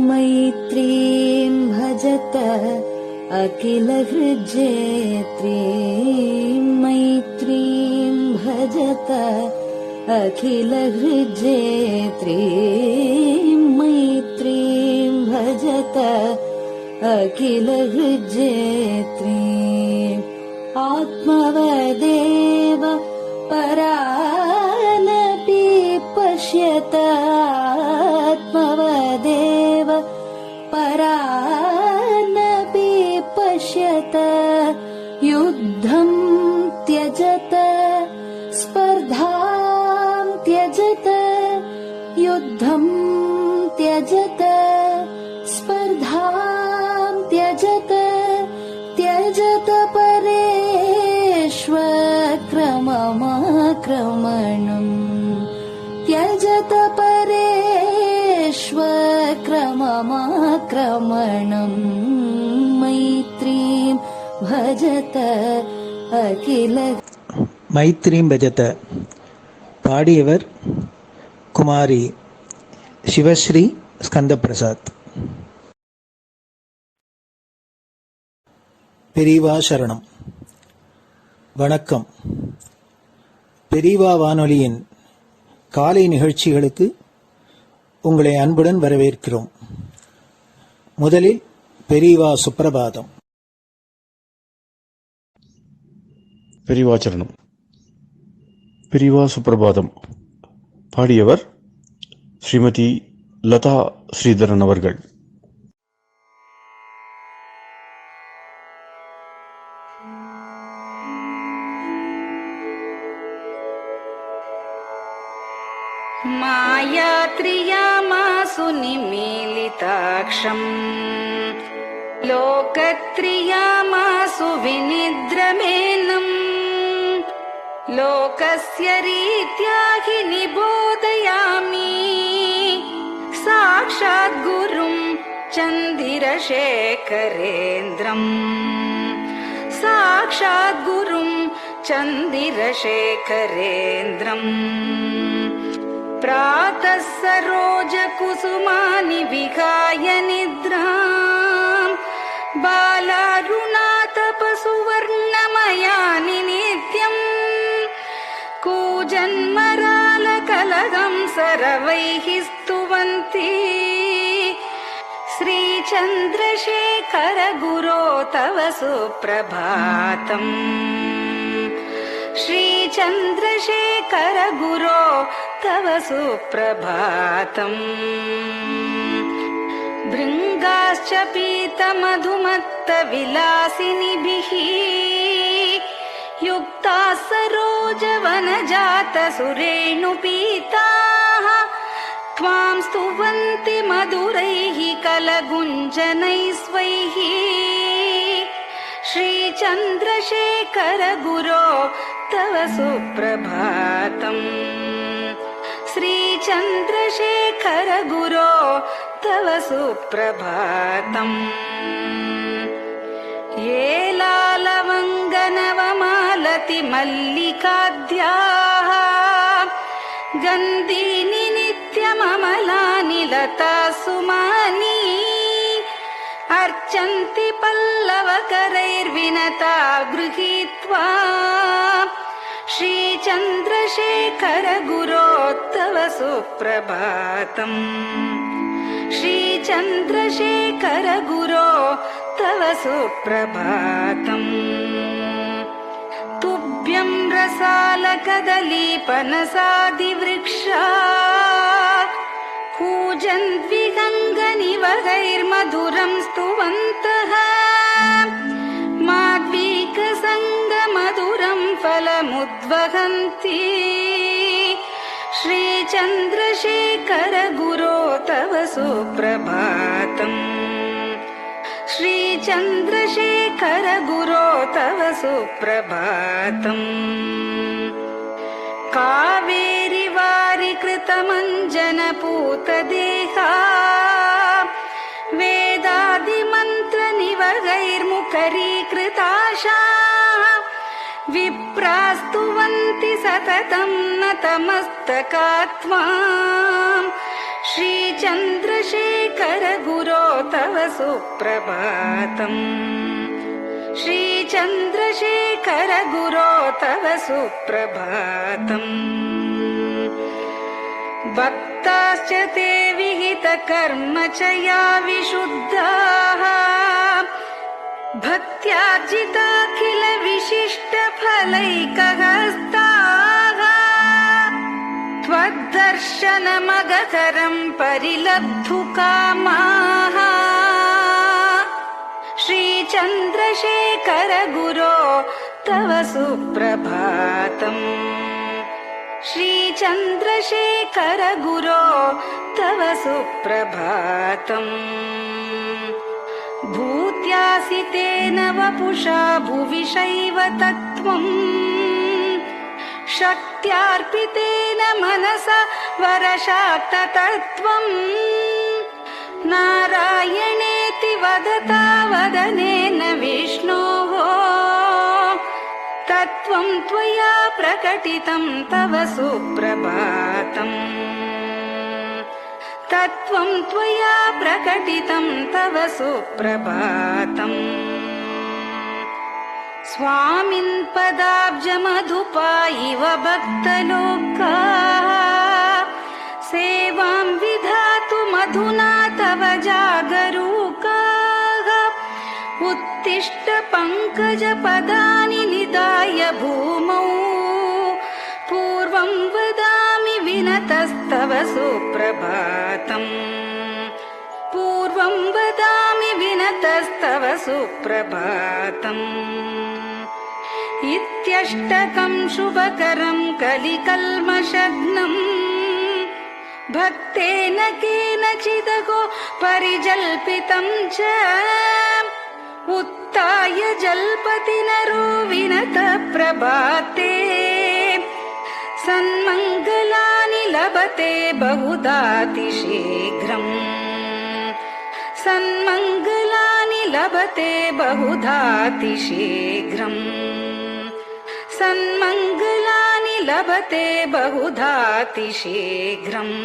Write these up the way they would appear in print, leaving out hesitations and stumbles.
मैत्रीं भजत अखिलहृज्जेत्रीं मैत्रीं भजत अखिलहृज्जेत्रीं मैत्रीं भजत अखिलहृज्जेत्रीम् आत्मवदेव परानपि पश्यत आत्मवदेव परानपि पश्यत युद्धं त्यजत स्पर्धां त्यजत युद्धं त्यजत स्पर्धां त्यजत त्यजत परेष्वक्रममाक्रमणम् त्यजत परेष्वक्रममाक्रमणम् मैत्रीं भजत अखिल மைத்ரீம் பஜத. பாடியவர் குமாரி சிவஸ்ரீ ஸ்கந்தபிரசாத். பெரியவா சரணம். வணக்கம். பெரியவா வானொலியின் காலை நிகழ்ச்சிகளுக்கு உங்களை அன்புடன் வரவேற்கிறோம். முதலில் பெரியவா சுப்பிரபாதம். பெரியவா சரணம். பெரியவா சுப்பிரபாதம். பாடியவர் ஸ்ரீமதி லதா ஸ்ரீதரன் அவர்கள். मायात्रियामासु निमीलिताक्षम् लोकत्रियामासु विनिद्रमेनम् लोकस्य रीत्या हि निबोधयामि साक्षात् गुरुं चन्दिरशेखरेन्द्रम् साक्षात् गुरुं चन्दिरशेखरेन्द्रम् प्रातः सरोजकुसुमानि विहाय निद्राम् बालारुणातपसुवर्णमयानि नित्यम् कूजन्मरालकलहं सरवैः स्तुवन्ति श्रीचन्द्रशेखर गुरो तव सुप्रभातम् श्रीचन्द्रशेखर गुरो तव सुप्रभातम् भृङ्गाश्च पीतमधुमत्तविलासिनिभिः युक्ताः सरोजवनजातसुरेणुपीताः त्वां स्तुवन्ति मधुरैः कलगुञ्जनैः स्वैः श्रीचन्द्रशेखर गुरो तव सुप्रभातम् श्रीचन्द्रशेखर गुरो तव सुप्रभातम् ये लालवङ्गनवमालति मल्लिकाद्याः गन्धीनि नित्यममलानि लता सुमानि अर्चन्ति पल्लवकरैर्विनता गृहीत्वा श्रीचन्द्रशेखर गुरो तव सुप्रभातम् श्रीचन्द्रशेखर गुरो तव सुप्रभातम् तुभ्यं रसालकदलीपनसादिवृक्षा कूजन्द्विगङ्गनिवगैर्मधुरं स्तुवन्तः माद्वीकसङ्गमधुरं फलमुद्वहन्ति श्रीचन्द्रशेखर गुरो तव सुप्रभातम् श्रीचन्द्रशेखर गुरो तव सुप्रभातम् कावेरी वारिकृतमञ्जनपूतदेहा वेदादिमन्त्रनिवगैर्मुखरीकृताशाः विप्रास्तुवन्ति सततं नतमस्तका त्वां श्रीचन्द्रशेखर गुरो तव सुप्रभातम् श्रीचन्द्रशेखर गुरो तव सुप्रभातम् भक्ताश्च ते विहितकर्मचया विशुद्धाः भक्त्यार्जिताखिल विशिष्टफलैकहस्ताः त्वद्दर्शनमगहरं परिलब्धुकामाः श्रीचन्द्रशेखर गुरो तव सुप्रभातम् श्रीचन्द्रशेखर गुरो तव सुप्रभातम् भूत्यासि तेन वपुषा भुविशैव तत्त्वम् शक्त्यार्पितेन मनसा वरशाक्ततत्त्वम् नारायणेति वदता वदनेन विष्णोः तत्त्वं त्वया प्रकटितं तव सुप्रभातम् तत्त्वं त्वया प्रकटितं तव सुप्रभातम् स्वामिन् पदाब्जमधुपा इव भक्तलोकाः सेवां विधातुमधुना तव जागरूकाः उत्तिष्ठ पङ्कजपदानि निधाय भूमौ पूर्वं वदामि विनतस्तव सुप्रभातम् पूर्वं वदामि विनतस्तव सुप्रभातम् इत्यष्टकं शुभकरं कलिकल्मषघ्नम् भक्तेन केनचिदहो परिजल्पितं च उत्थाय जल्पति नरो विनत प्रभाते सन्मङ्गलानि लभते बहुधातिशीघ्रम् सन्मङ्गलानि लभते बहुधातिशीघ्रम् सन्मङ्गलानि लभते बहुधातिशीघ्रम्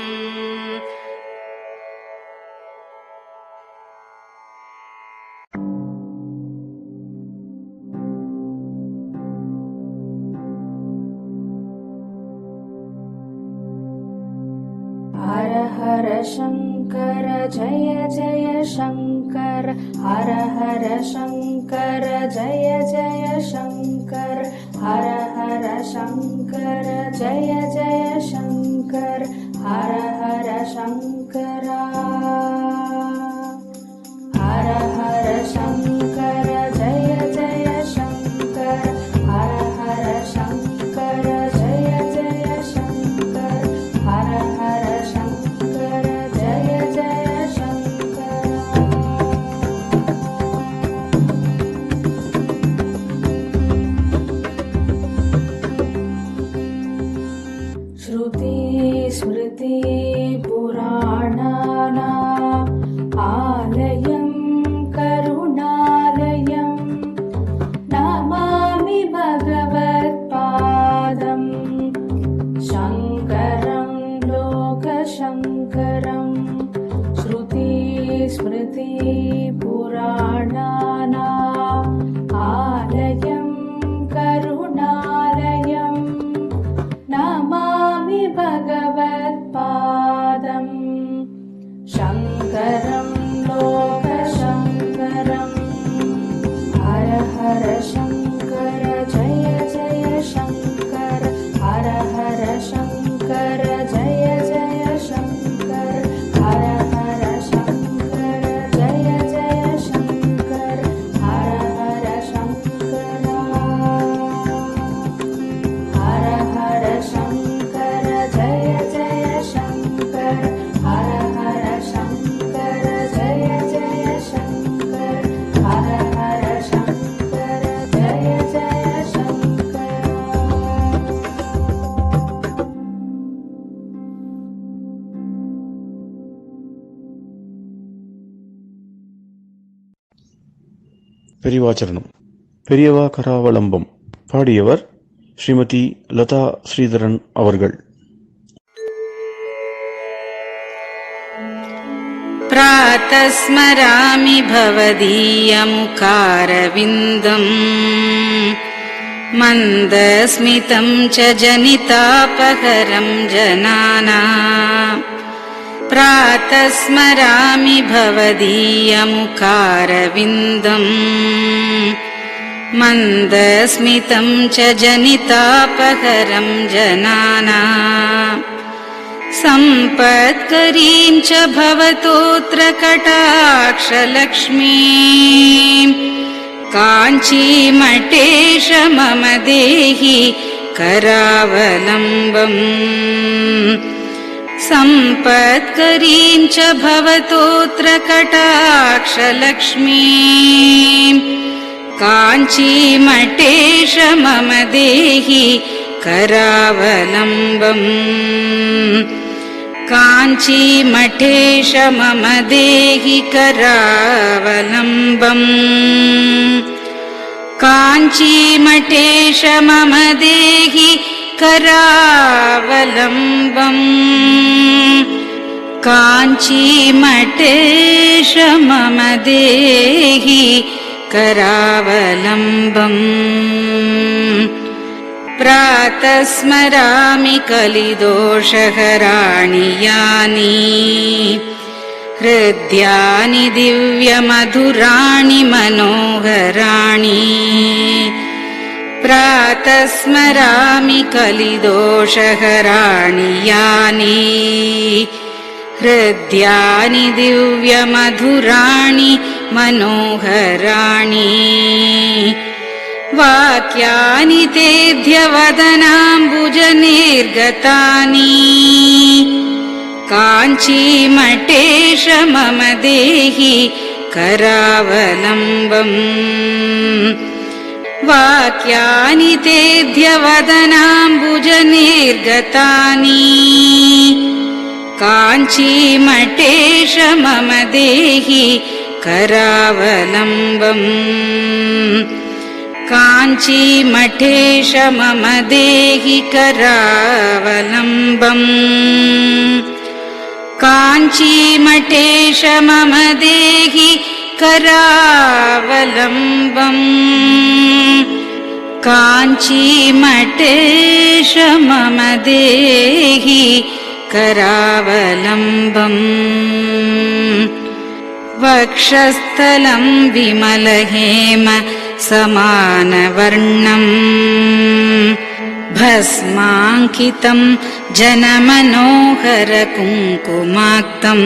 हर हर शङ्कर जय जय शङ्कर हर हर शङ्कर जय जय शङ्कर हर हर शङ्कर जय जय शङ्कर हर हर शङ्कर हर हर शङ्कर जय जय शङ्कर हर हर शङ्कर जय जय शङ्कर हर हर शङ्कर जय जय शङ्कर श्रुति स्मृति पुराणानाम् आलयं करुणालयं नमामि भगवत्पादम् शङ्करं लोकशङ्करं श्रुति स्मृति पुराणानाम् आलयं करुणालयं नमामि भगवत्पादम् शङ्करं लोकशङ्करम् हर हर शङ्कर जय जय शङ्कर हर हर शङ्कर जय जय शङ्कर हर हर शङ्कर जय जय शङ्कर हर हर शङ्कर हर हर शङ्कर जय जय शङ्कर हर हर शङ्कर जय जय शङ्कर हर हर शङ्कर जय जय शङ्कर பெரிவாச்சரணம். பெரியவா கராவலம்பம். பாடியவர் ஸ்ரீமதி லதா ஸ்ரீதரன் அவர்கள். प्रातः स्मरामि भवदीयमुखारविन्दम् मन्दस्मितं च जनितापहरं जनानाम् प्रातः स्मरामि भवदीयमुखारविन्दम् मन्दस्मितं च जनितापहरं जनानाम् सम्पत्करीं च भवतोऽत्र कटाक्षलक्ष्मीं काञ्चीमठेश मम देहि करावलम्बम् सम्पत्करीं च भवतोऽत्र कटाक्षलक्ष्मीं काञ्चीमठेश मम देहि करावलम्बम् काञ्चीमठेश मम देहि करावलम्बम् काञ्चीमठेश मम देहि करावलम्बम् काञ्चीमठेश मम देहि करावलम्बम् प्रातः स्मरामि कलिदोषहराणि यानि हृद्यानि दिव्यमधुराणि मनोहराणि प्रातः स्मरामि कलिदोषहराणि यानि हृद्यानि दिव्यमधुराणि मनोहराणि वाक्यानि तेऽध्यवदनाम्बुजनिर्गतानि काञ्चीमठेश मम देहि करावलम्बम् वाक्यानि तेऽध्यवदनाम्बुजनिर्गतानि काञ्चीमठेश मम देहि करावलम्बम् काञ्चीमठेश मम देहि करावलम्बम् काञ्चीमठेश मम देहि करावलम्बम् काञ्चीमठेश मम देहि करावलम्बम् वक्षस्थलं विमलहेम समानवर्णम् भस्माङ्कितं जनमनोहर कुङ्कुमाक्तम्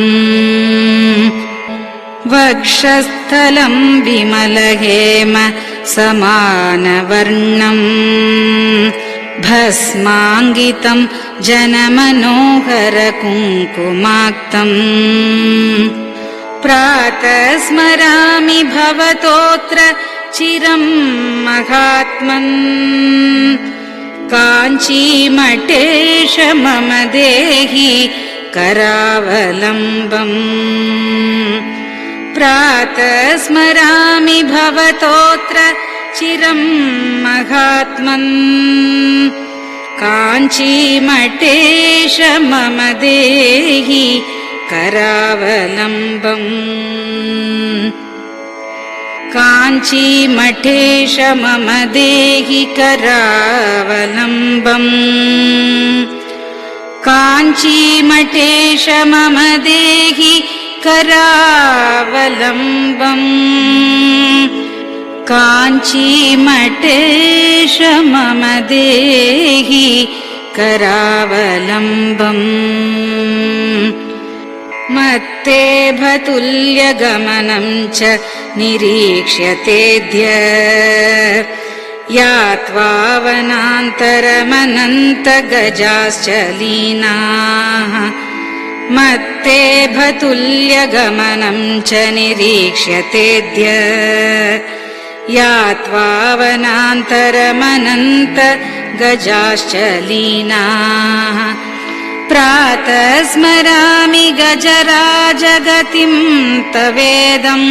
वक्षस्थलं विमलहेम समानवर्णम् भस्माङ्कितं जनमनोहर कुङ्कुमाक्तम् प्रातः स्मरामि भवतोऽत्र चिरं महात्मन् काञ्चीमठेश मम देहि करावलम्बम् प्रातः स्मरामि भवतोऽत्र चिरं महात्मन् काञ्चीमठेश मम देहि करावलम्बम् काञ्चीमठेश मम देहि करावलम्बम् काञ्चीमठेश मम देहि करावलम्बम् काञ्चीमठेश मम देहि करावलम्बम् मत्तेभतुल्यगमनं च निरीक्ष्यतेऽद्य यात्वा वनान्तरमनन्तगजाश्च लीनाः मत्तेभतुल्यगमनं च निरीक्ष्यतेऽद्य यात्वा वनान्तरमनन्तगजाश्च लीनाः प्रातः स्मरामि गजराजगतिं तवेदम्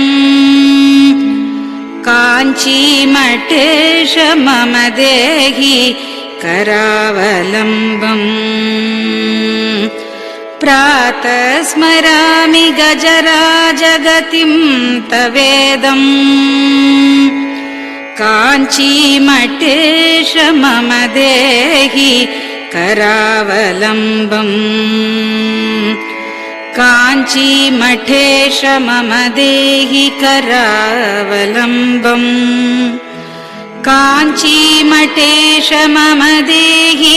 काञ्चीमठेश मम देहि करावलम्बम् प्रातः स्मरामि गजराजगतिं तवेदम् काञ्चीमठेश मम देहि करावलम्बम् काञ्चीमठेश मम देहि करावलम्बम् काञ्चीमठेश मम देहि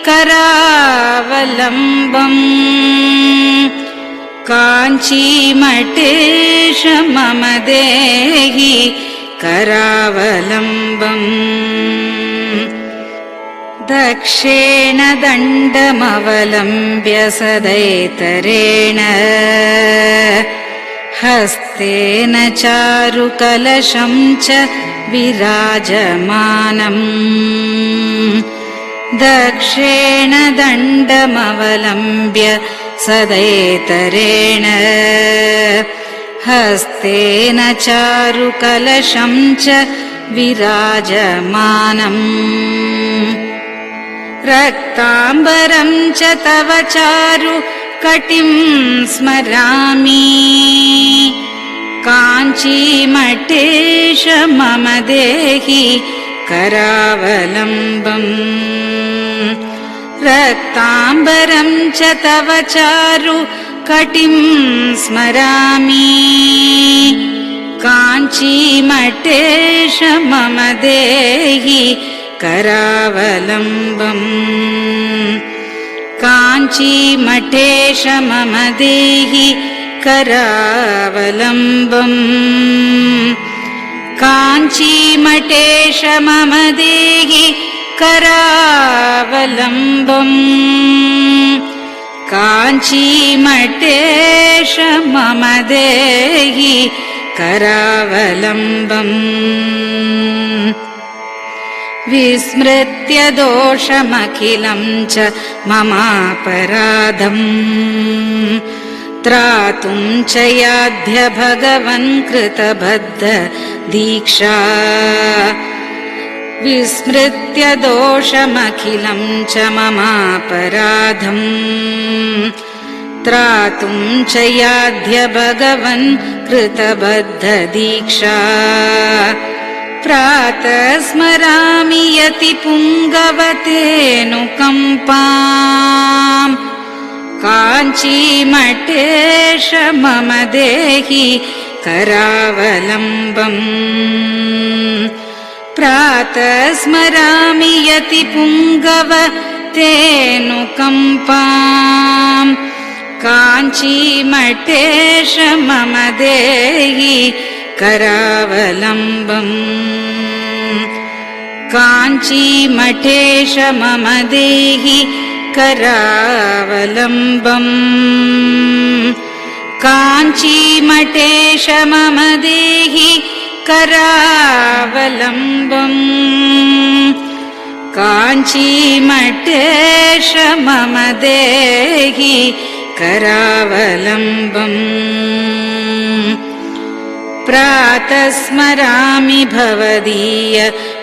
करावलम्बम् काञ्चीमठेश मम देहि करावलम्बम् दक्षेण दण्डमवलम्ब्य सदैतरेण हस्तेन चारुकलशं च विराजमानम् दक्षेण दण्डमवलम्ब्य सदैतरेण हस्तेन चारुकलशं च विराजमानम् रक्ताम्बरं च तव चारु कटिं स्मरामि काञ्चीमठेश मम देहि करावलम्बम् रक्ताम्बरं च तव चारु कटिं स्मरामि काञ्चीमठेश मम देहि करावलम्बम् काञ्चीमठेश मम देहि करावलम्बम् काञ्चीमठेश मम देहि करावलम्बम् काञ्चीमठेश मम देहि करावलम्बम् विस्मृत्य दोषमखिलं च ममापराधम् त्रातुं च याध्य भगवन् कृतबद्ध दीक्षा विस्मृत्य दोषमखिलं च ममापराधम् त्रातुं च याध्य भगवन् कृतबद्ध दीक्षा प्रातः स्मरामि यतिपुङ्गवतेऽनुकम्पाम् काञ्चीमठेश मम देहि करावलम्बम् प्रातः स्मरामि यतिपुङ्गवतेऽनुकम्पाम् काञ्चीमठेश मम देहि करावलम्बम् काञ्चीमठेश मम देहि करावलम्बम् काञ्चीमठेश मम देहि करावलम्बम् काञ्चीमठेश मम देहि करावलम्बम् प्रातः स्मरामि भवदीय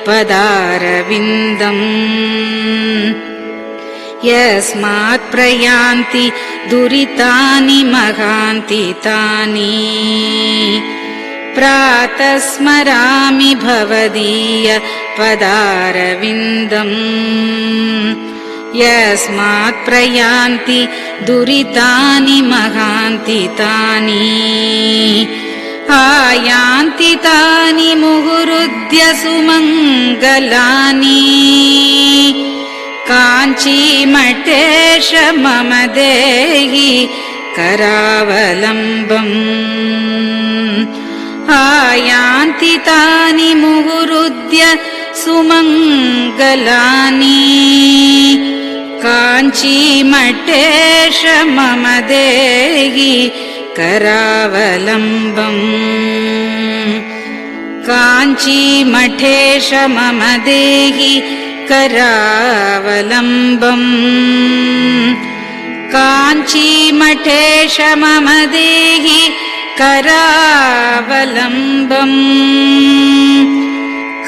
पदारविन्दम् यस्मात् प्रयान्ति दुरितानि महान्ति तानि प्रातः स्मरामि भवदीय पदारविन्दम् यस्मात् प्रयान्ति दुरितानि महान्ति तानि आयान्ति तानि मुहुरुद्य सुमङ्गलानि काञ्चीमठेश मम देहि करावलम्बम् आयान्ति तानि मुहुरुद्य सुमङ्गलानि काञ्चीमठेश मम देहि करावलम्बम् काञ्चीमठेश मम देहि करावलम्बम् काञ्चीमठेश मम देहि करावलम्बम्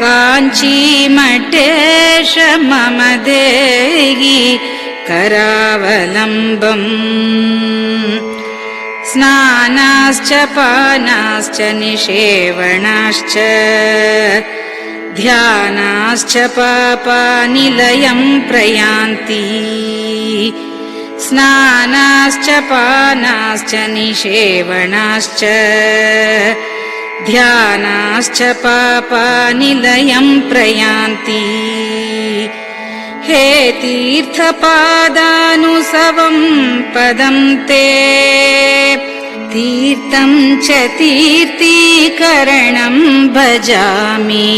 काञ्चीमठेश मम देहि करावलम्बम् स्नानाश्च पानाश्च निषेवणाश्च ध्यानाश्च पापानिलयं प्रयान्ति स्नानाश्च पानाश्च निषेवणाश्च ध्यानाश्च पापानिलयं प्रयान्ति हे तीर्थपादानुसवं पदं ते तीर्थं च तीर्थीकरणं भजामि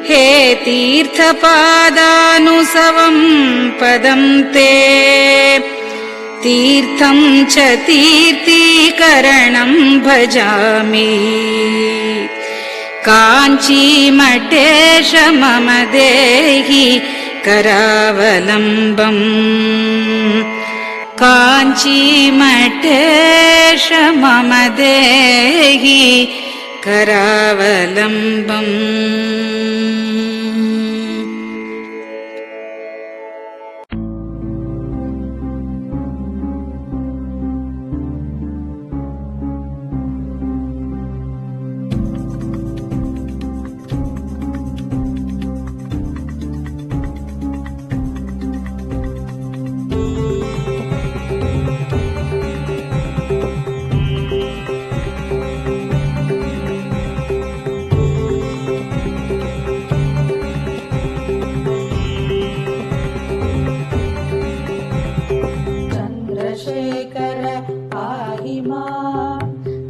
हे तीर्थपादानुसवं पदं ते तीर्थं च तीर्थीकरणं भजामि काञ्चीमठेश मम देहि करावलम्बम् काञ्चीमठेश मम देहि करावलम्बम् चन्द्रशेखर पाहि मां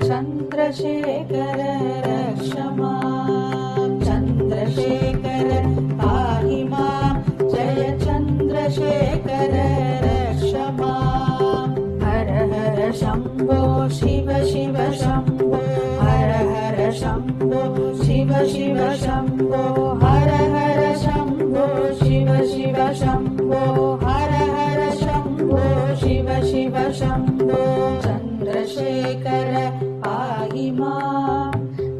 चन्द्रशेखर रक्ष मां चन्द्रशेखर पाहि मां जय चन्द्रशेखर रक्ष मां हर हर शम्भो शिव शिव शम्भो हर हर शम्भो शिव शिव शम्भो हर हर शम्भो शिव शिव शम्भो हर हर शम्भो शिव शिव शम्भो चन्द्रशेखर पाहि मां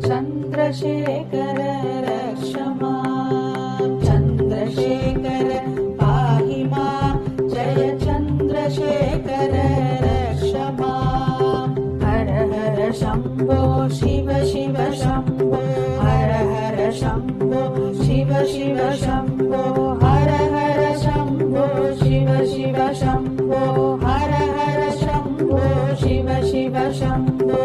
चन्द्रशेखर रक्ष मां चन्द्रशेखर पाहि मां जय चन्द्रशेखर रक्ष मां हर हर शम्भो शिव शिव शम्भो हर हर शम्भो शिव शिव शम्भो हर हर शम्भो शिव शिव शम्भो हर हर शम्भो शिव शिव शम्भो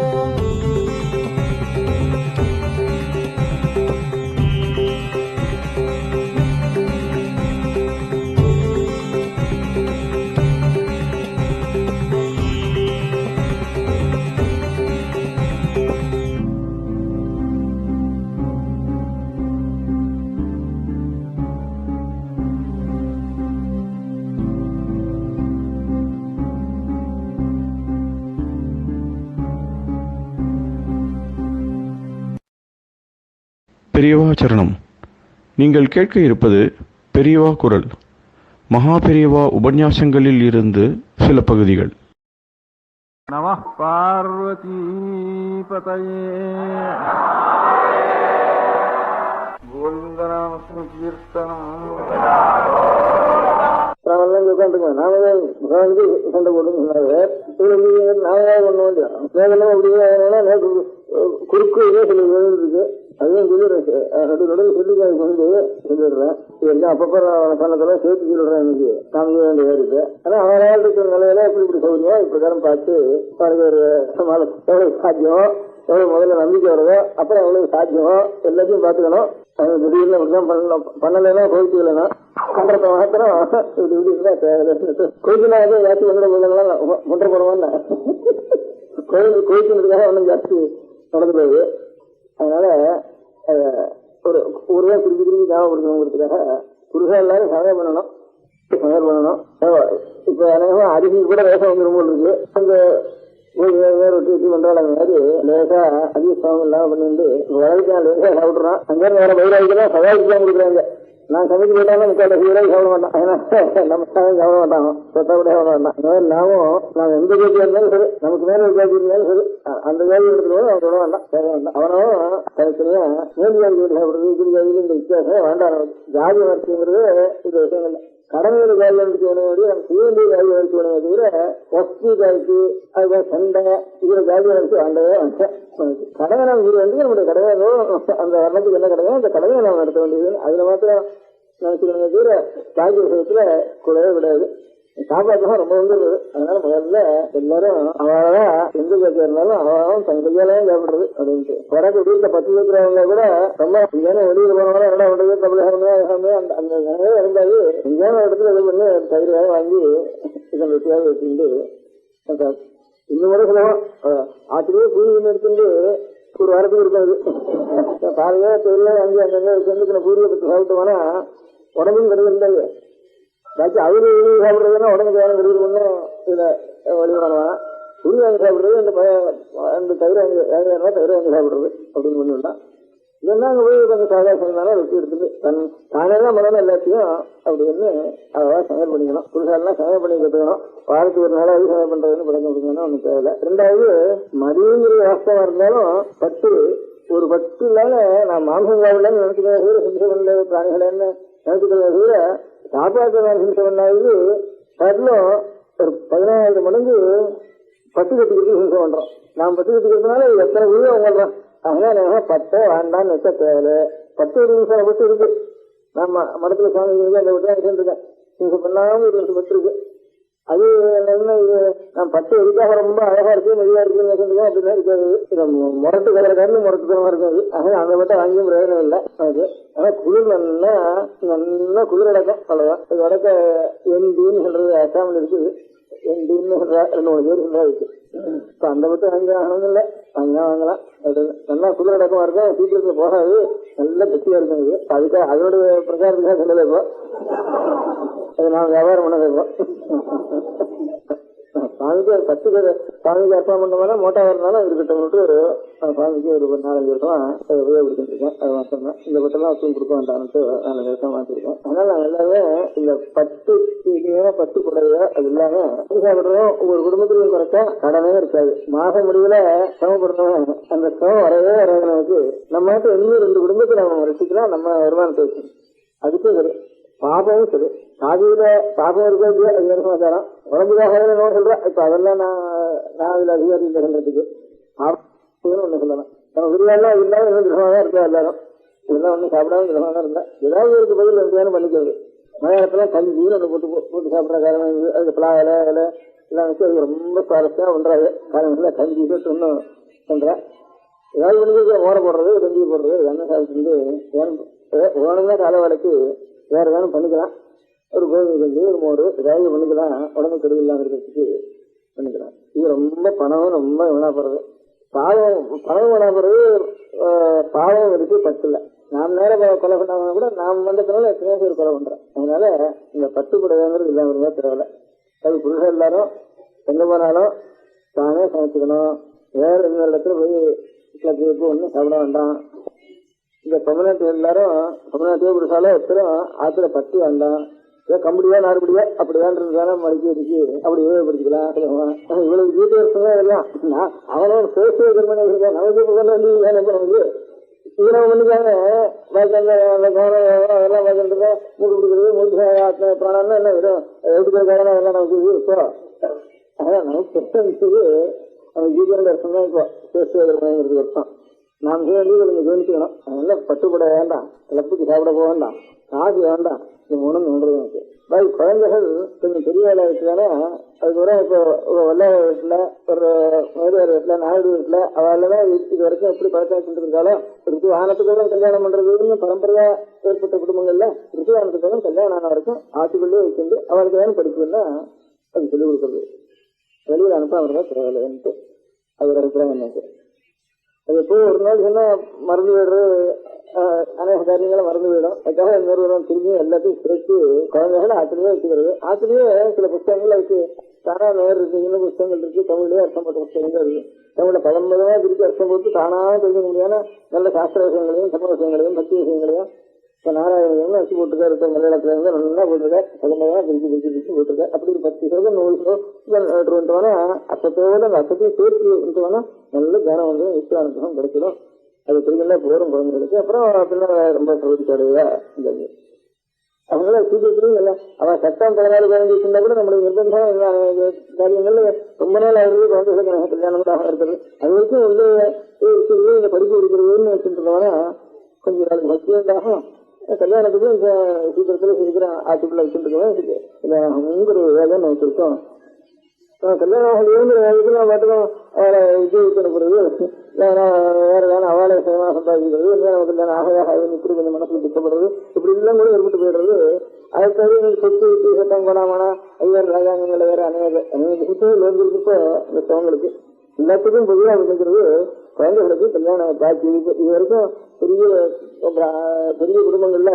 பெரியவா சரணம். நீங்கள் கேட்க இருப்பது பெரியவா குரல். மகா பெரியவா உபன்யாசங்களில் இருந்து சில பகுதிகள். நமः பார்வதி பதயே கோவிந்தநாம கீர்த்தனம். நாமெல்லாம் உட்காந்துங்க, நாமளே சண்டை போட்டு நாமளே ஒண்ணு வேண்டிய மேலாம் அப்படியே குறுக்கு இதே சில இருக்கு. அதையும் சொல்லி நடுவில் சொல்லி கொண்டு சொல்லிடுறேன். எல்லாம் அப்பப்போ சொன்னதெல்லாம் சேர்த்து சொல்லிடுறேன். இன்னைக்கு காமிக்க வேண்டிய இருக்கு. ஆனா அவரால் இருக்கிற நிலையில இப்படி இப்படி சௌகரியம் இப்பிரகாரம் பார்த்து ஒரு எவ்வளவு சாத்தியம், எவ்வளவு முதல்ல நம்பிக்கை வருதோ அப்புறம் எவ்வளவு சாத்தியம் எல்லாத்தையும் பார்த்துக்கணும். திடீர்னு இப்படிதான் பண்ணலைன்னா கோவிச்சுக்கலன்னா கண்டத்தை மாத்திரம் இப்படி இப்படி இருந்தா கோவிச்சுனா ஜாஸ்தி வந்துட போதுங்களா முட்டை போடுவான்னு கோவில் கோவிச்சுன்றதுக்காக ஒன்றும் ஜாஸ்தி நடந்து போகுது. அதனால ஒரு ஊர்ல திருப்பி திருப்பி ஞாபகப்படுத்தணுங்கிறதுக்காக புருஷா எல்லாரும் சமையல் பண்ணணும். இப்ப அநேகமா அரிசி கூட ரேசம் வந்துடும் போல் இருக்கு. அந்த ரொட்டி வச்சு பண்றாள். அந்த மாதிரி லேசா அதிக சமம் இல்லாம பண்ணிட்டு வளர்ச்சி லேசா சாப்பிடுறான். அங்கே வேற பயிராய்க்குதான் சவாலுக்கு தான் கொடுக்குறாங்க. நான் சமைச்சு போயிட்டாலும் முக்கால் சீராக சாப்பிட மாட்டான். ஏன்னா நம்ம சாப்பிட மாட்டாங்க, சொத்தா கூட சாப்பிட மாட்டான். இந்த மாதிரி நாம எந்த கேள்வியா இருந்தாலும் சரி, நமக்கு மேல ஒரு கேள்வி இருந்தாலும் சரி, அந்த கேள்வி எடுத்துக்கணும். அவன் விட வேண்டாம், கேட்க வேண்டாம். அவனும் தனித்தனியா மேல் ஜாதி கேள்வி சாப்பிடுறது, இப்படி ஜாதிக்கு இந்த வித்தியாசம் வேண்டாம். நமக்கு ஜாதி வரிசைங்கிறது இந்த விஷயம் இல்லை. கடமையில காய் எடுத்து வேணும், நம்ம செய்ய வேண்டிய காய் எடுத்து வேணுமே தவிர வசதி காய்க்கு அதுதான் சண்டை இதுல காய் எடுத்து ஆண்டவே கடமை நாம் செய்ய வேண்டியது நம்முடைய கடமை. அந்த வர்ணத்துக்கு என்ன கடமை அந்த கடமையை நாம் நடத்த வேண்டியது. அதுல மாத்திரம் நினைச்சுக்கணுமே தவிர காய்கறி விஷயத்துல கூடவே விடாது. சாப்பாட்டுலாம் ரொம்ப வந்துருது. அதனால முதல்ல எல்லாரும் அவதான் எந்த பேச்சு இருந்தாலும் அவன் தன் கையாலையும் சாப்பிடுறது அப்படின்ட்டு. பிறகு வீட்டுல 10 இருக்கிறவங்க கூட ரொம்ப இங்கே வெளியில போனவங்க என்ன பண்றது தமிழகமே அந்த இருந்தாது எங்கேயான இடத்துல இது பண்ணி தயிராக வாங்கி இதன் வெட்டியாக வச்சுட்டு இன்னும் கூட சொல்லுவோம். ஆற்றுலேயே பூரி எடுத்துட்டு ஒரு வாரத்துக்கு இருக்காது. பாருங்க தொழில வாங்கி அங்கங்க சேர்ந்து பூரியை பற்றி சாப்பிட்டோம்னா உடம்பும் கிடையாது இல்லை. பாக்கி அவரு சாப்பிடுறதுன்னா உடம்பு தேவையான கிடையாது ஒன்றும் இதுல வழிவானவா. புரி வாங்கி சாப்பிடுறது அந்த தயிர் வாங்கி தயிர் வாங்கி சாப்பிடுறது அப்படின்னு ஒண்ணுன்னா இதெல்லாம் அங்கே போய் கொஞ்சம் சாதாரணம் வெட்டி எடுத்துட்டு தானே தான் மரம் எல்லாத்தையும் அப்படின்னு அவ்வளவா சமையல் பண்ணிக்கணும். புதுசாலாம் சமையல் பண்ணி கற்றுக்கணும். வாரத்துக்கு ஒரு நாளாவது சமையல் பண்றதுன்னு பழக்கம் கொடுக்கணும்னா ஒன்றும் தேவையில்லை. ரெண்டாவது மதியங்கிற வாஸ்தவா இருந்தாலும் ஒரு 10 இல்லாம நான் மாம்சம் சாப்பிடலன்னு நினைச்சுக்கிறேன். சிம்சம் பிராணிகளேன்னு நினைச்சுக்கிறத சாப்பாட்டு ஹிம்சை பண்ணாது அதிலும் ஒரு 16 மடங்கு 10 கட்டிக்கிறது ஹிம்சை பண்றோம். நாம் 10 கட்டிக்கிறதுனால எத்தனை வீடு அவங்கள்றான். அதனால 10 வேண்டான்னு வச்சா தேவை. 10 நிமிஷம் பட்டு இருக்கு. நம்ம மடத்துல சுவாமி அந்த விட்டு இருக்கேன். ஹிம்சை பண்ணாம 20 பட்டு இருக்கு. அது என்ன இது நான் 10 எதுக்காக ரொம்ப அழகா இருக்கு மெதுவா இருக்குன்னு நினைச்சிருக்கேன். அப்படின்னா இருக்காது. முரட்டு கலருக்காரு முரட்டுத்தனமா இருக்காது. அதனால அந்த மட்டும் வாங்கியும் பிரயோஜனம் இல்லை. அது ஆனா குளிர் நல்லா குளிர் அடக்கம் அவ்வளவுதான். அது வடக்க எண்டின்னு சொல்றது அசாமில் இருக்குது. எண்டின்னு சொல்ற 2-3 பேர் சொல்றா இருக்கு. இப்ப அந்த மட்டும் வாங்கி ஆகணும் இல்லை. வாங்கலாம். நல்லா குளிர் அடக்கமா இருக்கும். சீக்கிரத்துல போகாது. நல்லா கெட்டியா இருக்கும். இது அதுக்காக அதோட பிரச்சாரத்துக்காக சொல்லலை. இப்போ அது நான் வியாபாரம் பண்ண வைப்போம். சுவாமிக்கு 10 பேர் சுவாமிக்கு அர்ப்பணம் பண்ணோம்னா மோட்டா வரனாலும் இருக்கட்டும் சுவாமிக்கு ஒரு 4-5 வருஷமா உபயோகப்படுத்திட்டு இருக்கேன். அது மாத்திரம் தான். இந்த பட்டெல்லாம் வச்சு கொடுக்க வேண்டாம்ட்டு 4 வருஷம் மாற்றிருக்கேன். அதனால நாங்கள் எல்லாமே இந்த 10 குறைய அது இல்லாம சாப்பிடுறோம். ஒவ்வொரு குடும்பத்திலையும் குறைச்சா கடனே இருக்காது. மாச முடிவுல சிரமப்படுறவன் அந்த சிரமம் வரவே வராது. நமக்கு நம்ம நாட்டு இன்னும் 2 குடும்பத்தை நம்ம ரசிக்கலாம். நம்ம வருமானத்தை வச்சு அதுக்கும் சரி பாபமும் சரி. சாதியில பாபம் இருக்கா இல்லையா அது வேறு சமாச்சாரம். உடம்புக்காக நோய் சொல்றேன். இப்ப அதெல்லாம் நான் அதுல அதிகாரி இல்லை சொல்றதுக்கு ஒண்ணு சொல்லலாம். நம்ம விரிவாலாம் இல்லாம இன்னும் கிரகமாக இருக்கா எல்லாரும். இதெல்லாம் ஒன்றும் சாப்பிடாம கிரகமாக தான் இருந்தா ஏதாவது ஒரு பதில் எப்படியானு பண்ணிக்கிறது. மலையாளத்துல கஞ்சின்னு ஒன்று போட்டு சாப்பிட்ற காரணம் இது. அதுக்கு பலா இலை எல்லாம் வச்சு அது ரொம்ப சுவாரஸ்யா பண்றாரு. காரணத்துல கஞ்சி ஒன்றும் பண்றேன். ஏதாவது பண்ணிக்க மோரை போடுறது கஞ்சி போடுறது எண்ணெய் சாப்பிட்டு வேணும்னா கால வேலைக்கு வேற வேணும் பண்ணிக்கலாம். ஒரு கோவில் கஞ்சி ஒரு மோர் ஏதாவது பண்ணிக்கலாம். உடம்பு கெடுதல் இல்லாம இருக்கிறதுக்கு பண்ணிக்கலாம். இது ரொம்ப பணமும் ரொம்ப வீணாப்படுறது. பணம் வீணாப்படுறது பாவம் இருக்கு 10 இல்லை. நாம் நேரம் கொலை பண்ணாங்க கூட நாம் மண்டத்தினால எத்தனையோ பேர் கொலை பண்றோம். அதனால இந்த 10 குடையாங்கிறது இல்லாம இருந்தா தேவையில்லை. அது புருஷன் எல்லாரும் எங்க போனாலும் தானே சமைச்சுக்கணும். வேற எந்த இடத்துல போய் ஒன்றும் சாப்பிட வேண்டாம். இந்த தமிழ்நாட்டு எல்லாரும் தமிழ்நாட்டிலே புருஷாலும் எத்தரும் ஆத்துல 10 வேண்டாம். ஏதோ கம்படியா நாடுபடியா அப்படி வேண்டிருந்தானே மடிக்க இருக்கு அப்படி உபயோகப்படுத்திக்கலாம். இவ்வளவு டீட்டெயில்ஸ் எல்லாம் அவனோட சோசியோ கர்மணி இருக்கேன். நமக்கு வேணும் இதெல்லாம் பண்ணிக்காங்க. அதெல்லாம் பார்த்துட்டு மூட்டு கொடுக்குறது மூட்டு பிராணம்னா என்ன விடும் எடுக்கிறதுக்காக அதெல்லாம் நமக்கு இப்போ அதான் நமக்கு பெருசு நமக்கு ஜீவியன் வருஷம் தான் இப்போ சோசியோ கர்மங்கிறது வருஷம். நாம் செய்ய வேண்டியது நீங்க கவனிச்சுக்கணும். அதனால பட்டுப்பட வேண்டாம். கிளப்புக்கு சாப்பிட போக வேண்டாம். காசு வேண்டாம். இது ஒண்ணும் தோன்றது எனக்கு. பாய் குழந்தைகள் கொஞ்சம் பெரிய வேலை வச்சுதானே அதுக்கு வர இப்போ வெள்ளைய வீட்டுல ஒரு மேதியார் வீட்டுல நாயுடு வீட்டுல அவளதான் இது வரைக்கும் எப்படி பழக்கம் இருந்தாலும் ருத்துவானத்துக்காக கல்யாணம் பண்றதுன்னு பரம்பரையா ஏற்பட்ட குடும்பங்கள்ல ருத்துவானத்துக்காக கல்யாணம் ஆன வரைக்கும் ஆட்டுக்குள்ளே வச்சுட்டு அவளுக்கு வேணும் படிப்புன்னா அது சொல்லிக் கொடுக்குறது. வெளியில் அனுப்பாம தேவையில்லைன்ட்டு அது ஒரு அபிப்பிராயம் எனக்கு. அது எப்போ ஒரு நாள் சொன்னா மறந்து விடுறது அநேக காரியங்களை மறந்து விடும். அதுக்காக இன்னொரு திரும்பி எல்லாத்தையும் சேர்த்து குழந்தைகளை ஆத்திலேயே வச்சுக்கிறது. ஆத்திலேயே சில புத்தகங்கள் அதுக்கு தானா நேர் இருக்கு. இன்னும் புத்தகங்கள் இருக்கு. தமிழ்லயே அர்த்தம் போட்ட புத்தகங்கள் இருக்கு. தமிழ்ல 19 திருப்பி அர்த்தம் போட்டு தானா தெரிஞ்சுக்க முடியாத நல்ல சாஸ்திர விஷயங்களையும் சம விஷயங்களையும் பக்தி விஷயங்களையும் இப்ப நாராயணன் வச்சு போட்டுருக்கா இருக்க மலையாளத்துல இருந்து நல்லா போட்டிருக்க 19 திருப்பி போட்டிருக்க. அப்படி ஒரு 10 100 அர்த்தத்தோட அந்த அர்த்தத்தையும் சேர்த்து நல்ல தியானம் வந்து ஈஸ்வரானுகிரகம் கிடைச்சிடும். அது திரும்ப போரும் குழந்தைகளுக்கு. அப்புறம் பின்ன ரொம்ப பிரவதிக்காடுவா இந்த அதனால சீக்கிரத்திலையும் இல்லை. அவன் சட்டம் 14 15 கூட நம்முடைய நிர்பந்தம் காரியங்கள்ல ரொம்ப நாள் அவர்களுக்கு குழந்தைகளுக்கு கல்யாணம் கூட இருக்கிறது. அது வரைக்கும் உள்ள இந்த படிப்பு இருக்கிறதுன்னு வச்சுருந்தோம்னா கொஞ்சம் நாளைக்கு பக்தி உண்டாகும். கல்யாணத்துக்கும் சீக்கிரத்துல சீக்கிரம் ஆட்டுக்குள்ள வச்சுருக்கோங்கிற வேலை நம்ம வச்சிருக்கோம். கல்யாணம் ஆகலையோங்கிற வேலைக்கு நான் பாட்டுக்கும் அவளை இது வைக்கணுங்கிறது வேற வேணும் அவளை சேவா சம்பாதிக்கிறது நமக்கு கல்யாணம் ஆகையாக நிற்கிறது கொஞ்சம் மனசுல திட்டப்படுறது இப்படி எல்லாம் கூட ஏற்பட்டு போயிடுறது. அதுக்காக எனக்கு சொத்து விட்டு சட்டம் கொடாமனா ஐயர் ராஜாங்கங்களை வேற அநேக லோஞ்சிருக்கப்போ இந்த சவங்களுக்கு எல்லாத்துக்கும் பொதுவாக நினைக்கிறது குழந்தைகளுக்கு கல்யாணம் காட்சி இது வரைக்கும் பெரிய குடும்பங்கள்ல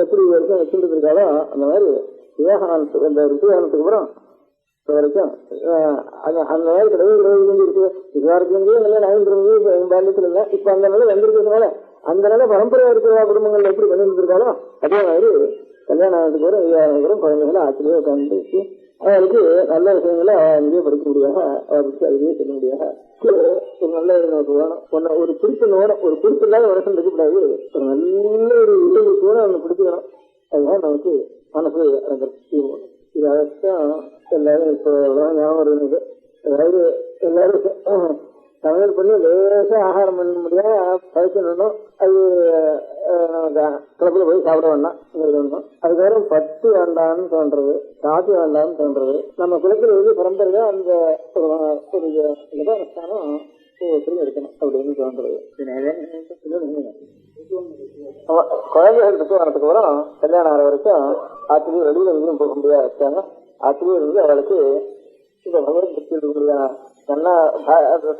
எப்படி இது வரைக்கும் வச்சுட்டு இருக்காளோ அந்த மாதிரி விவேகானந்தத்துக்கு இந்த ரிஷிகானத்துக்கு அப்புறம் வரைக்கும் அந்த மாதிரி கிடையாது இருக்குது. இதுவரைக்கும் நல்ல நகர்ந்து பாண்டியத்தில் இல்லை. இப்ப அந்த நிலை வந்திருக்கிறதுனால அந்த நிலை பரம்பரையா இருக்கிற குடும்பங்கள்ல எப்படி பண்ணிட்டு இருக்காளோ அதே மாதிரி கல்யாணத்துக்கு வரும் விவேகானத்துக்கு குழந்தைகளை ஆச்சரியம் உட்காந்து அவளுக்கு நல்ல விஷயங்களை அங்கேயே படிக்க முடியாக அவருக்கு அதுவே சொல்ல முடியாக ஒரு நல்ல நமக்கு வேணும். ஒரு பிடிப்பு வேணும். ஒரு பிடிப்பு இல்லாத வருஷம் இருக்கக்கூடாது. ஒரு நல்ல ஒரு விஷயத்துக்கு வேணும் அவனை பிடிச்சுக்கணும். அதுதான் நமக்கு மனசு தீர்வு. இது அதைத்தான் எல்லாரும் இப்போ ஞாபகம் இருந்தது. அதாவது எல்லாரும் சமையல் பண்ணி லேசா ஆகாரம் பண்ண முடியாம பழக்கணும். அது நமக்கு கிளப்புல போய் சாப்பிட வேண்டாம் வேணும். அதுக்கப்புறம் பத்து வேண்டாம்னு தோன்றது, காப்பி வேண்டாம்னு தோன்றது. நம்ம குலத்துல பரம்பரை அந்த ஒரு நிதானஸ்தானம் ஒவ்வொருத்தரும் எடுக்கணும் அப்படின்னு தோன்றது. குழந்தைகள் வரதுக்கு அப்புறம் கல்யாணம் ஆகிற வரைக்கும் ஆத்திரியை வெளியில எங்கேயும் போக முடியாது வச்சாங்க. ஆத்திரியை இருந்து அவளுக்கு இந்த பகவத் பக்தி இருக்கக்கூடிய நல்லா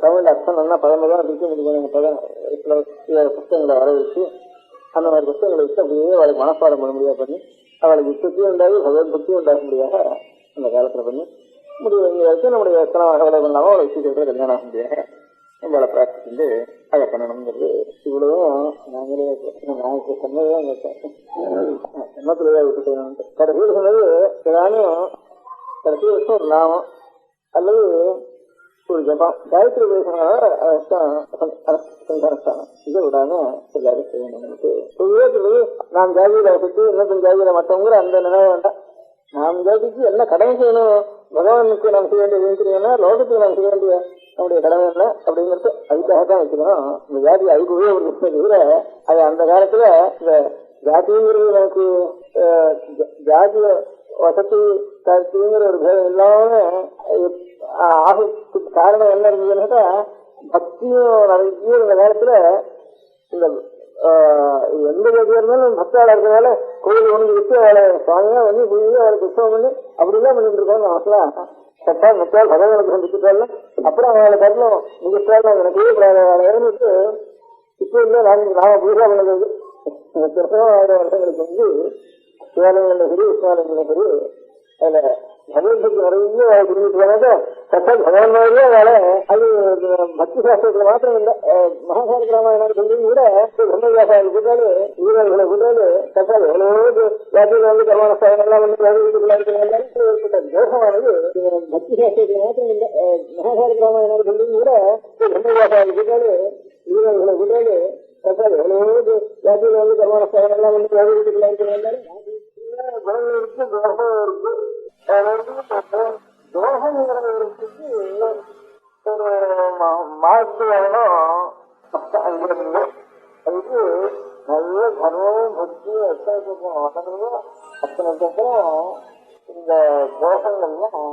தமிழ் அர்த்தம் நல்லா பழமைதான் புத்தகங்களை வர வச்சு அந்த மாதிரி புத்தகங்களை வச்சு அப்படியே அவளுக்கு மனப்பாடம் பண்ண முடியாது பண்ணி அவளுக்கு யுத்தத்தையும் உண்டாகி பகவத் பக்தியும் உண்டாக முடியாது அந்த காலத்துல பண்ணி முடிவு இங்க வரைக்கும் நம்முடைய எத்தனை வகை பண்ணாலும் அவளை சீக்கிரத்தில் கல்யாணம் ஆக முடியாது. நம்மளை பிராக்டிஸ் செஞ்சு அதை பண்ணணுங்கிறது இவ்வளவும் நாங்களே சொன்னதுதான் கேட்டேன். எண்ணத்துலதான் விட்டுட்டேன். கடைசியில் சொன்னது ஏதானும் கடைசி வருஷம் ஒரு நாமம் அல்லது ஒரு ஜபம் காயத்ரி பேசுனாலும் இதை விடாம எல்லாரும் செய்யணும். நாம் ஜாதியில வசதி இன்னும் ஜாதியில மற்றவங்கிற அந்த நினைவு வேண்டாம். நாம் ஜாதிக்கு என்ன கடமை செய்யணும், பகவானுக்கு நாம் செய்ய வேண்டிய நினைக்கிறீங்கன்னா லோகத்துக்கு நாம் செய்ய வேண்டிய நம்முடைய கடமை என்ன அப்படிங்கிறது அதுக்காகத்தான் வச்சுக்கணும். இந்த ஜாதி அதுக்குவே ஒரு தவிர அது அந்த காலத்துல இந்த ஜாதிங்கிறது நமக்கு ஜாதிய வசதி கருத்துங்கிற ஒரு பேதம் இல்லாம ஆகிறதுக்கு காரணம் என்ன இருந்ததுன்னாக்கா பக்தியும் நிறைய இந்த நேரத்துல இந்த எந்த ஜாதியா இருந்தாலும் பக்தாளா இருக்கிறதால கோயில் ஒன்று வச்சு அவளை சுவாமியா பண்ணி புரியுது அவளுக்கு உற்சவம் பண்ணி அப்படிதான் பண்ணிட்டு இருக்கோம். நமக்குலாம் சட்டா மெத்தால் பகவானுக்கு சந்திச்சுட்டால அப்புறம் அவளை கட்டணும் நீங்க எனக்கு வேணுட்டு இப்போ இல்லை நாம பூஜா பண்ணது 1000 வருஷங்களுக்கு வந்து சிவாலயங்கள்ல சரி விஸ்வாலயங்கள்ல சரி அதுல பகவத்பக்தி நிறைய புரிஞ்சுட்டு சட்டா பகவான் மாதிரியே வேலை. அது பக்தி சாஸ்திரத்துல மாத்திரம் இல்லை, மகாபாரத ராமாயணம் சொல்லி கூட பிரம்மவியாசாவை கூட்டாளு வீரர்களை கூட்டாளு சட்டா எவ்வளவு ஜாதியில வந்து கர்மானஸ்தானம் எல்லாம் வந்து ஏற்பட்ட தோஷமானது பக்தி சாஸ்திரத்துல மாத்திரம் இல்லை, மகாபாரத ராமாயணம் சொல்லி கூட பிரம்மவியாசாவை கூட்டாளு வீரர்களை கூட்டாளு சட்டா எவ்வளவு ஜாதியில வந்து கர்மானஸ்தானம் எல்லாம் வந்து குணங்கள் இருக்கு, தோஷம் இருக்கு. தோஷங்கிறதுக்கு ஒரு மாற்று வேணும். அங்கிருந்து அதுக்கு நல்ல தர்மமும் பக்தியும் எத்தனை வளர்ந்ததோ அத்தனைக்கப்புறம் இந்த தோஷங்கள்லாம்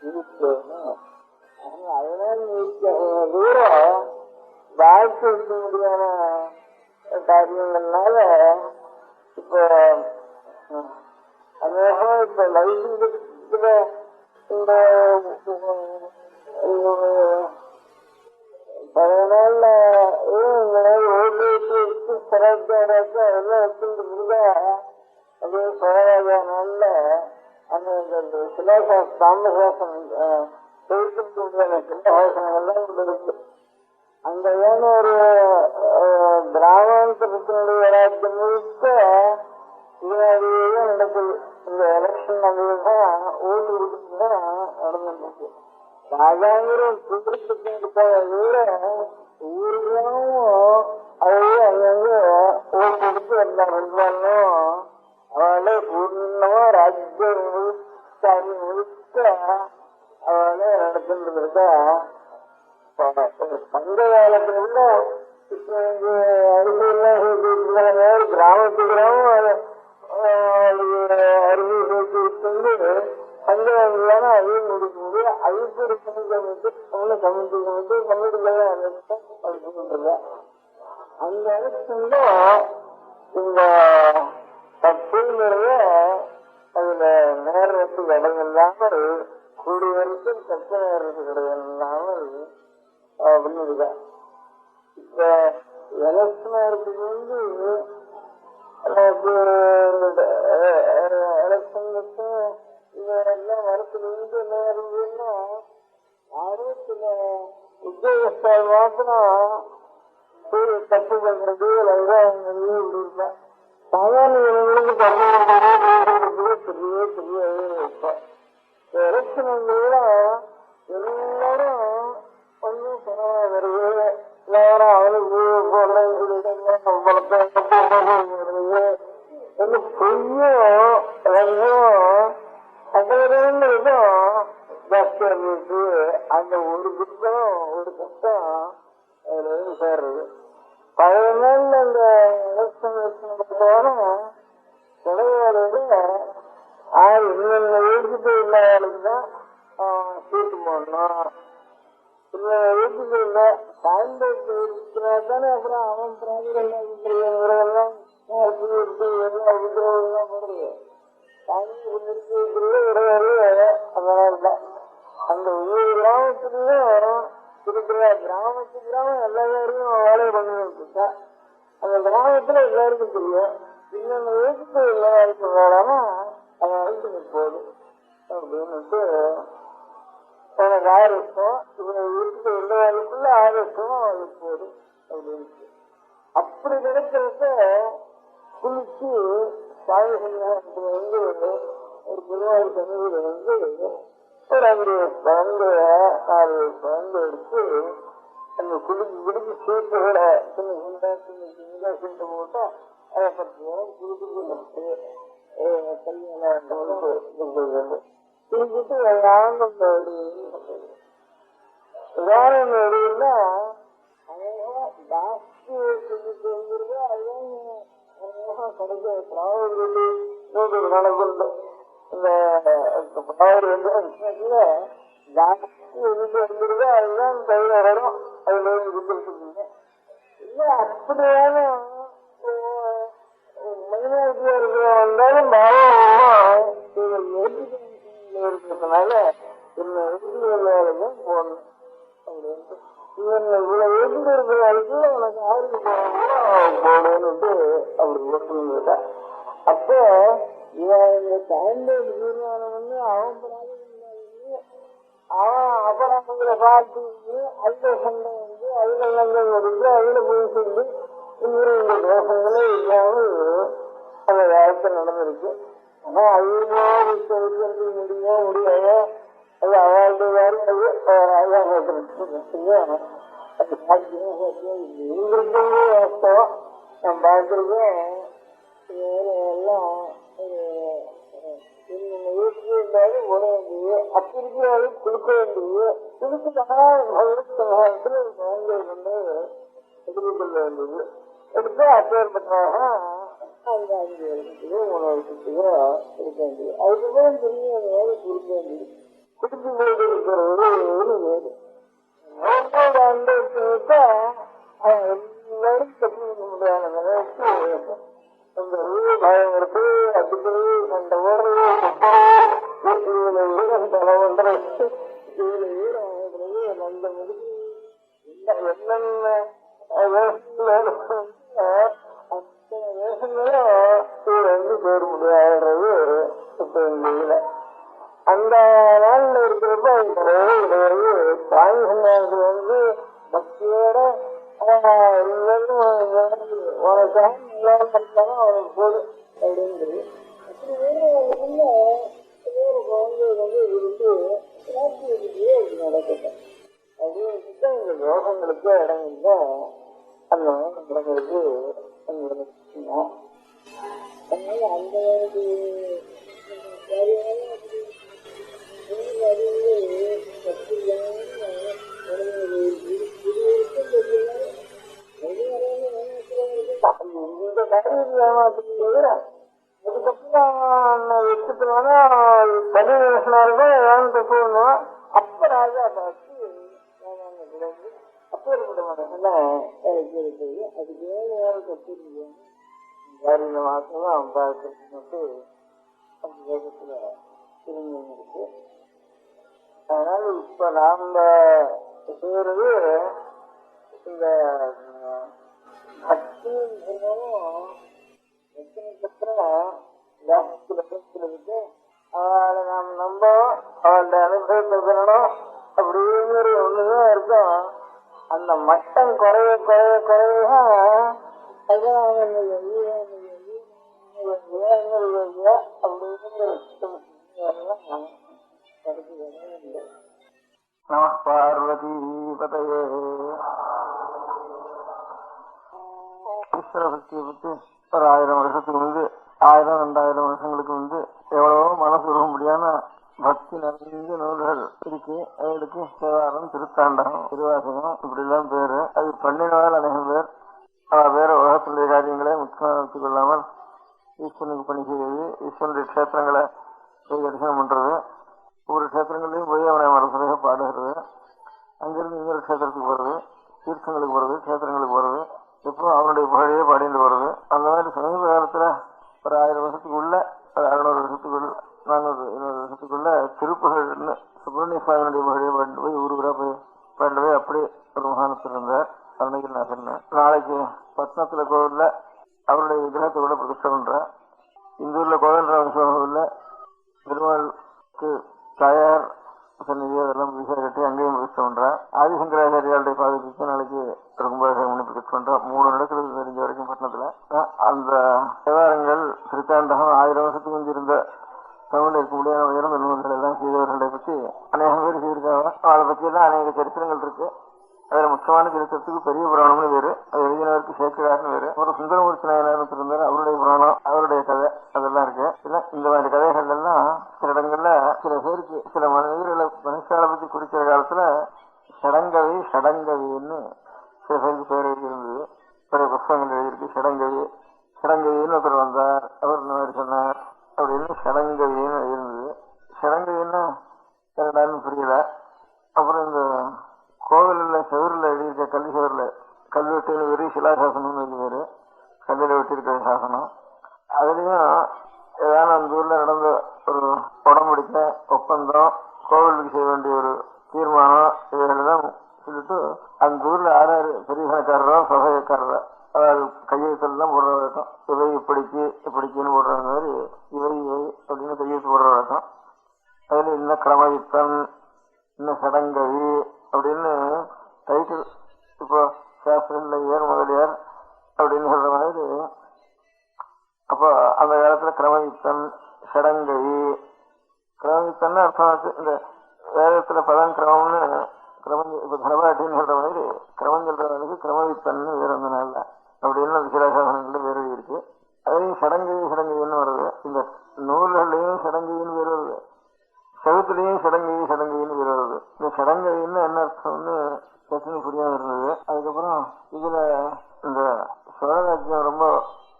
இருக்கணும். அதனால தூரம் வாழ்க்கை இருக்க முடியாத காரியங்கள்னால இப்போ அநேகமா இப்ப லைஃப்ல இந்த பழைய நாள்ல எல்லாம் எடுத்துட்டு முடியா அதே பழைய நாள்ல அந்த சிலாசாசம் தாமசாசம் சிலாசாசனங்கள்லாம் இருக்கு. அந்த ஏன்னு ஒரு பிராமணத்தினுடைய ராஜ்யம் முழுக்க இதனாலேயே நடக்குது. இந்த எலெக்ஷன் நடந்ததுதான் ஓட்டு கொடுத்துதான் நடந்துருக்கு. ராஜாங்கிற சுதந்திரத்தை விட ஊர்களும் அது அங்கங்க ஓட்டு எல்லாம் இருந்தாலும் அவளே பூர்ணமா ராஜ்யம் முழுக்க அவளே நடத்துட்டு இருக்கா. சங்க காலத்துல விட இப்ப அருமையெல்லாம் கிராமத்து கிராமம் அருமை சேர்த்து சங்கங்களான அதையும் முடிக்க முடியும். அதுக்கு ஒரு கமிட்டி அந்த இடத்துல இந்த தப்புங்கிறத அதுல நேரத்துக்கு இடம் இல்லாமல் கூடிய வரைக்கும் தப்பு நேரத்துக்கு இடம் இல்லாமல் பண்ணிருக்க. இப்ப எலக்ஷனுக்கு எலக்ஷனுக்கு இதெல்லாம் வரத்துல நேரம்னா யாரும் சில உத்தியோகஸ்தால் மாத்திரம் தப்பு பண்றது லங்காங்க சாதாரண பெரிய பெரிய எலக்ஷன் எல்லாரும் கொஞ்சம் பரவாயில்ல வருது. எல்லாரும் அவனுக்கு ஜாஸ்தியா இருந்துச்சு. அந்த ஒரு குற்றம் ஒரு கஷ்டம் அதுல சேர்றது. பழைய நாள்ல அந்த எலக்ஷன் தலைவரோட இன்னொன்னு எழுதிட்டு இல்லாததான் சீட்டு போடணும். வீட்டுக்கு இல்லை சாயந்தரத்து தானே அப்புறம் அவன் பிராணிகள்லாம் போடுறது. அதனால அந்த ஒவ்வொரு கிராமத்துலயும் இருக்கிற கிராமத்துக்கு கிராமம் எல்லாரும் வேலையை பண்ணிட்டு அந்த கிராமத்துல எல்லாருக்கும் தெரியும். இன்னொன்னு வீட்டுக்கு எல்லாருக்கும் வேலைன்னா அதை அழைச்சு போதும் அப்படின்னுட்டு எனக்கு ஆரோக்கியம் இவங்க வீட்டுக்கு எந்த வேலைக்குள்ள ஆரோக்கியம் அது போதும் அப்படின்ட்டு அப்படி நினைக்கிறத குளிச்சு சாமி வந்து ஒரு பெருமாள் சமூகம் வந்து ஒரு 5 குழந்தை 4 குழந்தை எடுத்து அந்த குடிக்கு சீட்டுகளை சின்ன சீட்டு போட்டா அதை பற்றி குடிக்கு கல்யாணம் குடிச்சிட்டு உதாரணம் எப்படின்னா ஜாஸ்தி வந்துருது. அதுதான் கிடைக்க பிராவடி நடக்குது. இந்த பிராவடி ஜாஸ்தி வந்துருது. அதுதான் கையில வரும். அதுல கொடுத்துருக்கீங்க இல்ல அப்படியான மைனாரிட்டியா இருக்கிற வந்தாலும் பாவம் இருக்கிறதுனால வேலைக்கும் போடணும் அப்படின்ட்டு இவ்வளவு வீட்டுக்கு இருக்கிற வரைக்கும் உனக்கு ஆயுத போடணும்ட்டு அப்படி போட்டுருந்தா. அப்போ இவன் இந்த சாயந்தரம் தீர்மானம் வந்து அவன் அவன் அபராதங்களை பார்த்து அதுல சண்டை வந்து அதுல லங்கம் எடுத்து அதுல போய் சொல்லி இவரு இந்த தோஷங்களே இல்லாமல் அந்த காலத்தில் நடந்திருக்கு. ஆனா அது முடியாதோ அது அவளுடைய வேலை. நான் பார்த்திருக்கேன் எல்லாம் வீட்டுக்கு இருந்தாலும் போட வேண்டியது அப்படி இருக்கிறாரு கொடுக்க வேண்டியது கொடுத்துட்டா காலத்துல குழந்தை வந்து எடுத்துக்கொள்ள வேண்டியது எடுத்து அப்பேர் பண்ணாக அந்த 5 வருஷத்துக்கோ 3 வருஷத்துக்கோ இருக்க வேண்டியது. அதுக்கப்புறம் தெரியும் அந்த வேலை கொடுக்க வேண்டியது. குடிச்சு போயிட்டு இருக்கிற ஒரு வேறு ஆண்டு எடுத்துக்கிட்டா எல்லாரும் கற்றுக்க முடியாத நிலைக்கு அந்த பயம் இருக்கு. அதுக்கு அந்த ஓடுறது பண்றது அந்த முடிச்சு என்னென்ன அத்தனை வேஷங்களும் பேர் முடியாடுறது இப்ப இந்த அந்த நாள்ல இருக்கிறப்ப சாமி சன்னியாசி வந்து பக்தியோட உனக்கு அவனுக்கு போதும் அப்படின்னு அப்படி வேறு குழந்தை வந்து இருந்து நடக்கட்டும் அப்படின்னு இந்த யோகங்களுக்கு இடம் இல்லை. அந்த நடக்குது. இருக்கிறது. அதுக்கு வேறு கற்று வேறு இந்த மாதம் தான் 50,000 அந்த தேசத்துல திரும்பி இருக்கு. அதனால இப்ப நாம செய்யறது இந்த பக்தி இருக்கு. அவளை நாம் நம்ப அவளுடைய அனுபவத்தை பெறணும் அப்படிங்கிற ஒண்ணுதான் இருக்கும். அந்த மட்டம் குறைய குறைய குறைய நம பார்வதி பதையே. ஈஸ்வர பக்தியை பற்றி ஒரு 1000 வருஷத்துக்கு முன்பு 1000-2000 வருஷங்களுக்கு முன்பு எவ்வளவோ மனசு உருவ முடியாத பக்தி நிறைந்த நூல்கள் இருக்கு. அதுக்கு தேவாரம், திருத்தாண்டகம், திருவாசகம் இப்படி எல்லாம் பேரு. அது பண்ணினால் அநேகம் பேர் வேற உலகத்தினுடைய காரியங்களை முக்கியமாக வைத்துக் கொள்ளாமல் ஈஸ்வரனுக்கு பணி செய்வது, ஈஸ்வரனுடைய கஷேத்திரங்களை போய் தரிசனம் பண்றது, ஒவ்வொரு கஷேத்திரங்களையும் போய் அவனை மனசுரையாக பாடுகிறது, அங்கிருந்து இன்னொரு கஷேத்திரத்துக்கு போறது, தீர்த்தங்களுக்கு போறது, கஷேத்திரங்களுக்கு போறது, இப்போ அவனுடைய புகழையே பாடிட்டு போறது. அந்த மாதிரி சமீப காலத்துல ஒரு 1000 வருஷத்துக்குள்ள, ஒரு 600 வருஷத்துக்குள்ள, 400 வருஷத்துக்குள்ள திருப்புகழ்னு சுப்பிரமணிய சுவாமியுடைய புகழையே பாடிட்டு போய் ஊருக்குறா போய் பாடிட்டு போய் அப்படி ஒரு மகானத்தில் இருந்தார் அருணகிரிநாதன். நாளைக்கு பத்னத்துல கோவில்ல அவருடைய விக்கிரகத்தை கூட பிரதிஷ்டை பண்ற. இந்தூர்ல கோவில்ல பெருமாளுக்கு தாயார் சன்னிதி அதெல்லாம் பிரதிஷ்டை கட்டி அங்கேயும் பிரதிஷ்டை பண்றேன். ஆதிசங்கராச்சாரியாளுடைய பாதத்துக்கு நாளைக்கு கும்பாபிஷேகம் பண்ணி பிரதிஷ்டை பண்றேன். 3 இடத்துல தெரிஞ்ச வரைக்கும் பட்டணத்துல. அந்த தேவாரங்கள், திருத்தாண்டகம் 1000 வருஷத்துக்கு முந்தி இருந்த தமிழ்ல இருக்க முடியாத உயர்ந்த நூல்கள் எல்லாம் செய்தவர்களை பற்றி அநேகம் பேர் செய்திருக்காங்க. அவளை பற்றி எல்லாம் அநேக சரித்திரங்கள் இருக்கு. அதுல முக்கியமான சரித்திரத்துக்கு பெரிய புராணம்னு வேறு, அது எழுதினவருக்கு சேக்கிழார்னு வேறு, ஒரு சுந்தரமூர்த்தி நாயனார் இருந்தார், அவருடைய புராணம், அவருடைய கதை அதெல்லாம் இருக்கு. இந்த மாதிரி கதைகள் எல்லாம் சில இடங்கள்ல சில பேருக்கு சில மனிதர்களை மனுஷாலை பத்தி குறிக்கிற காலத்துல ஷடங்கவின்னு சில பேருக்கு பேர் எழுதியிருந்தது. பிற புத்தகங்கள் எழுதியிருக்கு. ஷடங்கவின்னு ஒருத்தர் வந்தார், அவர் இந்த மாதிரி சொன்னார் அப்படின்னு ஷடங்கவின்னு எழுதியிருந்தது. ஷடங்கவின்னு கரடான்னு புரியல. அப்புறம் இந்த கோவில்ல செவரில் எழுதியிருக்க கல்வி செவரில் கல்வெட்டுன்னு வெறி சிலாசாசனம்னு எழுதிவாரு, கல்லில் வெட்டியிருக்கிற சாசனம். அதுலயும் ஏதாவது அந்த ஊர்ல நடந்த ஒரு உடம்படிக்க ஒப்பந்தம், கோவிலுக்கு செய்ய வேண்டிய ஒரு தீர்மானம், இவைகளெல்லாம் சொல்லிட்டு அந்த ஊர்ல 6 பெரிய கணக்காரரோ சபைக்காரரோ அதாவது கையெழுத்தெல்லாம் போடுற வழக்கம். இவை இப்படிக்குன்னு போடுற மாதிரி இவை அப்படின்னு கையெழுத்து போடுற வழக்கம். அதுல இன்ன கிரமயுத்தம், இன்னும் சடங்கவி அப்படின்னு டைட்டில். இப்போ சாஸ்திரர் முதலியார் அப்படின்னு சொல்ற மாதிரி. அப்போ அந்த காலத்துல கிரமயுத்தம், சடங்கவி. கிரமயுத்தம்னு அர்த்தம் இந்த வேதத்துல பதம் கிரமம்னு இப்ப தனபாட்டின்னு சொல்ற மாதிரி கிரமம் சொல்றவனுக்கு கிரமயுத்தம்னு வேற வந்த நாள்ல அப்படின்னு விசிலாசாசனங்கள்ல வேறு இருக்கு. அதுலயும் சடங்கவின்னு வருது. இந்த நூல்கள்லயும் சடங்கவின்னு வேறு வருது, செவத்துலயும் சடங்கவின்னு வேறு வருது. இந்த சடங்கவின்னு என்ன அர்த்தம்னு பிரச்சனை புரியாம இருந்தது. அதுக்கப்புறம் இதுல இந்த சோழராஜ்யம் ரொம்ப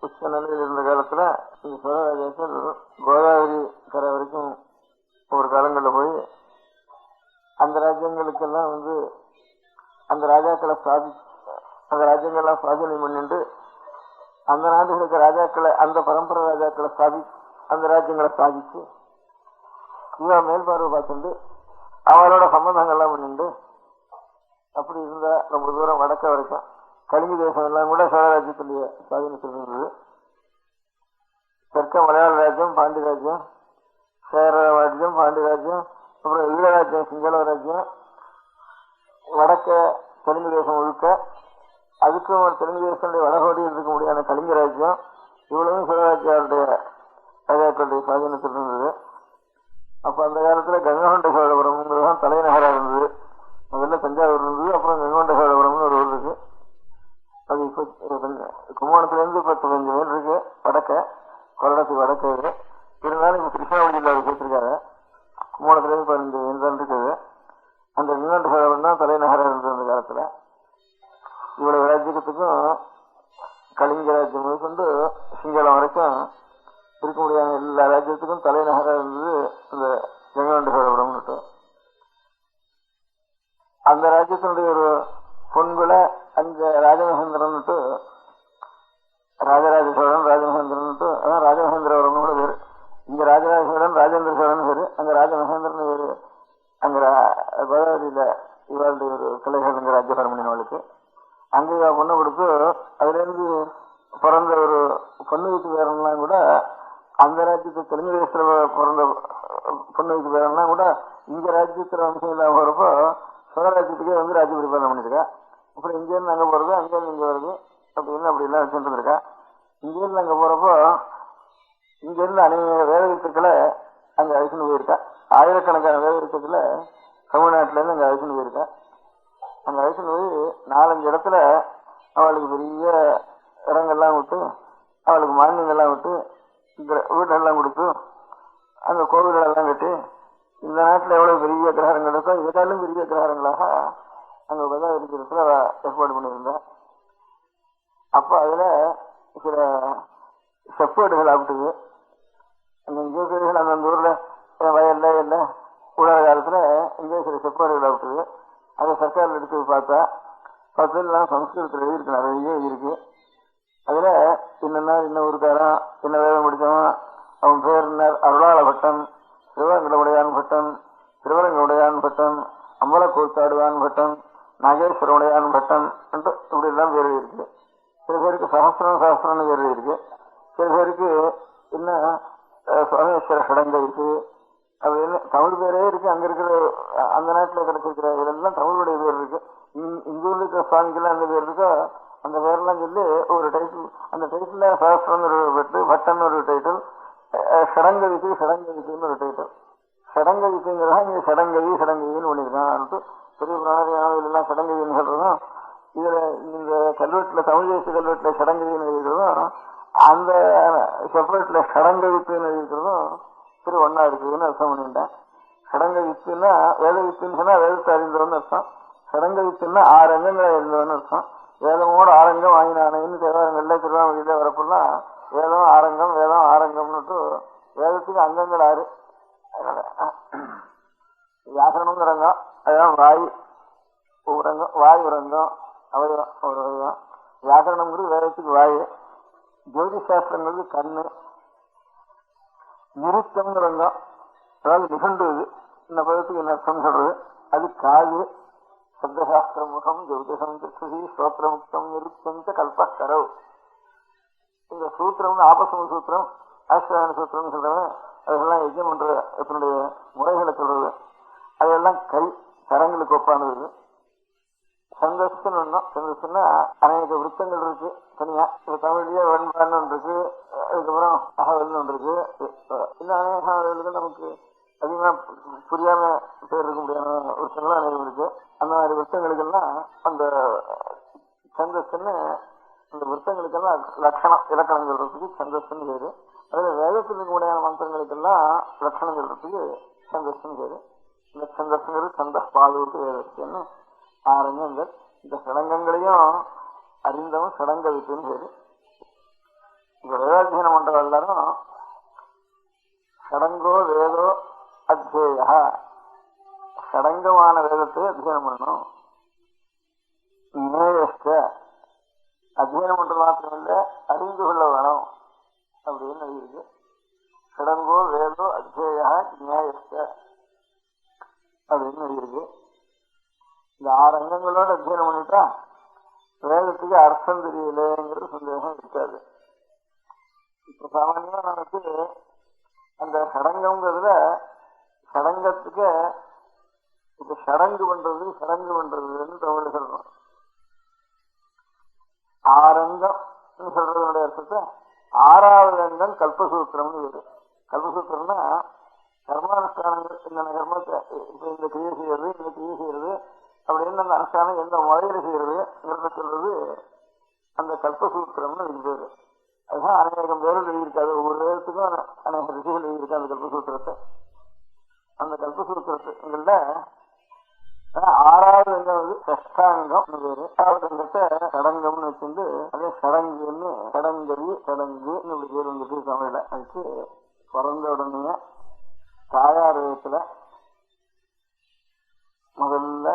உச்ச நிலையில் இருந்த காலத்துல இந்த சோழராஜ்யத்தில் கோதாவரி கரை வரைக்கும் ஒரு காலங்கள்ல போய் அந்த ராஜ்யங்களுக்கெல்லாம் அந்த ராஜ்யங்கள்லாம் சுவாதீனம் பண்ணிட்டு அந்த நாடுகளுக்கு ராஜாக்களை, அந்த பரம்பரை ராஜாக்களை அந்த ராஜ்யங்களை சாதிச்சு இவன் மேல்பார்வை பார்த்துட்டு அவரோட சம்பந்தங்கள்லாம் பண்ணிட்டு அப்படி இருந்தா ரொம்ப தூரம் வடக்க வரைக்கும் கலிங்க தேசம் எல்லாம் கூட சோழராஜ்யத்திலேயே சுவாதீனத்தில் இருந்தது. தெற்க மலையாள ராஜ்யம், பாண்டி ராஜ்யம், சேர ராஜ்யம், பாண்டி ராஜ்யம், அப்புறம் ஈழராஜ்யம், சிங்கள ராஜ்யம், வடக்க தெலுங்கு தேசம் முழுக்க, அதுக்கும் தெலுங்கு தேசத்துடைய வடகோடியில் இருக்க முடியாத கலிங்க ராஜ்யம், இவ்வளவும் சோழராஜ்யாருடைய ராஜாக்களுடைய சுவாதீனத்தில் இருந்தது. அப்ப அந்த காலத்துல கங்ககொண்ட சோழபுரம் தலைநகராக இருந்தது. முதல்ல தஞ்சாவூர் இருந்தது, அப்புறம் கங்ககொண்ட சோழபுரம்னு ஒரு ஊர் இருக்கு. அது இப்ப கும்பகோணத்துல இருந்து 15 மைல் இருக்கு வடக்க, கொரடத்துக்கு வடக்க. இருந்தாலும் இப்ப கிருஷ்ணாவளி ஜில்லாவை சேர்த்திருக்காங்க. கும்பகோணத்துல இருந்து 15 மைல் தான் இருக்குது. அந்த கங்ககொண்ட சோழபுரம் தான் தலைநகராக இருந்தது அந்த காலத்துல. இவ்வளவு ராஜ்யத்துக்கும் கலிங்க ராஜ்யம் முதற்கொண்டு சிங்களம் வரைக்கும் இருக்க முடியாத எல்லா ராஜ்யத்துக்கும் தலைநகராக இருந்தது இந்த கங்ககொண்ட சோழபுரம். அந்த ராஜ்யத்தினுடைய ஒரு பொன்குல அங்க ராஜமகேந்திரன் சோழன் ராஜேந்திர சோழன் பேரு, அங்க ராஜமகேந்திரன் பேரு. அங்க கோதாவரியில இவாளுடைய ஒரு கிளைகள் இங்க ராஜ்யபரமணியனுக்கு அங்க இவ பொண்ணு கொடுத்து அதுல இருந்து பிறந்த ஒரு பொண்ணு வீட்டு பேரெல்லாம் கூட அந்த ராஜ்யத்து தெலுங்கு தேசத்துல பிறந்த பொண்ணு வீட்டு பேரெல்லாம் கூட இங்க ராஜ்யத்துல வம்சம் இல்லாம போறப்போ சோழராஜ்யத்துக்கே வந்து ராஜ்ய பரிபாலனை பண்ணிருக்கா. அப்புறம் இங்க இருந்து அங்க போறது, அங்க இருந்து இங்க வருது அப்படின்னு அப்படி எல்லாம் வச்சுட்டு இருக்கா. இங்க இருந்து அங்க போறப்போ இங்க இருந்து அநேக வேத வித்துக்களை அங்க அழிச்சுன்னு போயிருக்கா. ஆயிரக்கணக்கான வேத வித்துக்களை தமிழ்நாட்டுல இருந்து அங்க அழிச்சுன்னு போயிருக்கா. அங்க அழிச்சுன்னு போய் 4-5 இடத்துல அவளுக்கு பெரிய இடங்கள்லாம் விட்டு, அவளுக்கு மானியங்கள்லாம் விட்டு, வீடெல்லாம் கொடுத்து, அங்க கோவில்கள் எல்லாம் கட்டி, இந்த நாட்டுல எவ்வளவு பெரிய கிரகாரங்கள் இருக்கோ இதனாலும் பெரிய கிரகாரங்களாக அங்க இருக்கிறதுல ஏற்பாடு பண்ணியிருந்தா. அப்ப அதுல சில செப்பேடுகள் ஆப்பிட்டுது. அந்த இங்கேசர்கள் அந்தந்த ஊர்ல வயல்ல இல்ல உலக காலத்துல இங்கே சில செப்பேடுகள் ஆப்பிட்டுது. அதை சர்க்காரில் எடுத்து பார்த்தா எல்லாம் சம்ஸ்கிருதத்தில் எழுதியிருக்கு, நிறைய இருக்கு. அதுல இன்ன ஊருக்காரன், என்ன வேதம் முடிச்சவன், அவன் பேர் என்ன, அருளாள பட்டன், சிவகங்கவுடையான் பட்டன், திருவரங்கவுடையான் பட்டன், அம்பல கூத்தாடுவான் பட்டன், நாகேஸ்வரவுடையான் பட்டன் இப்படி எல்லாம் பேர் இருக்கு. சில பேருக்கு சகஸ்திரம்னு பேர் இருக்கு. சில பேருக்கு என்ன சுவாமேஸ்வர சடங்க இருக்கு அப்படின்னு தமிழ் பேரே இருக்கு. அங்க இருக்கிற அந்த நாட்டுல கிடைச்சிருக்கிற இதெல்லாம் தமிழுடைய பேர் இருக்கு. இங்க உள்ள இருக்கிற சுவாமிக்கெல்லாம் அந்த பேர் இருக்கோ அந்த பேர்லாம் சொல்லி ஒரு டைட்டில், அந்த டைட்டில் சகஸ்திரம் ஒரு பெட்டு, பட்டன் ஒரு டைட்டில், சடங்கவித்துன்னு ஒரு டைட்டில். சடங்கவித்துங்கிறதா இங்க சடங்கவின்னு பண்ணியிருக்கான். பெரிய பிராணரியான எல்லாம் சடங்கவின்னு சொல்றதும், இதுல இந்த கல்வெட்டுல தமிழ் தேசிய கல்வெட்டுல சடங்கவின்னு எழுதிக்கிறதும், அந்த செப்பரேட்ல சடங்கவித்துன்னு எழுதிக்கிறதும் சரி ஒன்னா இருக்குதுன்னு அர்த்தம் பண்ணிட்டேன். சடங்க வித்துன்னா வேத வித்துன்னு சொன்னா வேதத்தை அறிந்தவன்னு அர்த்தம். சடங்க வித்துன்னா 6 அங்கங்களை அறிந்தவன்னு அர்த்தம். வேதமோட ஆரங்கம் வாங்கினானேன்னு தேவாரங்கள்ல திருவாமூரியில வரப்பெல்லாம் வேதம் ஆரங்கம்னுட்டு வேதத்துக்கு அங்கங்கள் 6. அதனால வியாக்கரணம்ங்கிற அங்கம், அதான் வாய் உரங்கம் அவயவம் ஒரு வகைதான். வியாக்கரணம்ங்கிறது வேதத்துக்கு வாய், ஜோதிஷாஸ்திரங்கிறது கண்ணு, நிருத்தம்ங்கிறங்கம் அதாவது நிகழ்ந்தது இந்த பதத்துக்கு என்ன அர்த்தம் சொல்றது அது காது. சப்தசாஸ்திர முகம் ஜோதிஷம் சுதி ஸ்தோத்திரமுக்தம் நிருத்தம் கல்பக்கரவ். இந்த சூத்திரம் ஆபசம சூத்திரம், ஆசிராயண சூத்திரம் சொல்றவன் அதெல்லாம் யஜ்யம் பண்ற இதனுடைய முறைகளை சொல்றது. அதெல்லாம் கை கரங்களுக்கு ஒப்பானது. சந்தஸ்துன்னு ஒண்ணும், சந்தஸ்துன்னா அநேக விருத்தங்கள் இருக்கு தனியா. இப்ப தமிழ்லயே வெண்பான்னு ஒன்று இருக்கு, அதுக்கப்புறம் அகவல்னு ஒன்று இருக்கு. இன்னும் அநேக அகவல்கள் நமக்கு அதிகமா புரியாம பேர் இருக்க முடியாத விருத்தங்களும் அநேகம் இருக்கு. அந்த மாதிரி விருத்தங்களுக்கெல்லாம் அந்த சந்தஸ்துன்னு, அந்த விருத்தங்களுக்கெல்லாம் லட்சணம் இலக்கணம் சொல்றதுக்கு சந்தஸ்துன்னு பேரு. அதுல வேதத்தில் இருக்க முடியாத மந்திரங்களுக்கெல்லாம் லட்சணம் சொல்றதுக்கு சந்தஸ்துன்னு பேரு. இந்த சந்தஸ்துங்கிறது சந்த பாதுகாப்பு வேதத்துன்னு 6 அங்கங்கள். இந்த சடங்கங்களையும் அறிந்தவன் சடங்க வித்துன்னு பேரு. இப்ப வேதாத்தியனம் பண்ற எல்லாரும் சடங்கோ வேதோ அத்தியேய, சடங்கமான வேதத்தை அத்தியனம் பண்ணணும். நேயஸ்ட அத்தியனம் பண்றது மாத்திரம் இல்ல அறிந்து கொள்ள வேணும் அப்படின்னு இருக்கு. சடங்கோ வேதோ அத்தியேய நேயஸ்ட அப்படின்னு இருக்கு. இந்த 6 அங்கங்களோட அத்தியனம் பண்ணிட்டா வேதத்துக்கு அர்த்தம் தெரியலங்கிறது சந்தேகம் இருக்காது. இப்ப சாமானியமா நமக்கு அந்த சடங்கம்ங்கிறதுல சடங்கத்துக்கு இப்ப சடங்கு பண்றதுன்னு தமிழ் சொல்றோம். 6 அங்கம் சொல்றதுடைய அர்த்தத்தை 6வது அங்கம் கல்பசூத்திரம்னு இருக்கு. கல்பசூத்திரம்னா கர்மானுஷ்டானங்கள், என்னென்ன கர்மத்தை இப்ப இந்த கிரியை செய்யறது அப்படின்னு அந்த அனுஷ்டானம் எந்த முறையில செய்யறதுங்கிறத சொல்றது அந்த கல்பசூத்திரம்னு இது பேரு. அதுதான் அநேகம் பேர்கள் எழுதியிருக்காது. ஒவ்வொரு வேதத்துக்கும் அநேக ரிஷிகள் எழுதியிருக்கா அந்த கல்பசூத்திரத்தை. அந்த கல்பசூத்திரத்துங்கள்ல 6வது அங்கம் வந்து சஷ்டாங்கம் பேரு. 6வது அங்கத்தை சடங்கம்னு வச்சிருந்து அதே சடங்குன்னு சடங்குன்னு இப்படி பேர் வந்துட்டு தமிழ்ல. அதுக்கு பிறந்த உடனே தாயார் விதத்துல முதல்ல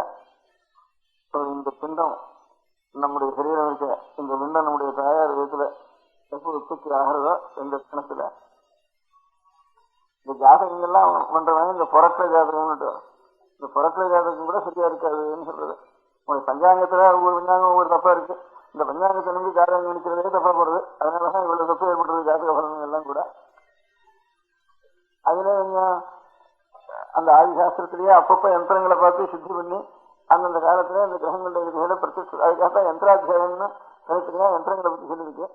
இந்த பிண்டம் நம்முடைய சரீரம் இருக்க இந்த பிண்டம் நம்முடைய தாயார் விதத்துல எப்போ உற்பத்தி ஆகிறதோ இந்த கணத்துல இந்த ஜாதகங்கள்லாம் பண்றவங்க இந்த புறக்கலை ஜாதகம்னு, இந்த புறக்கலை ஜாதகம் கூட சரியா இருக்காதுன்னு சொல்றது. உங்களுக்கு பஞ்சாங்கத்துல ஒவ்வொரு பஞ்சாங்கம் ஒவ்வொரு தப்பா இருக்கு. இந்த பஞ்சாங்கத்தை நம்பி ஜாதகம் நினைக்கிறதே தப்பா போடுறது. அதனாலதான் இவ்வளவு தப்பு ஏற்படுறது ஜாதக பலன்கள் எல்லாம் கூட. அதுல அந்த ஆதிசாஸ்திரத்திலேயே அப்பப்ப யந்திரங்களை பார்த்து சுத்தி பண்ணி அந்தந்த காலத்துல அந்த கிரகங்களுடைய விதிகளை பிரத்யட்ச, அதுக்காக யந்திராத்தியாயம்னு தனித்தனியா யந்திரங்களை பத்தி சொல்லிருக்கு.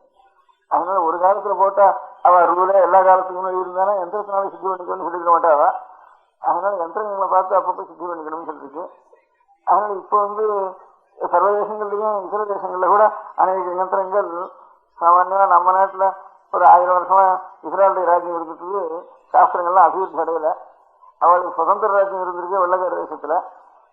அதனால ஒரு காலத்துல போட்டா அவ ரூல எல்லா காலத்துக்கும் இருந்தானா யந்திரத்தினால சுத்தி பண்ணிக்கணும்னு சொல்லிக்க மாட்டாவா. அதனால யந்திரங்களை பார்த்து அப்பப்ப சுத்தி பண்ணிக்கணும்னு சொல்லிருக்கு. அதனால இப்ப சர்வ தேசங்கள்லயும் இதர தேசங்கள்ல கூட அநேக யந்திரங்கள் சாமான்யமா நம்ம நாட்டுல ஒரு 1000 வருஷமா இஸ்ரேலுடைய ராஜ்யம் இருக்கிறதுக்கு சாஸ்திரங்கள்லாம் அபிவிருத்தி அடையல. அவளுக்கு சுதந்திர ராஜ்யம் இருந்திருக்கு வெள்ளக்கார தேசத்துல.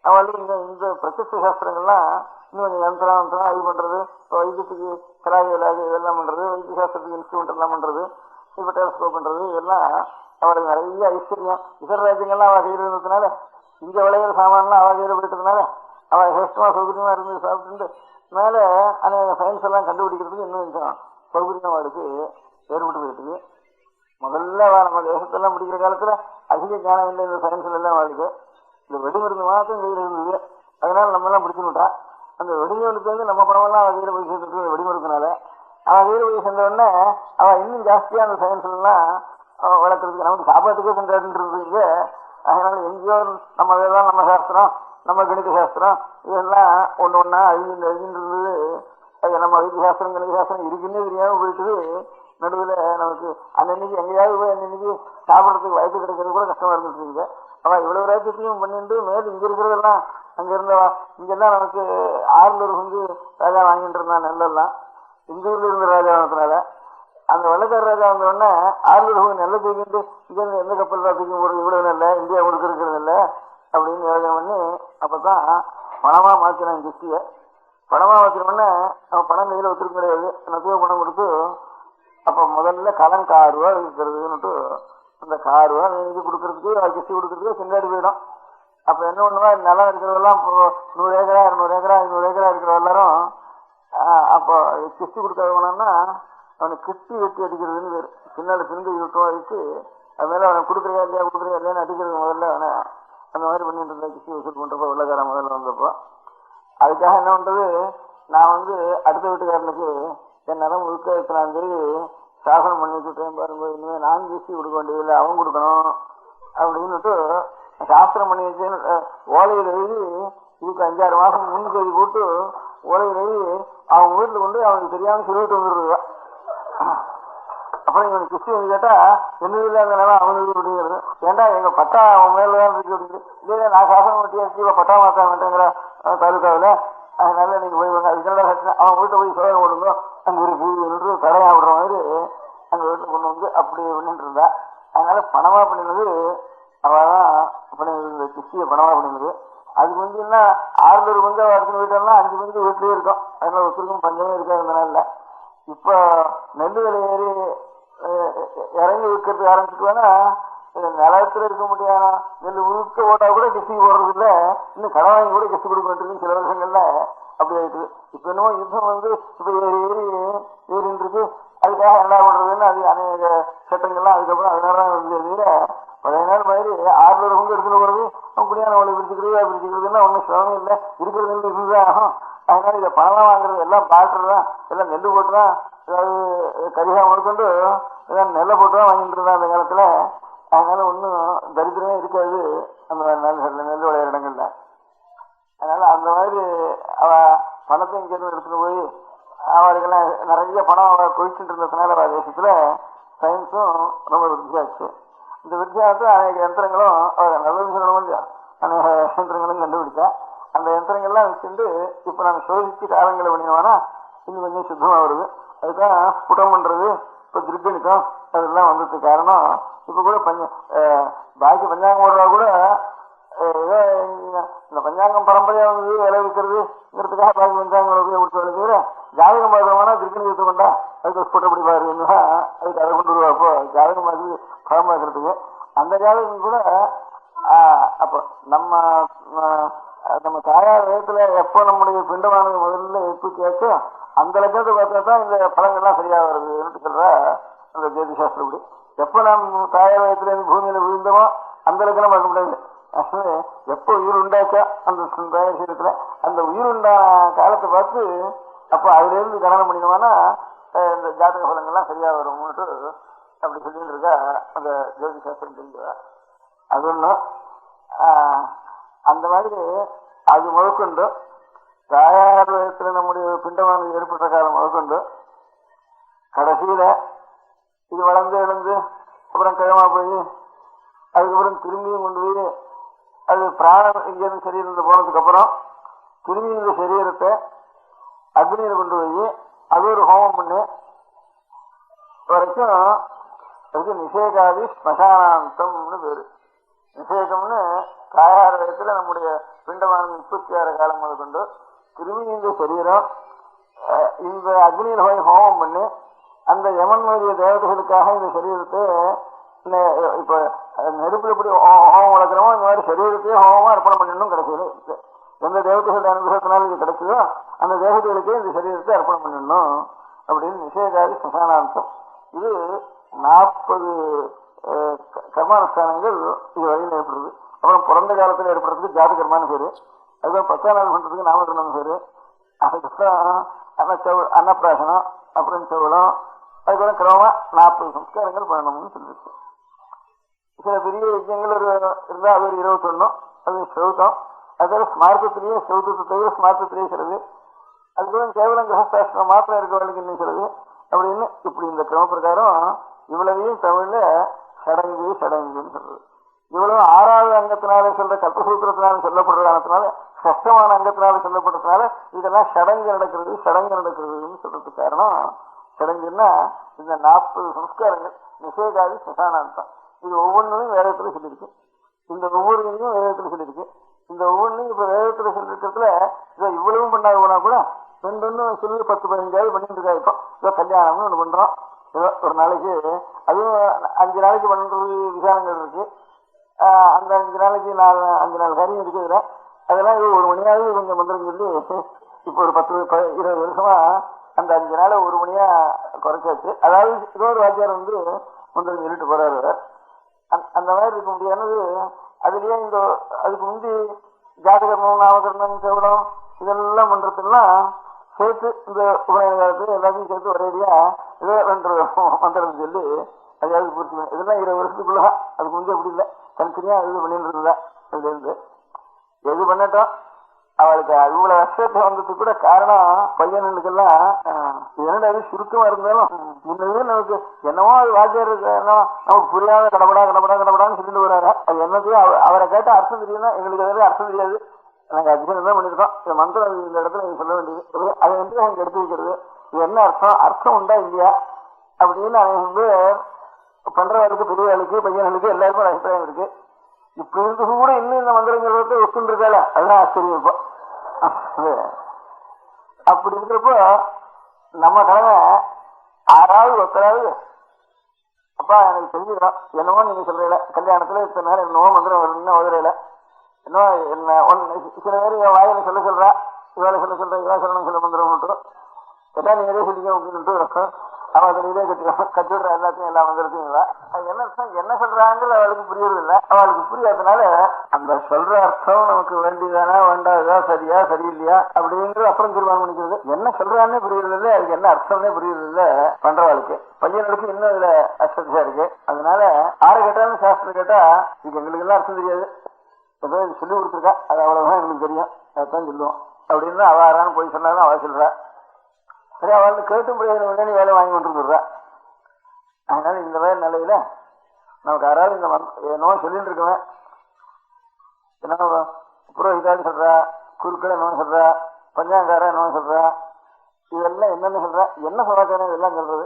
அவளுக்கு இந்த பிரத்யட்ச சாஸ்திரங்கள்லாம் இன்னும் கொஞ்சம் யந்திரம் அது பண்றது, வைத்தியத்துக்கு கலாவியலாக இதெல்லாம் பண்றது, வைத்திய சாஸ்திரத்துக்கு இன்ஸ்ட்ருமெண்ட் எல்லாம் பண்றது, இப்ப டெலஸ்கோப் பண்றது, இதெல்லாம் அவளுக்கு நிறைய ஐஸ்வர்யம். இதர ராஜ்யங்கள்லாம் அவள் கையில் இருந்ததுனால, இங்க விளையிற சாமான்லாம் அவள் கையில போயிட்டதுனால அவள் சேஷ்டமா சௌகரியமா இருந்து சாப்பிட்டு மேல அநேக சயின்ஸ் எல்லாம் கண்டுபிடிக்கிறதுக்கு இன்னும் கொஞ்சம் சௌகரியம் அவளுக்கு ஏற்பட்டு போயிட்டு. முதல்ல நம்ம தேசத்தெல்லாம் முடிக்கிற காலத்துல அதிக ஞானம் இல்லை இந்த சயின்ஸ்ல எல்லாம் அவளுக்கு. இந்த வெடிமருந்து மாத்திரம் கையில் இருந்தது. அதனால நம்ம எல்லாம் பிடிச்சுட்டா. அந்த வெடிமருக்கு வந்து நம்ம பணமெல்லாம் அவள் கையில போய் சேர்த்துட்டு வெடிமருக்குனால அவள் கையில போய் சேர்ந்தோடனே அவள் இன்னும் ஜாஸ்தியா அந்த சயின்ஸ்ல எல்லாம் வளர்க்கறதுக்கு நமக்கு சாப்பாட்டுக்கே கொண்டாடுறது. அதனால எங்கேயோ நம்ம வேதம், நம்ம சாஸ்திரம், நம்ம கணித சாஸ்திரம் இதெல்லாம் ஒண்ணு ஒன்னா அழிஞ்சிருந்தது. அது நம்ம வைத்திய சாஸ்திரம் கணித சாஸ்திரம் இருக்குன்னே தெரியாம போயிட்டு நடுவில் நமக்கு அன்னன்னைக்கு எங்கேயாவது போய் அன்னன்னைக்கு சாப்பிடறதுக்கு வயது கிடைக்கிறது கூட கஷ்டமா இருந்துட்டு. அவன் இவ்வளவு ராஜ்யத்தையும் பண்ணிட்டு மேலும் இங்க இருக்கிறதெல்லாம் அங்க இருந்தவா இங்கெல்லாம் நமக்கு ஆறுலூர் ராஜா வாங்கிட்டு இருந்தான் நெல்லெல்லாம். இந்த ஊர்ல இருந்த ராஜாவனத்தினால அந்த வெள்ளக்கார ராஜா வந்தோடனே ஆறுலூர் நெல்லை தூக்கிட்டு இங்க இருந்து எந்த கப்பல் தூக்கி போடுறது இவ்வளவு நெல்ல இந்தியா முழுக்க இருக்கிறது இல்லை அப்படின்னு யோஜனை பண்ணி அப்பதான் பணமா மாத்தினான் கிஸ்டிய. பணமா மாத்தினோடனே அவன் பணம் கையில வச்சிருக்க கிடையாது. நத்துவ பணம் கொடுத்து அப்ப முதல்ல கடன் 6 ரூபா இருக்கிறதுன்னுட்டு அந்த 6 ரூபா நீங்க கொடுக்கறதுக்கு கிஸ்டி கொடுக்கறதுக்கு சிந்தாடி போயிடும். அப்ப என்ன பண்ணுவா, நிலம் இருக்கிறதெல்லாம் 100 ஏக்கரா 200 ஏக்கரா 500 ஏக்கரா இருக்கிற எல்லாரும் அப்போ கிஸ்டி கொடுக்காதவனா அவனுக்கு கிஸ்டி வெட்டி அடிக்கிறதுன்னு பேரு. பின்னாடி சிந்து விட்டுவா வச்சு அது மேல அவனை கொடுக்குறியா இல்லையான்னு அடிக்கிறது முதல்ல அவனை அந்த மாதிரி பண்ணிட்டு இருந்தா. கிஸ்டி வசூல் பண்றப்போ வெள்ளக்கார முதல்ல வந்தப்போ அதுக்காக என்ன பண்றது, நான் அடுத்த வீட்டுக்காரனுக்கு என் நிலம் முழுக்க நான் சாசனம் பண்ணி வச்சுட்டேன் பாருங்க, இனிமே நான் கிஸ்டி கொடுக்க வேண்டியதில்லை அவன் கொடுக்கணும் அப்படின்னுட்டு சாஸ்திரம் பண்ணி வச்சு ஓலையில் எழுதி இதுக்கு 5-6 மாசம் முன்கேதி போட்டு ஓலையில் எழுதி அவங்க வீட்டுல கொண்டு அவனுக்கு தெரியாம சொல்லிட்டு வந்துடுறா. அப்புறம் இவனுக்கு கிஸ்டி வந்து கேட்டா என்னது அந்த நிலம் அவனுக்கு அப்படிங்கிறது. ஏன்டா எங்க பட்டா அவன் மேலதான் இருக்கு அப்படின்னு. இல்லையா நான் சாசனம் பண்ணிட்டு பட்டா மாத்த மாட்டேங்கிற தாலுக்காவில, அதனால நீங்க போய் அதுக்கு அவன் வீட்டை போய் சோதனை போடுங்க அங்க இருக்கு கடையா விடுற மாதிரி அங்க வீட்டுல கொண்டு வந்து அப்படி பண்ணிட்டு இருந்தா. அதனால பணமா பண்ணினது அவதான் பண்ணினது, கிஸ்டிய பணமா பண்ணினது. அதுக்கு என்ன 600 பங்கு அடுத்த வீட்டெல்லாம் 5 பங்கு வீட்லயே இருக்கும். அதனால ஒருத்தருக்கும் பஞ்சமே இருக்காதுனால இப்ப நெல் விலை ஏறி இறங்கி விற்கிறது ஆரம்பிச்சுட்டுவானா நிலத்துல இருக்க முடியாது. நெல் உழுக்க போட்டா கூட கிஸ்டி போடுறது இல்லை, இன்னும் கடன் வாங்கி கூட கிஸ்டி கொடுக்க வேண்டியது சில வருஷங்கள்ல அப்படி ஆயிட்டு. இப்ப என்னமோ யுத்தம் இப்ப ஏறின்னு இருக்கு. அதுக்காக என்ன பண்றதுன்னு அது அநேக சட்டங்கள்லாம் அதுக்கப்புறம் அதனாலதான் இருந்தது. பழைய நாள் மாதிரி 600 பங்கு எடுத்துட்டு போறது அப்படியான அவளை பிரிச்சுக்கிறதுன்னா ஒன்னும் சிரமம் இல்லை, இருக்கிறது நெல் இருந்துதான் ஆகும். அதனால இதை பணம் வாங்குறது எல்லாம் பாட்டு தான், எல்லாம் நெல் போட்டுதான், அதாவது கரிகா முதற்கொண்டு எல்லாம் நெல்லை போட்டுதான் வாங்கிட்டு இருந்தா அந்த காலத்துல. அதனால ஒன்னும் தரித்திரமே இருக்காது அந்த நெல் விளையாட இடங்கள்ல. அதனால அந்த மாதிரி அவ பணத்தை இங்க எடுத்துட்டு போய் அவளுக்கெல்லாம் நிறைய பணம் அவ குவிச்சுட்டு இருந்ததுனால அவ தேசத்துல சயின்ஸும் ரொம்ப விருத்தியாச்சு. இந்த வித்தியாசத்தை அநேக யந்திரங்களும் நல்லது சொல்லணும் இல்லையா, அநேக யந்திரங்களும் கண்டுபிடிச்சா. அந்த யந்திரங்கள்லாம் வச்சுட்டு இப்ப நாங்க சோதிச்சு காலங்களை பண்ணினோம்னா இன்னும் கொஞ்சம் சுத்தமா வருது. அதுதான் ஸ்புடம் பண்றது, இப்ப திருக்கணிக்கம் அதெல்லாம் வந்ததுக்கு காரணம். இப்ப கூட பாக்கி பஞ்சாங்கம் போடுறா கூட ஏதோ இந்த பஞ்சாங்கம் பரம்பரையா விலை விற்கிறதுங்கிறதுக்காக பாக்கி பஞ்சாங்கம் கொடுத்து ஜாதகம் பார்க்கறோம்னா திருக்கணிக்கத்தை கொண்டா அதுக்கு ஸ்புட்டப்படி பாருன்னா அதுக்கு அதை கொண்டு வருவா. அப்போ ஜாதகம் பார்த்து படம் பார்க்கறதுக்கு அந்த ஜாதகம் கூட அப்போ நம்ம தாயார் வயசுல எப்போ நம்முடைய பிண்டமானது முதல்ல எப்படியாச்சோ அந்த லட்சத்தை பார்த்தா தான் இந்த பழங்கள்லாம் சரியா வருதுன்னு சொல்ற அந்த ஜோதி சாஸ்திரப்படி. எப்ப நாம் தாயவயத்துல இருந்து பூமியில விழுந்தோமோ அந்த அளவுக்கு பார்க்க முடியாது. எப்ப உயிர் உண்டாச்சா அந்த தாயத்துல அந்த உயிர் உண்டான காலத்தை பார்த்து அப்ப அதுல இருந்து கணனம் பண்ணினோம்னா இந்த ஜாதக பலங்கள்லாம் சரியா வரும்னுட்டு அப்படி சொல்லிட்டு இருக்கா அந்த ஜோதி சாஸ்திரம் தெரிஞ்சதா. அது ஒண்ணும் அந்த மாதிரி அது முதற்கொண்டு தாயார் வயத்துல நம்முடைய பிண்டமானது ஏற்பட்ட காலம் முதற்கொண்டு கடைசியில இது வளர்ந்து எழுந்து அப்புறம் கிழமா போய் அதுக்கப்புறம் திரும்பியும் கொண்டு போய் அது பிராணம் இங்கிருந்து சரீரத்தில் போனதுக்கு அப்புறம் திரும்பி இந்த சரீரத்தை அக்னியில கொண்டு போய் அது ஒரு ஹோமம் பண்ணி வரைக்கும் அதுக்கு நிஷேகாதி ஸ்மசானாந்தம்னு பேரு. நிஷேகம்னு தாயார் வயத்துல நம்முடைய பிண்டமானது 36 காலம் முதல் கொண்டு திரும்பி இந்த சரீரம் இந்த அக்னியில போய் ஹோமம் பண்ணி அந்த யமன் முதலிய தேவதைகளுக்காக இந்த சரீரத்தை இப்ப நெருப்புல எப்படி ஹோமம் வளர்க்கிறோமோ இந்த மாதிரி சரீரத்தையே ஹோமமா அர்ப்பணம் பண்ணணும். கிடைச்சது எந்த தேவதைகளுடைய அனுகிரகத்தினால இது கிடைச்சதோ அந்த தேவதைகளுக்கே இந்த சரீரத்தை அர்ப்பணம் பண்ணணும் அப்படின்னு நிஷேகாதி ஸ்மசானாந்தம். இது 40 கர்மானுஷ்டானங்கள் இது வழியில் ஏற்படுது. அப்புறம் பிறந்த காலத்தில் ஏற்படுறதுக்கு ஜாத கர்மான்னு பேரு. அதுதான் 10ஆம் நாள் பண்றதுக்கு நாமகரணம் பேரு. அதுக்கப்புறம் அன்னப்பிராசனம் அப்புறம் செவலம் அதுக்கப்புறம் கிரமமா 40 சம்ஸ்காரங்கள் பண்ணணும்னு சொல்லிருக்கு. சில பெரிய யஜ்யங்கள் இருந்தா அது ஒரு 21, அது செவுத்தம். அதுல ஸ்மார்த்தத்திலேயே செவுத்தத்தை தவிர ஸ்மார்த்தத்திலேயே சிலது. அதுக்கப்புறம் கேவலம் கிரகஸ்தாஸ்திரம் மாத்திரம் இருக்கிறவர்களுக்கு இன்னும் சிலது அப்படின்னு இப்படி இந்த கிரம பிரகாரம் இவ்வளவையும் தமிழ்ல சடங்கு சடங்குன்னு சொல்றது. இவ்வளவு 6வது அங்கத்தினால சொல்ற கல்பசூத்திரத்தினால சொல்லப்படுற காரணத்தினால சஷ்டமான அங்கத்தினால சொல்லப்படுறதுனால இதெல்லாம் சடங்கு நடக்கிறது சடங்கு நடக்கிறதுன்னு சொல்றதுக்கு காரணம். சடங்குன்னா இந்த 40 சம்ஸ்காரங்கள் நிஷேகாதி ஸ்மசானாந்தம். இது ஒவ்வொன்றும் வேதத்துல சொல்லியிருக்கு. இந்த ஒவ்வொரு இதையும் வேதத்துல சொல்லியிருக்கு. இந்த ஒவ்வொன்றையும் இப்ப வேதத்துல சொல்லிருக்கிறதுல இதை இவ்வளவும் பண்ணாது போனா கூட 2 சொல்லி 10-15 பண்ணிட்டு இருக்கா. இப்போ இதோ கல்யாணம்னு ஒண்ணு பண்றோம். ஏதோ ஒரு நாளைக்கு அதுவும் 5 நாளைக்கு பண்றது விசாரங்கள் இருக்கு. அந்த 5 நாளைக்கு 5 நாள் காரியம் இருக்குதுல அதெல்லாம் இது 1 மணியாவது கொஞ்சம் மந்திரம் சொல்லி இப்போ ஒரு 10-20 வருஷமா அந்த 5 நாளை 1 மணியா குறைச்சாச்சு. அதாவது ஏதோ ஒரு வாத்தியார் மந்திரம் சொல்லிட்டு போறாரு. அந்த மாதிரி இருக்க முடியாதது. அதுலயே இந்த அதுக்கு முந்தி ஜாதகர்மம் நாமகரணம் செவலம் இதெல்லாம் பண்றதுலாம் சேர்த்து இந்த உபநயனத்து எல்லாத்தையும் சேர்த்து ஒரேடியா ஏதோ 2 மந்திரம் சொல்லி அதையாவது பூர்த்தி. இதெல்லாம் 20 வருஷத்துக்குள்ள அதுக்கு முந்தைய அப்படி இல்லை. தனித்தனியா இது பண்ணிட்டு இருந்தா அதுல இருந்து எது பண்ணட்டும் அவளுக்கு இவ்வளவு வருஷத்தை வந்ததுக்கு கூட காரணம் பையனுக்கெல்லாம் என்னடா அது சுருக்கமா இருந்தாலும் முன்னவே நமக்கு என்னமோ அது வாத்தியார் நமக்கு புரியாத கடப்படான்னு சொல்லிட்டு வர்றாரு. அது என்னத்தையும் அவரை கேட்ட அர்த்தம் தெரியும்னா எங்களுக்கு எதாவது அர்த்தம் தெரியாது. நாங்க அதிகம் தான் பண்ணிருக்கோம். இந்த மந்திரம் இந்த இடத்துல நீங்க சொல்ல வேண்டியது அதை நாங்க எடுத்து வைக்கிறது. இது என்ன அர்த்தம் உண்டா இல்லையா அப்படின்னு அவங்க பண்றவர்களுக்கு பெரியவர்களுக்கு பையன்களுக்கு எல்லாருக்கும் ஒரு அபிப்பிராயம் இருக்கு. இப்ப இருந்து கூட இன்னும் இந்த மந்திரங்கள் ஒத்துன்னு இருக்கால அதுதான் ஆச்சரியம். இப்போ அப்படி இருக்கிறப்போ நம்ம கடமை 6வது ஒருத்தராவது அப்பா எனக்கு தெரிஞ்சுக்கிறோம் என்னமோ நீங்க சொல்றீங்கள கல்யாணத்துல இத்தனை நேரம் என்னமோ மந்திரம் வரணும்னு உதறையில என்னமோ என்ன சில பேர் வாயில சொல்றா இவாளை சொல்ற இவா சொல்லணும் சொல்ல மந்திரம் மட்டும் எல்லாம் நீங்க இதே சொல்லிக்க அப்படின்னு அவன் இதே கட்டுடுற எல்லாத்தையும் எல்லா மந்திரத்தையும் அது என்ன சொல்றாங்க அவளுக்கு புரியறது இல்லை. அவளுக்கு புரியாதனால அந்த சொல்ற அர்த்தம் நமக்கு வேண்டியதானா வேண்டாதா சரியா சரியில்லையா அப்படிங்கிறது அப்புறம் தீர்மானம் பண்ணிக்கிறது. என்ன சொல்றான்னே புரியுறது இல்லை, அதுக்கு என்ன அர்த்தம்னே புரியுறது இல்லை பண்றவாளுக்கு. பையனுக்கு இன்னும் இதுல அஸ்தியா இருக்கு. அதனால ஆறு கேட்டாலும் சாஸ்திரம் கேட்டா இதுக்கு எங்களுக்கு எல்லாம் அர்த்தம் தெரியாது. ஏதோ இது சொல்லி கொடுத்துருக்கா அது அவ்வளவுதான் எங்களுக்கு தெரியும் அதான் சொல்லுவோம் அப்படின்னு அவ யாரான்னு போய் சொன்னாலும் அவ சொல்றா. சரி அவளுக்கு கேட்டும் பிரயோஜனம் வேலை வாங்கி கொண்டு வந்துடுறா. அதனால இந்த மாதிரி நிலையில நமக்கு யாராவது இந்த என்னவோ சொல்லிட்டு இருக்கவன் என்ன புரோஹிதான்னு சொல்றா, குருக்கள் என்னன்னு சொல்றா, பஞ்சாங்காரா என்னன்னு சொல்றா, இதெல்லாம் என்னன்னு சொல்றா, என்ன சமாச்சாரம் இதெல்லாம் சொல்றது.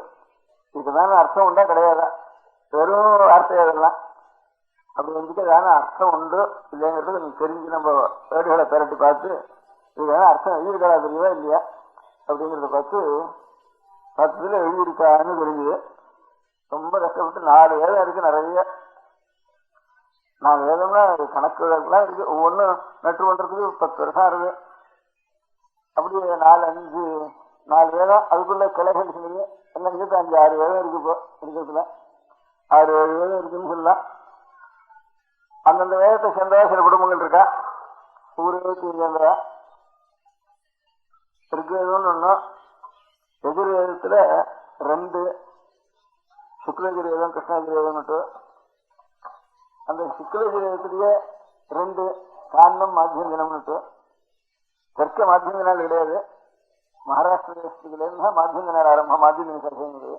இதுக்குதான அர்த்தம் உண்டா கிடையாதா? வெறும் வார்த்தையா இதெல்லாம் அப்படி வந்துட்டு ஏதான அர்த்தம் உண்டு இல்லைங்கிறது எனக்கு தெரிஞ்சு நம்ம வேடுகளை பெரட்டி பார்த்து இதுக்கான அர்த்தம் எழுதியிருக்கா தெரியவா இல்லையா அப்படிங்கிறத பார்த்ததுல எழுதியிருக்கான்னு தெரிஞ்சுது. ரொம்ப கஷ்டப்பட்டு 4 வேதம் இருக்கு. நிறைய 4 வேதம்னா கணக்கு எல்லாம் இருக்கு. ஒவ்வொன்றும் நட்டு பண்றதுக்கு 10 வருஷம் இருக்கு. அப்படியே 4 வேதம் அதுக்குள்ள கிளைகள் சொன்னீங்க என்ன 5-6 வேதம் இருக்கு இப்போ இருக்கிறதுல. 6-7 வேதம் இருக்குன்னு சொல்லலாம். அந்தந்த வேதத்தை சேர்ந்ததா சில குடும்பங்கள் இருக்கா, ஒவ்வொரு வேதத்தையும் சேர்ந்ததா. ரிக்வேதம்னு ஒன்றும், எதிர்வேதத்துல 2 சுக்லகிரேதம் கிருஷ்ணகிரேதம்னுட்டு. அந்த சுக்லகிரேதத்திலேயே 2 காரணம் மாத்தியந்தினம்னுட்டு. தெற்க மாத்தியந்தினால் கிடையாது, மகாராஷ்டிர தேசத்துலேருந்து தான் மாத்தியந்தினால் ஆரம்பம், மாத்தியந்தின சர்ச்சைங்கிறது.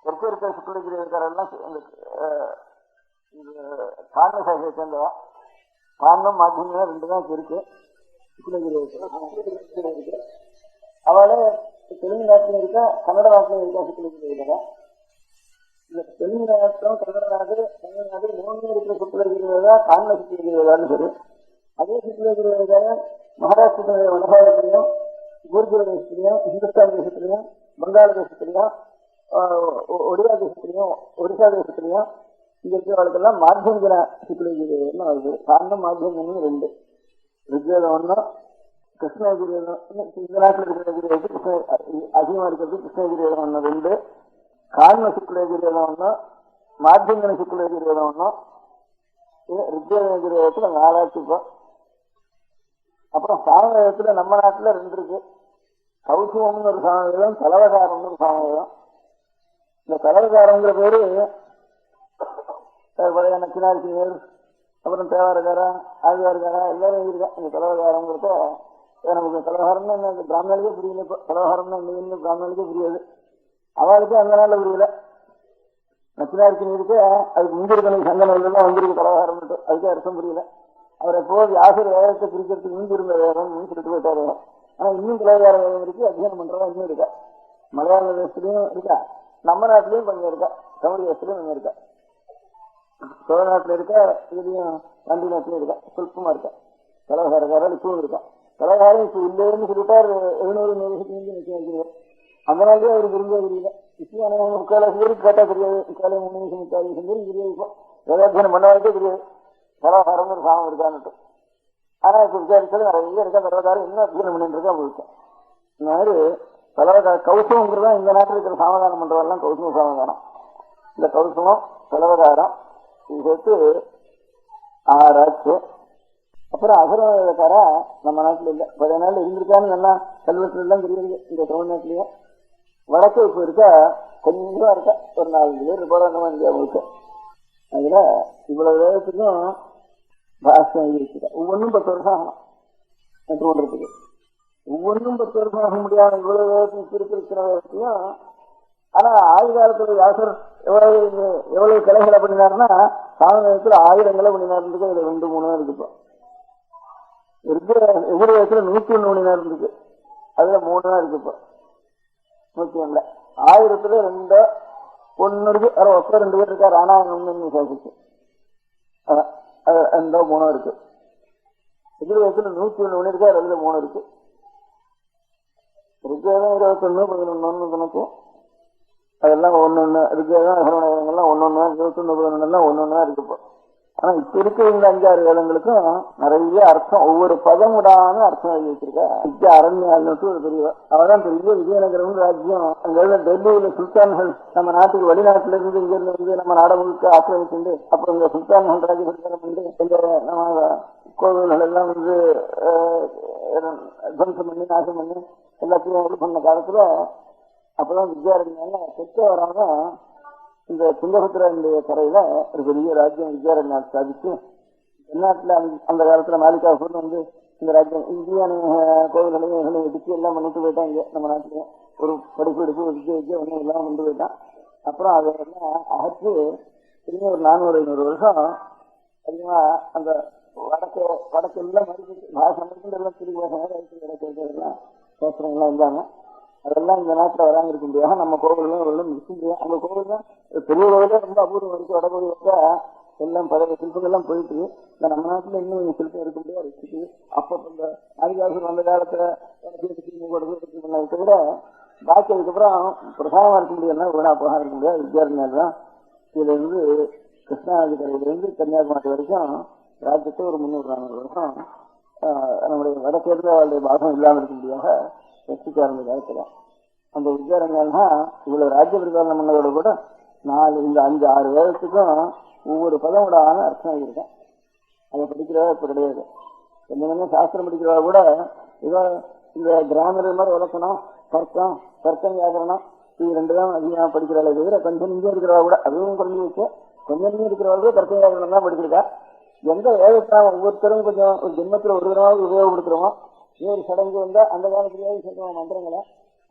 தெற்க இருக்கிற சுக்லகிரேதக்காரெல்லாம் காரண சாகையை சேர்ந்தவா. காரணம் மாத்தியந்தினம் 2 தான் இருக்கு சுக்லகிரேதத்தில். அவளே தெலுங்கு நாட்டிலும் இருக்கா, கன்னட நாட்டிலும் இருக்கா சுக்லகிரேதா. இந்த தெலுங்கு நாட்டம் கன்னட நாடு தமிழ்நாடு 3 இருக்கிற சுக்லகிரேதா காரண சுக்லகிரேதான்னு சொல்லு. அதே சுக்லகிரேதால மகாராஷ்டிரத்தினுடைய வடபாகத்திலையும் குர்ஜர தேசத்திலையும் இந்துஸ்தான் தேசத்திலையும் பங்காள தேசத்திலையும் ஒடியா தேசத்திலையும் ஒடிசா தேசத்திலையும் இங்க இருக்கிறவர்களுக்கெல்லாம் மாத்தியந்தின சுக்லகிரேதம்னு வருது. காரணம் மாத்தியந்தினம் 2. ரிக்வேதம் 1, கிருஷ்ணகிரேதம் இந்த நாட்டில் இருக்கிற கிருஷ்ண அதிகமா இருக்கிறது கிருஷ்ணகிரேதம் 1, 2. காரண சுக்லகிரேதம் 1, மாத்தியந்தின சுக்லகிரேதம் 1, ரிக்வேதத்துல 4 ஆச்சு. இப்போ அப்புறம் சாமவேதத்துல நம்ம நாட்டுல 2 இருக்கு. கௌசுவம்னு ஒரு சாமவேதம், தலவகாரம்னு ஒரு சாமவேதம். இந்த தலவகாரங்கிற பேரு பழைய நச்சினார்சிங்கர், அப்புறம் தேவாரக்காரா ஆழ்வார்காரா எல்லாரும் இருக்கா. இந்த தலவகாரங்கிறத நமக்கு தலவகாரம்னா என்ன பிராமணனுக்கே புரியல. இப்போ தலவகாரம்னா என்ன பிராமணனுக்கே புரியாது, அவளுக்கு அந்த நாள்ல புரியல. நச்சினார்சிங்கருக்கு அதுக்கு முந்திருக்கணும் சங்கனெல்லாம் வந்திருக்கு தலவகாரம், அதுக்கே அர்த்தம் புரியல. அவர் எப்போ வியாசர் வேதத்தை பிரிக்கிறதுக்கு முந்திருந்த வேதம்னு சொல்லிட்டு போயிட்டாரு. ஆனா இன்னும் தலவகார வேதம் இருக்கு, அத்தியானம் பண்றதா இன்னும் இருக்கா. மலையாள தேசத்துலயும் இருக்கா, நம்ம நாட்டிலயும் கொஞ்சம் இருக்கா, தமிழ் தேசத்துலயும் கொஞ்சம் இருக்கா, சோழ நாட்டுல இருக்கா, இதுலயும் பாண்டி நாட்டிலயும் இருக்கா, சொல்பமா இருக்கா. தலவகாரக்காரர் இப்பவும் இருக்கா. தலவகாரம் இப்ப இல்லைன்னு சொல்லிட்டார் 700 அந்த நாள்லயே அவருக்கு புரிஞ்சா தெரியல. இப்போ முக்கால்வாசி பேருக்கு கேட்டா தெரியாது, 3 நிமிஷம் 3 பேருக்கு தெரியாது. இப்போ வேதாத்தியானம் பண்ண வரைக்கும் தெரியாது தலவகாரம் ஒரு சாமம் இருக்கான்னு. ஆனா இப்ப விசாரிச்சாலும் நிறைய இருக்கா தலவகாரம், இன்னும் அத்தியானம் பண்ணிட்டு இருக்கா போயிருக்கு. இந்த மாதிரி தலவகார கௌசவங்கிறதா இந்த நாட்டில் இருக்கிற சாமதானம் பண்றதெல்லாம் கௌசவ சாமதானம். இந்த கௌசவம் தலவகாரம் இது சேர்த்து 6 ஆச்சு. அப்புறம் அகரகாரா நம்ம நாட்டுல இல்ல, பழைய நாள் இருந்திருக்கான்னு நல்லா கல்வெட்டுல எல்லாம் தெரியுது. இந்த தமிழ்நாட்டிலேயே வடக்கு இப்ப இருக்கா, கொஞ்சமா இருக்கா, ஒரு 4 பேர் இருப்பாங்க இந்தியா முழுக்க. அதுல இவ்வளவு வேதத்துக்கும் பாஷ்யம் எழுதிருக்கா. ஒவ்வொன்றும் 10 வருஷம் ஆகணும் பண்றதுக்கு. ஒவ்வொன்றும் 10 வருஷம் ஆக முடியாது இவ்வளவு வேதத்துக்கு இருக்கிற வேதத்தையும். ஆனா ஆயுத காலத்துல வியாசர் எவ்வளவு கிளைகளை பண்ணினாருன்னா சாமவேதத்துல 1000 கிளை பண்ணினாருந்துக்கு. அதுல 2-3 இருக்குப்பா. எதிர்வேதத்துல 101 பண்ணினார் இருக்கு, அதுல 3 தான் இருக்குப்பா. 101 1000த்துல 2 1 இருக்கு. ஒப்ப 2 பேர் இருக்கா, ராணாயணம்னு சாதிச்சு 2 3 இருக்கு. எதிர்வேதத்துல 101 இருக்கா, அதுல 3 இருக்கு. ரிக்வேதம் 21, 11 கணக்கு, அதெல்லாம் 1-1 ரிக்வேதம் அகரவேதங்கள்லாம் 1-1, 21, 11 1-1 இருக்குப்போ. ஆனா இப்ப இருக்க இந்த 5-6 வேதங்களுக்கும் நிறைய அர்த்தம், ஒவ்வொரு பதம் விடாம அர்த்தம் எழுதி வச்சிருக்கா. அரண்யால்னு ஒரு பெரிய அவதான் பெரிய விஜயநகரம் ராஜ்யம். அங்க டெல்லியில சுல்தான்கள் நம்ம நாட்டுக்கு வெளிநாட்டுல இருந்து இங்க இருந்து நம்ம நாடு முழுக்க ஆக்கிரமிச்சுண்டு, அப்புறம் இந்த சுல்தான்கள் ராஜபரிகாரம் பண்ணி இந்த நம்ம கோவில்கள் எல்லாம் துவம்சம் பண்ணி நாசம் பண்ணி எல்லாத்தையும் இது பண்ண காலத்துல அப்பதான் வித்யாரண்யால தெற்க வராம இந்த துங்கபத்ரனுடைய கரையில ஒரு பெரிய ராஜ்யம் வித்யாரண்யா ஸ்தாபிச்சு, வெளிநாட்டுல அந்த காலத்துல மாலிகாபூர்னு இந்த ராஜ்யம் இந்தியான கோவில்களையும் இடிச்சு எல்லாம் பண்ணிட்டு போயிட்டாங்க. நம்ம நாட்டிலையும் ஒரு படிப்பு வித்யா ஒன்றும் எல்லாம் கொண்டு போயிட்டான். அப்புறம் அதெல்லாம் அகற்றி திரும்பி ஒரு 400-500 வருஷம் அதிகமா அந்த வடக்கு எல்லாம் மறுபடியும் பாஷை எல்லாம் திரும்பி பாஷை சாஸ்திரங்கள்லாம் இருந்தாங்க. அதெல்லாம் இந்த நாட்டுல வராம இருக்க முடியாது. நம்ம கோவில்லாம் இருக்க முடியாது. அந்த கோவில் தான் பெரிய கோவிலே ரொம்ப அபூர்வம் இருக்கு. வடகோடி வச்சா எல்லாம் பழைய சிற்பங்கள்லாம் போயிட்டு இந்த நம்ம நாட்டுல இன்னும் சிற்பம் இருக்க முடியாது வச்சுட்டு. அப்ப இந்த ஆதிவாசம் அந்த காலத்துல விட பாக்கி அதுக்கப்புறம் பிரசாதமா இருக்க முடியாதுன்னா விடா போக இருக்க முடியாது. வித்யாரண்யர் தான் இதுல இருந்து கிருஷ்ணாநதி கரையில இருந்து கன்னியாகுமரி வரைக்கும் ராஜ்யத்தை ஒரு 300-400 வருஷம் நம்முடைய வடக்கேர்ந்த அவருடைய பாகம் இல்லாமல் இருக்க முடியாத வச்சுக்க ஆரம்பித்த காலத்துல அந்த வித்யாரண்யர் தான் இவ்வளவு ராஜ்ய பிரதானம் பண்ணதோட கூட இந்த 5-6 வேதத்துக்கும் ஒவ்வொரு பதமோடான அர்த்தம் இருக்கேன். அதை படிக்கிறவா இப்ப கிடையாது. கொஞ்சம் கொஞ்சம் சாஸ்திரம் படிக்கிறவா கூட ஏதோ இந்த கிராமர் மாதிரி விளக்கணும், தர்க்கம் வியாகரணம், இது 2 தான் அதிகமாக படிக்கிறாள். தவிர கொஞ்சம் இங்கே இருக்கிறவா கூட அதுவும் குறைஞ்சி வச்சு கொஞ்சம் இங்கே இருக்கிறவர்களுக்கு தர்க்க வியாகரணம் தான் படிச்சிருக்கா. எந்த வேதத்தை ஒவ்வொருத்தரும் கொஞ்சம் ஒரு ஜென்மத்தில் ஒரு தடவை உபயோகப்படுத்துறோமோ, ஒரு சடங்கு வந்தா அந்த காலத்திலேயே சொல்லுவோம் மந்திரங்களை,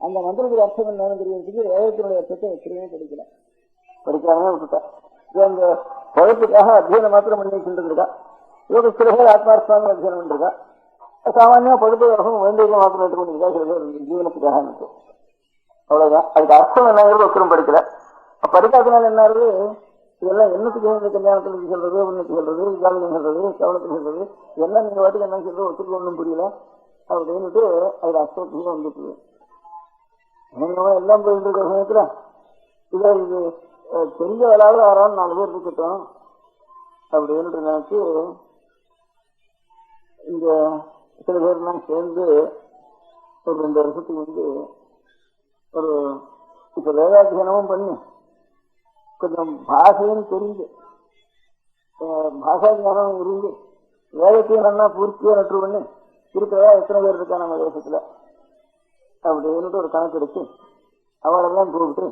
அந்த மந்திரத்துக்கு அர்த்தம் என்னன்னு தெரியறதுக்கு வேதத்தினுடைய அர்த்தத்தை எத்தனையுமே படிக்காமலே விட்டுட்டா. இந்த குழப்புக்காக அத்தியனம் மாத்திரம் பண்ணி வச்சுருக்கா. இவங்க சில பேர் ஆத்மார்த்தமாக அத்தியனம் பண்ணிருக்கா. சாமானியா படுப்பு வேண்டியதை மாத்திரம் எடுத்துக்கொண்டிருக்கா. சில பேர் ஜீவனத்துக்காக இருக்கு. அவ்வளவுதான். அதுக்கு அர்த்தம் என்னங்கிறது ஒருத்தரும் படிக்கல. படிக்காதனால என்ன ஆகுது, இதெல்லாம் என்னத்துக்கு கல்யாணத்துக்கு சொல்றது, உன்னுக்கு சொல்றது, ஜாதகம் சொல்றது, கவனத்துக்கு சொல்றது, இதெல்லாம் நீங்க வாட்டுக்கு என்ன சொல்றது ஒத்துக்கு ஒன்றும் புரியல அப்படின்னுட்டு அதுக்கு அர்த்தத்துக்கு வந்துட்டு எல்லாம் போயிட்டு இருக்கிற சமயத்துல இதை இது தெரிஞ்ச வேளாவது 4 பேர் இருக்கட்டும் அப்படின்னு நினைச்சு இங்க சில பேர்லாம் சேர்ந்து ஒரு 2 வருஷத்துக்கு ஒரு இப்ப வேதாத்தியனமும் பண்ணி கொஞ்சம் பாஷையும் தெரிஞ்சு பாஷா ஞானம் இருந்து வேதத்தையும் நல்லா பூர்த்தியா நட்டு பண்ணி இருக்கிறதா எத்தனை பேர் இருக்கா நம்ம தேசத்துல அப்படின்னுட்டு ஒரு கணக்கு எடுத்து அவளெல்லாம் கூப்பிட்டு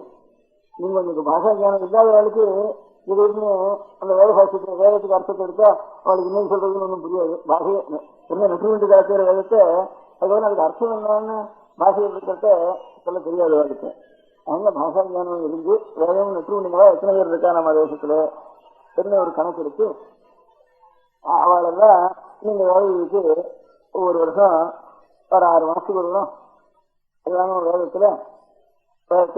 நீங்க உங்களுக்கு பாஷா ஞானம் இல்லாதவர்களுக்கு திடீர்னு அந்த வேதசாஸ்திரத்துல வேதத்துக்கு அர்த்தத்தை எடுத்தா அவளுக்கு இன்னும் சொல்றதுன்னு ஒன்றும் புரியாது. பாஷையை என்ன நெட்டு வேண்டி காத்துற வேதத்தை அதுக்கு அதுக்கு அர்த்தம் என்னன்னு பாஷையை இருக்கிறத சொல்ல தெரியாது அவளுக்கு. அவங்க பாஷா ஞானம் இருந்து வேதம் நெட்டு வேண்டிங்களா எத்தனை பேர் இருக்கா நம்ம தேசத்துல என்ன ஒரு கணக்கு எடுத்து அவளெல்லாம் நீங்க வேலைக்கு ஒவ்வொரு வருஷம் ஒரு 6 மாசத்துக்கு வருவோம். அதுதான ஒரு வேதத்துல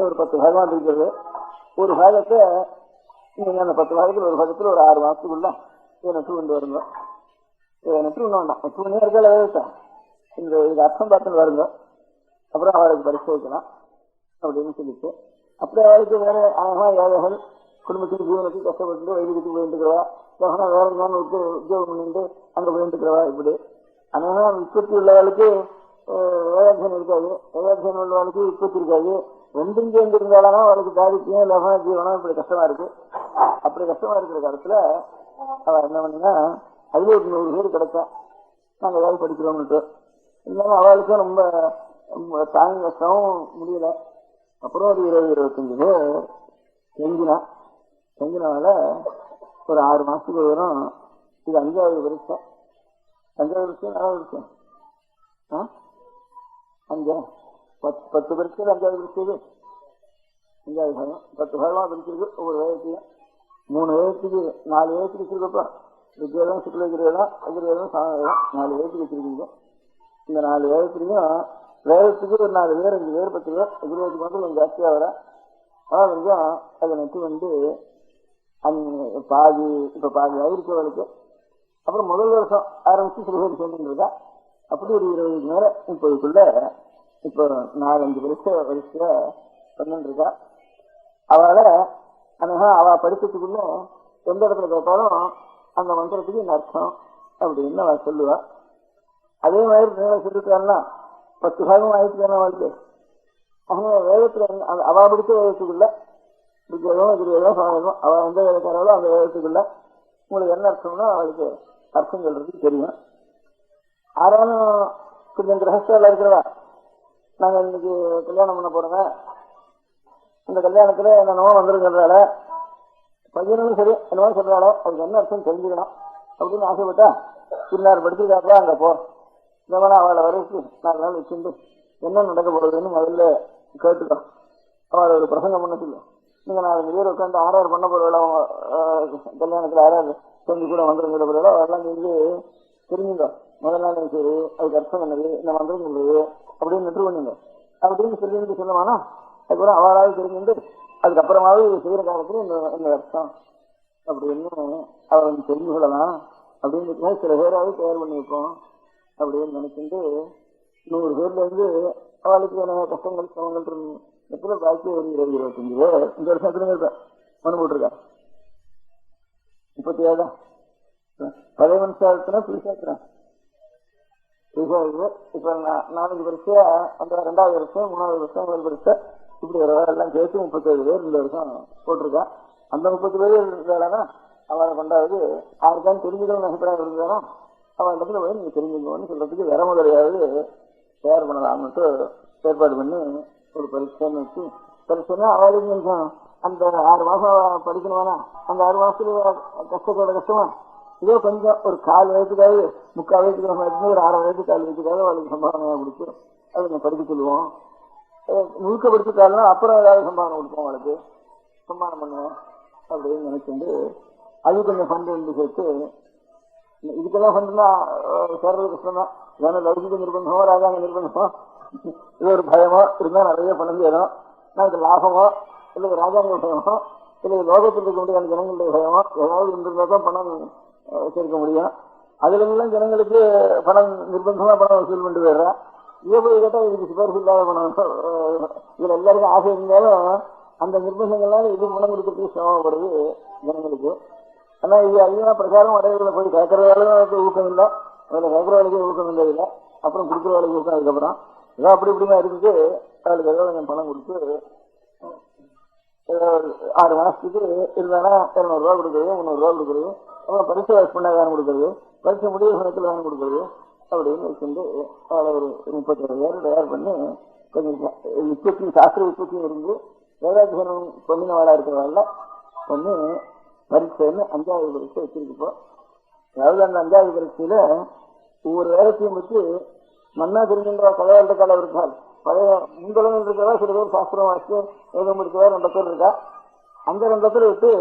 ஒரு 10 பாகமாக இருக்கிறது. ஒரு பாகத்தை நீங்க அந்த 10 பாகத்தில் ஒரு பாகத்துல ஒரு 6 மாசத்துக்குள்ள நெட்டு கொண்டு வருங்க. நெட்டு கொண்டு வேண்டாம், நெட்டு பண்ணி இருக்கல வேதத்தை இந்த இது அர்த்தம் பார்த்துன்னு வருங்க. அப்புறம் அவளுக்கு பரிசு வைக்கலாம் அப்படின்னு சொல்லிட்டு அப்புறம் அவளுக்கு வேற அழகா ஏழைகள் குடும்பத்துக்கு ஜீவனத்துக்கு கஷ்டப்பட்டு வைத்தியத்துக்கு போயிட்டுக்கிறவா, வேற எங்கன்னு உத்தியோகம் பண்ணிட்டு அங்க போயிட்டுக்கிறவா. இப்படி அழகா உற்பத்தி உள்ளவளுக்கு வேதாத்தியனம் இருக்காது, வேதாத்தியனம் உள்ளவளுக்கு உற்பத்தி இருக்காது. 2 சேர்ந்து இருந்தாலும் அவளுக்கு தாரித்தியம் லாப ஜீவனம் இப்படி கஷ்டமா இருக்கு. அப்படி கஷ்டமா இருக்கிற காலத்துல அவ என்ன பண்ணா அதுல ஒரு 100 பேர் கிடைச்சா நாங்க ஏதாவது படிக்கிறோம்னுட்டு இருந்தாலும் அவளுக்கும் ரொம்ப தாங்க கஷ்டமும் முடியல. அப்புறம் ஒரு 20-25 பேர் செஞ்சினால ஒரு 6 மாசத்துக்கு வரும். இது 5வது வருஷம் 4வது வருஷம் 10 பரீட்சை 5வது பரீட்சை 5வது பாகம் 10 பாகமா படிச்சிருக்கு. ஒவ்வொரு வேதத்தையும் 3 வேதத்துக்கு 4 வேதத்துக்கு வச்சிருக்கப்பா. ரிக்வேதம் சுக்லகிரேதம் அகிர்வேதம் சாமவேதம் 4 வேதத்துக்கு வச்சிருக்கீங்க. இந்த 4 வேதத்துலையும் வேதத்துக்கு ஒரு 4 பேர் 5 பேர் 10 பேர் அகிர்வேதத்துக்கு வந்து கொஞ்சம் ஜாஸ்தியா வர கொஞ்சம் அதை நட்டு பாதி இப்ப பாதி ஆயிருக்கவளுக்கு. அப்புறம் முதல் வருஷம் ஆரம்பிச்சு சில பேர் சேர்ந்துருக்கா. அப்படி ஒரு 20க்கு மேல 30க்குள்ள இப்போ 4-5 வரிசையா பண்ணிட்டு இருக்கா. அவளை அவ படிச்சதுக்குள்ள எந்த இடத்துல கேட்டாலும் அந்த மந்திரத்துக்கு இந்த அர்த்தம் அப்படின்னு அவ சொல்லுவா. அதே மாதிரி நீங்க சொல்லிருக்காருன்னா 10 பாகம் ஆயிடுச்சு தானே வாழ்க்கை. அவங்க வேதத்துல அவ படிச்ச வேதத்துக்குள்ள அவ எந்த வேதக்காரோ அந்த வேதத்துக்குள்ள உங்களுக்கு என்ன அர்த்தம்னா அவளுக்கு அர்த்தம் சொல்றதுக்கு தெரியும். ஆறாலும் கொஞ்சம் கிரகஸ்தால இருக்கிறவா நாங்க இன்னைக்கு கல்யாணம் பண்ண போறோங்க, இந்த கல்யாணத்துல என்னென்னவோ வந்துருங்கிறதால பையனும் சரி என்னவோ சொல்றாளோ அதுக்கு என்ன அர்த்தம் தெரிஞ்சுக்கணும் அப்படின்னு ஆசைப்பட்டா பின்னார் படிச்சிருக்காங்களா அங்க போ இந்த மாதிரி அவளை வரைக்கு 4 நாள் வச்சுட்டு என்ன நடக்க போறதுன்னு முதல்ல கேட்டுக்கோ. அவளை ஒரு பிரசங்கம் பண்ண சொல்லு. நீங்க 4 பேர் உட்காந்து 6 பண்ண போறவள கல்யாணத்துல 6 செஞ்சு கூட வந்துருங்கிற போறவளோ அதெல்லாம் நீங்க தெரிஞ்சுங்க. முதல் நாள் சரி அதுக்கு அர்த்தம் என்னது இந்த மந்திரம் சொல்றது அப்படின்னு நின்று பண்ணுங்க அப்படின்னு சொல்லி சொல்லுவானா. அதுக்கப்புறம் அவளாவது தெரிஞ்சுட்டு அதுக்கப்புறமாவது செய்யற காலத்துல இந்த அர்த்தம் அப்படின்னு அவன் தெரிஞ்சு கொள்ளலாம் அப்படின்னு சில பேராவது தயார் பண்ணி வைப்போம் அப்படின்னு நினைச்சுட்டு 100 பேர்ல இருந்து அவளுக்கு கஷ்டங்கள் சிரமங்கள் எத்தனை பாக்கி ஒரு 20-25 பேர் இந்த வருஷத்துல இருப்பேன் மனு போட்டிருக்கா. 37 பழைய மனுஷாத்துனா புதுசாக்குறேன் புதுசா இருக்கு. இப்ப 4 வருஷம் அந்த 2வது வருஷம் 3வது வருஷம் 1 வருஷம் இப்படி ஒரு எல்லாம் சேர்த்து 37 பேர் இந்த வருஷம் போட்டிருக்கா. அந்த 30 பேர் இருந்தாலும் அவளை கொண்டாவது யாருக்கான்னு தெரிஞ்சுக்கணும்னு அபிப்பிராயம் இருந்தாலும் அவள் இடத்துல போய் நீங்க தெரிஞ்சுக்கணும்னு சொல்றதுக்கு வேற முதலையாவது தயார் பண்ணலாம்னுட்டு ஏற்பாடு பண்ணி ஒரு பரீட்சைன்னு வச்சு, பரீட்சைன்னா அவளுக்கு கொஞ்சம் அந்த 6 மாசம் படிக்கணுமானா அந்த 6 மாசத்துல கஷ்டமா இதோ கொஞ்சம் ஒரு 4 வயசுக்காவது 3/4 வயசுக்கு நம்ம இருந்து ஒரு 6 வயசு 4 வயசுக்காவது அவளுக்கு சம்பாவனையா கொடுத்து அதை நம்ம படிக்க சொல்லுவோம். முழுக்க படிச்சுட்டாலும் அப்புறம் ஏதாவது சம்பாவனை கொடுப்போம், அவளுக்கு சம்பாவனை பண்ணுவோம் அப்படின்னு நினைச்சுட்டு அது கொஞ்சம் ஃபண்டு வந்து சேர்த்து இதுக்கெல்லாம் ஃபண்டுனா சேர்றது கஷ்டம் தான். ஏன்னா லௌகிக நிர்பந்தமோ ராஜாங்க நிர்பந்தமோ இது ஒரு பயமோ இருந்தா நிறைய பணம் சேரும். இது லாபமோ இல்லை ராஜாங்க பயமோ இல்லை லோகத்தில் இருக்க முடியாத ஜனங்களுடைய பயமோ ஏதாவது இருந்திருந்தா தான் பணம் சேர்க்க முடியும். அதுல எல்லாம் ஜனங்களுக்கு பணம் நிர்பந்தமா பணம் வசூல் பண்ணி போயிடுறா. இதை போய் கேட்டா இதுக்கு சிபாரிசு இல்லாத பணம். இதுல எல்லாருக்கும் ஆசை இருந்தாலும் அந்த நிர்பந்தங்கள்லாம் இது பணம் கொடுக்கறதுக்கு சிரமப்படுது ஜனங்களுக்கு. ஆனா இது அதிகமா பிரச்சாரம் வடைகளை போய் கேட்கற வேலைக்கு ஊக்கம் இல்லை, அதுல கேட்கற வேலைக்கு ஊக்கம் இல்லை, இல்லை அப்புறம் கொடுக்குற வேலைக்கு ஊக்கம். அதுக்கப்புறம் ஏதோ அப்படி இப்படிமா இருக்குது. அவளுக்கு ஏதோ கொஞ்சம் பணம் கொடுத்து 6 மாசத்துக்கு இருந்தானா 200 ரூபா கொடுக்குறது, 300 ரூபா கொடுக்குறது, அப்புறம் பரிசு வாஷ் பண்ண வேணும் கொடுக்குறது, பரிசு முடிவு சமயத்தில் வேணும் கொடுக்குறது அப்படின்னு வச்சுட்டு அவளை ஒரு 37 பேர் தயார் பண்ணி கொஞ்சம் உற்பத்தி சாஸ்திர உற்பத்தியும் இருந்து வேதாத்தியனம் பண்ணினவாளா இருக்கிறவாள் பண்ணி பரீட்சைன்னு 5வது பரீட்சை வச்சிருக்கப்போ, அதாவது அந்த 5வது பரீட்சையில ஒவ்வொரு வேதத்தையும் வச்சு மன்னா தெரிஞ்சுன்ற கதையாள கால இருக்காள். பழைய முன்தளம் இருக்கிறதா சில பேர் சாஸ்திரம் வாசித்து வேதம் இருக்கிறதா 2 பேர் இருக்கா. அந்த 2 இடத்துல விட்டு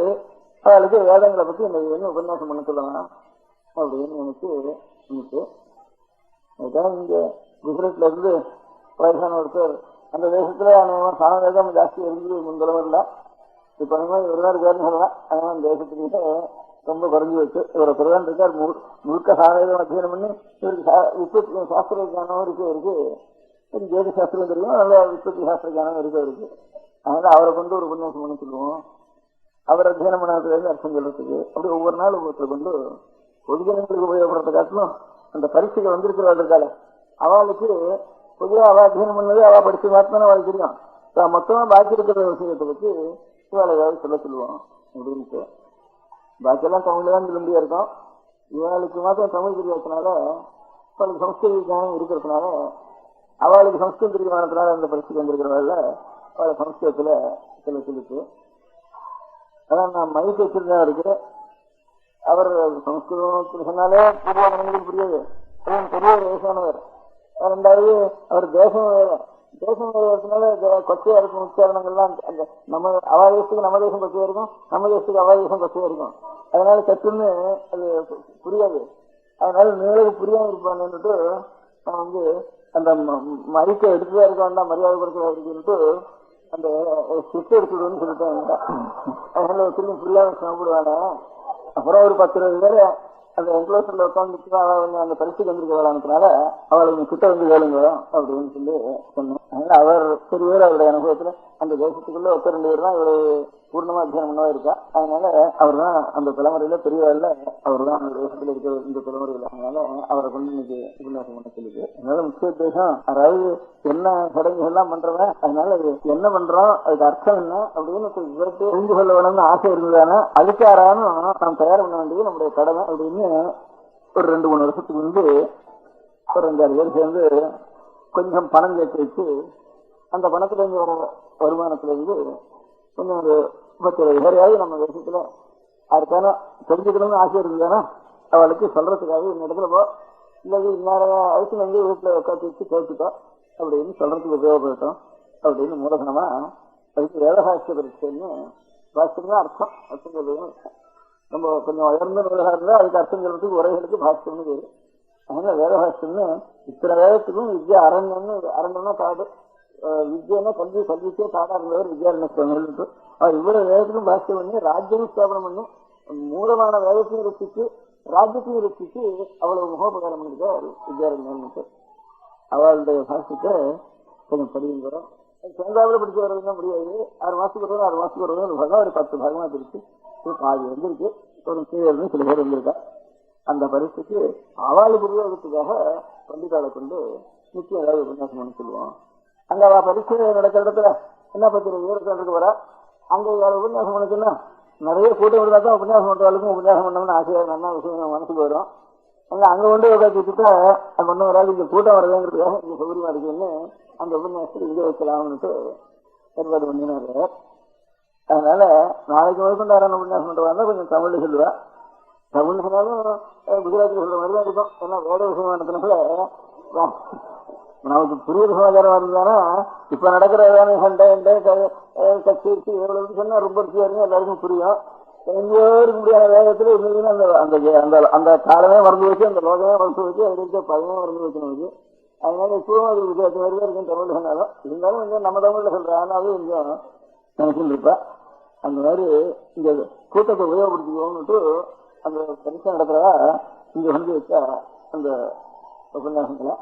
அவளுக்கு வேதங்களை பத்தி என்ன உபன்யாசம் பண்ண சொல்லலாம் அப்படின்னு நினைச்சு அதுதான் இங்க குஜராத்ல இருந்து வயசான ஒருத்தர் அந்த தேசத்துல சாணவேதம் ஜாஸ்தி இருந்தது முன்தளம் இல்லை. இப்ப அந்த மாதிரி ஒரு நாள் பேர்னு சொல்லலாம். அதனால அந்த தேசத்துக்கிட்ட ரொம்ப குறைஞ்சி வச்சு இவரை பிரதான் இருக்கார். முழுக்க சாணவேதம் அத்தியனம் பண்ணி இவருக்கு உற்பத்தி சாஸ்திர ஞானம் இருக்கு, ஜோதி சாஸ்திரம் தெரியும், நல்ல உற்பத்தி சாஸ்திர ஞானம் இருக்கு. அதனால அவரை கொண்டு ஒரு உபன்யாசம் பண்ண சொல்லுவோம். அவர் அத்தியனம் பண்ணதுல இருந்து அர்த்தம் சொல்றதுக்கு அப்படி ஒவ்வொரு நாள் ஒவ்வொருத்தரை கொண்டு பொதுஜனங்களுக்கு உபயோகப்படுறத காட்டிலும் அந்த பரீட்சைகள் வந்திருக்கிறவர்களுக்கால அவளுக்கு பொதுவாக அவ அத்தியனம் பண்ணது அவ படிச்சு மாத்தினா அவளுக்கு தெரியும். மொத்தமா பாக்கி இருக்கிற விஷயத்தை பத்தி இவாளை ஏதாவது சொல்லுவோம் அப்படின்ட்டு. பாக்கியெல்லாம் தமிழ்ல தான் சொல்ல முடியா இருக்கும். இவாளுக்கு மாத்திரம் தமிழ் தெரியாததுனால அவளுக்கு சம்ஸ்கிருத ஞானம் இருக்கிறதுனால அவளுக்கு சம்ஸ்கிருதம் தெரியாததுனால அந்த பரிசுக்கு வந்திருக்கிறவர்கள அவளை சம்ஸ்கிருதத்துல சொல்லிட்டு அதான் நான் மைக்கு வச்சிருந்தா இருக்கு. அவர் சம்ஸ்கிருதம் சொன்னாலே பூர்வங்களுக்கு புரியாது. பெரிய வயசானவர். 2வது அவர் தேசம் வரதுனால கொச்சையா இருக்கும். உச்சாரணங்கள்லாம் நம்ம அவ தேசத்துக்கு நம்ம தேசம் கொச்சையா இருக்கும், நம்ம தேசத்துக்கு அவ தேசம் கொச்சையா இருக்கும். அதனால சற்றுன்னு அது புரியாது. அதனால மேலுக்கு புரியாம இருப்பான்னுட்டு நான் அந்த மைக்கை எடுத்துதான் இருக்க வேண்டாம், மரியாதை கொடுக்க இருக்குன்ட்டு அந்த ஸ்விட்ச் எடுத்துடுன்னு சொல்லிட்டேன். அதனால திரும்பி புரியாம சாப்பிடுவாங்க. அப்புறம் ஒரு 10-20 பேர் அந்த என்க்ளோசர்ல உட்காந்துட்டு அந்த பரிசுக்கு வந்திருக்கலாம்னால அவளுக்கு கிட்ட கேளுங்க அப்படின்னு சொல்லி சொன்னேன். அதனால அவர் பெரிய அவருடைய அனுபவத்துல அந்த தேசத்துக்குள்ள 2 பேர் தான் இவரு பூர்ணமா அத்தியானம் பண்ணவா இருக்கா. அதனால அவர் தான் அந்த தலைமுறையில பெரியவர்ல அவர் தான் அந்த தேசத்துல இருக்கிற இந்த தலைமுறையில. அதனால அவரை கொண்டு இன்னைக்கு உபன்யாசம் பண்ண சொல்லுது. அதனால முக்கிய உத்தேசம் அதாவது என்ன சடங்குகள் எல்லாம் பண்றவன், அதனால அது என்ன பண்றோம், அதுக்கு அர்த்தம் என்ன அப்படின்னு தெரிஞ்சு கொள்ள வேணும்னு ஆசை இருந்ததானே அதுக்கு யாராலும் நாம் தயார் பண்ண வேண்டியது நம்முடைய கடமை அப்படின்னு ஒரு 2-3 வருஷத்துக்கு முன்பு ஒரு 5-6 பேர் சேர்ந்து கொஞ்சம் பணம் சேர்த்து வச்சு அந்த பணத்துல இருந்து வர வருமானத்துல இருந்து கொஞ்சம் ஒரு 37 பேரையாவது நம்ம தேசத்துல யாருக்கான தெரிஞ்சுக்கணும்னு ஆசை இருந்ததுன்னா அவளுக்கு சொல்றதுக்காக இந்த இடத்துல போ இல்லது இன்னொரு வயசுல வீட்டுல உட்காந்து வச்சு கேட்டுட்டோம் அப்படின்னு சொல்றதுக்கு உபயோகப்பட்டோம் அப்படின்னு மூலதனமா அதுக்கு வேதசாஸ்திர பரீட்சைன்னு பாஸ்கர்தான் அர்த்தம். அர்த்தம் சொல்றதுன்னு நம்ம கொஞ்சம் உயர்ந்த நூலகா இருந்தா அதுக்கு அர்த்தம் சொல்றதுக்கு உரைகளுக்கு பாஸ்கர்னு பேரு. அதனால வேதபாஸ்கர்னு இத்தனை வேதத்துக்கும் வித்யா அரண்யம்னா காடு, வித்யன்னா கல்வி, கல்விக்கே காடா இருந்தவர் வித்யாரண்ய சுவாமிகள். அவர் இவ்வளவு வேதத்துக்கும் பாஸ்கர் பண்ணி ராஜ்யமும் ஸ்தாபனம் பண்ணி மூலமான வேதத்தையும் ரசிச்சு ராஜ்யத்தையும் ரசிச்சு அவ்வளவு முகோபகாரம் பண்ணிருக்கார் வித்யாரண்யனுக்கு. அவளுடைய பாஷத்தை கொஞ்சம் படிக்கிறோம். செங்காவில படிச்சு வர்றதுன்னா முடியாது. 6 மாசத்துக்கு வருவது 6 மாசத்துக்கு வருவது ஒரு 10 பாகமா பிரிச்சு பாதி வந்திருக்கு. ஒரு கீழே சில பேர் வந்திருக்கா. அந்த பரிசுக்கு அவளுக்கு உபயோகத்துக்காக பண்டிகாலை கொண்டு நிச்சயம் ஏதாவது உபன்யாசம் பண்ணி சொல்லுவோம். அங்க அவ பரிசு நடக்கிற இடத்துல என்ன 10-20 பேர் வர அங்க உபன்யாசம் பண்ணுச்சுன்னா நிறைய கூட்டம் இருந்தா தான் உபன்யாசம் பண்றவங்களுக்கும் உபன்யாசம் பண்ணணும்னு ஆசையா நல்லா விஷயம் மனசுக்கு வரும். அங்க கொண்டு உட்காந்து வச்சுட்டா அங்க ஒன்றும் வராது, இங்க கூட்டம் வரதுங்கிறதுக்காக இங்க சௌகரியமா இருக்குன்னு அந்த உபன்யாசத்தை இங்கே வைக்கலாம்னுட்டு ஏற்பாடு பண்ணினாரு. அதனால நாளைக்கு முதற்கொண்டு யாரான உபன்யாசம் பண்றதா கொஞ்சம் தமிழ்ல சொல்லுவா. தமிழ் சொன்னாலும் குஜராத்தில் சொல்ற மாதிரி தான் இருக்கும். ஏன்னா வேற விஷயமானதுனால நமக்கு புரிய சமாச்சாரம் இருந்தானா இப்ப நடக்கிற சண்டை கட்சி எவ்வளவு சொன்னா ரொம்ப ருச்சியா எல்லாருக்கும் புரியும். எங்கேயோ இருக்க முடியாத வேகத்துல இருந்ததுன்னா அந்த காலமே மறந்து வச்சு, அந்த லோகமே மறந்து வச்சு, அது இருக்க பழமே மறந்து வச்சு நமக்கு. அதனால இப்பவும் அது வித்தியாசம் மாதிரி தான் இருக்கும் தமிழ்ல சொன்னாலும். இருந்தாலும் கொஞ்சம் நம்ம தமிழ்ல சொல்றாங்க கொஞ்சம் நினைச்சுட்டு இருப்பா. அந்த மாதிரி இந்த கூட்டத்தை உபயோகப்படுத்திக்கோன்னுட்டு அந்த பரிசு நடத்துறதா இங்க வந்து வச்சா அந்த உபன்யாசத்துல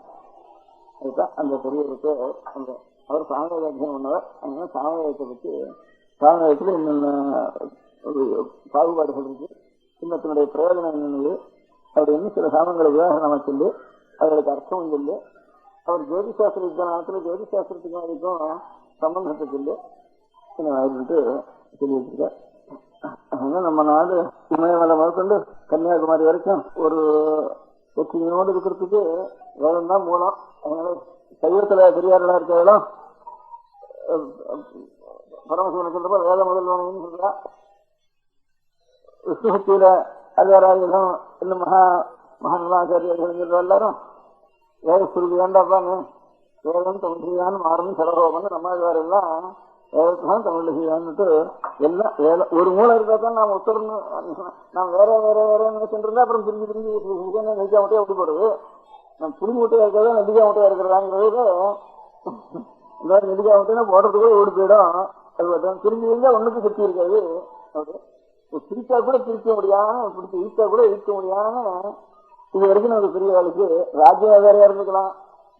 அதுதான் அந்த பெரியவருக்கு அந்த அவர் சாமவேத அத்தியனம் பண்ணவர். அதனால சாமவேதத்தை பற்றி சாமவேதத்துல என்னென்ன பாகுபாடுகள் இருக்கு, சின்னத்தினுடைய பிரயோஜனம் என்னென்னது அப்படின்னு சில சாமங்களை உதாரணமா சொல்லி அவர்களுக்கு அர்த்தம் சொல்லி அவர் ஜோதிசாஸ்திர விஜயானத்துல ஜோதிசாஸ்திரத்துக்கும் அதுக்கும் சம்பந்தத்தை சொல்லி ஆயிட்டு சொல்லி வச்சிருக்கார். அதனால நம்ம நாடு இமயமலை முதற்கொண்டு கன்னியாகுமரி வரைக்கும் ஒரு ஒற்றுமையோடு இருக்கிறதுக்கு வேதம் தான் மூலம். அதனால சைவத்துல பெரியார்களா இருக்கிறதெல்லாம் பரமசிவன் சொல்றப்ப வேத முதல்வனைன்னு சொல்றா. விஷ்ணுசக்தியில அல்வாராஜம் இன்னும் மகாநலாச்சாரியர்கள் சொல்ற எல்லாரும் வேத சுருதி வேண்டாப்பான்னு வேதம் தமிழ்தான் மாறும் செலவோபன்னு நம்மாழ்வார் எல்லாம் வேதத்தான் தமிழ்ல செய்யான்னுட்டு எல்லாம் ஒரு மூலம் இருக்கா தான் நாம் ஒத்துறன்னு நாம் வேற வேற வேற நினைச்சுருந்தா அப்புறம் பிரிஞ்சு பிரிஞ்சு நெல்லிக்கா முட்டையா எப்படி போடுறது, நம்ம புளி முட்டையா இருக்கிறதா நெல்லிக்கா முட்டையா இருக்கிறதாங்கிறது இந்த மாதிரி நெல்லிக்கா முட்டையா போடுறதுக்குள்ள ஓடி போயிடும். அது பிரிஞ்சு இருந்தா ஒண்ணுக்கு சக்தி இருக்காது. பிரிச்சா கூட பிரிக்க முடியாம பிடிச்சி இழுத்தா கூட இழுக்க முடியாம இது வரைக்கும் நமக்கு பெரிய வேலைக்கு ராஜ்யம் வேறையா இருந்துக்கலாம்,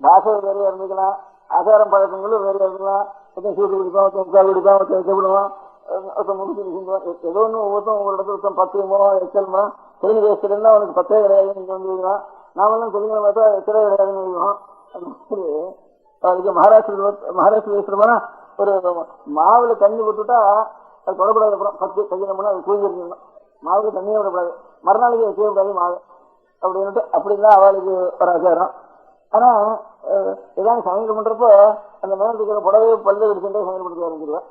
பாஷை வேறையா இருந்துக்கலாம், ஆசாரம் பழக்கங்களும் வேறையா இருந்துக்கலாம். சூடு குடிப்பான், முக்கால் குடிப்பான், வைக்கப்படுவான், ஏதோ ஒன்று ஒவ்வொருத்தம் ஒவ்வொரு இடத்துல 10 மூலம் எச்சல்மா தெலுங்கு தேசத்துல அவனுக்கு 10 கிடையாதுன்னு நீங்க வந்துருக்கலாம். நாமெல்லாம் தெலுங்குல பார்த்தா எச்சலே கிடையாதுன்னு வைக்கணும். அதுக்கு மகாராஷ்டிர தேசத்துலனா ஒரு மாவுல தண்ணி போட்டுட்டா அது தொடப்படாது. அப்புறம் 10 கையில அது தூங்கிருக்கணும். மாவுல தண்ணியே விடக்கூடாது, மறுநாளைக்கு செய்யக்கூடாது மாவு அப்படின்னுட்டு அப்படின்லாம் அவளுக்கு ஒரு ஆச்சாரம். ஆனா ஏதாவது சமையல் பண்றப்போ அந்த நேரத்துக்கு புடவை பல்ல எடுத்துட்டே சமையல் பண்ணி ஆரம்பிச்சிருவேன்.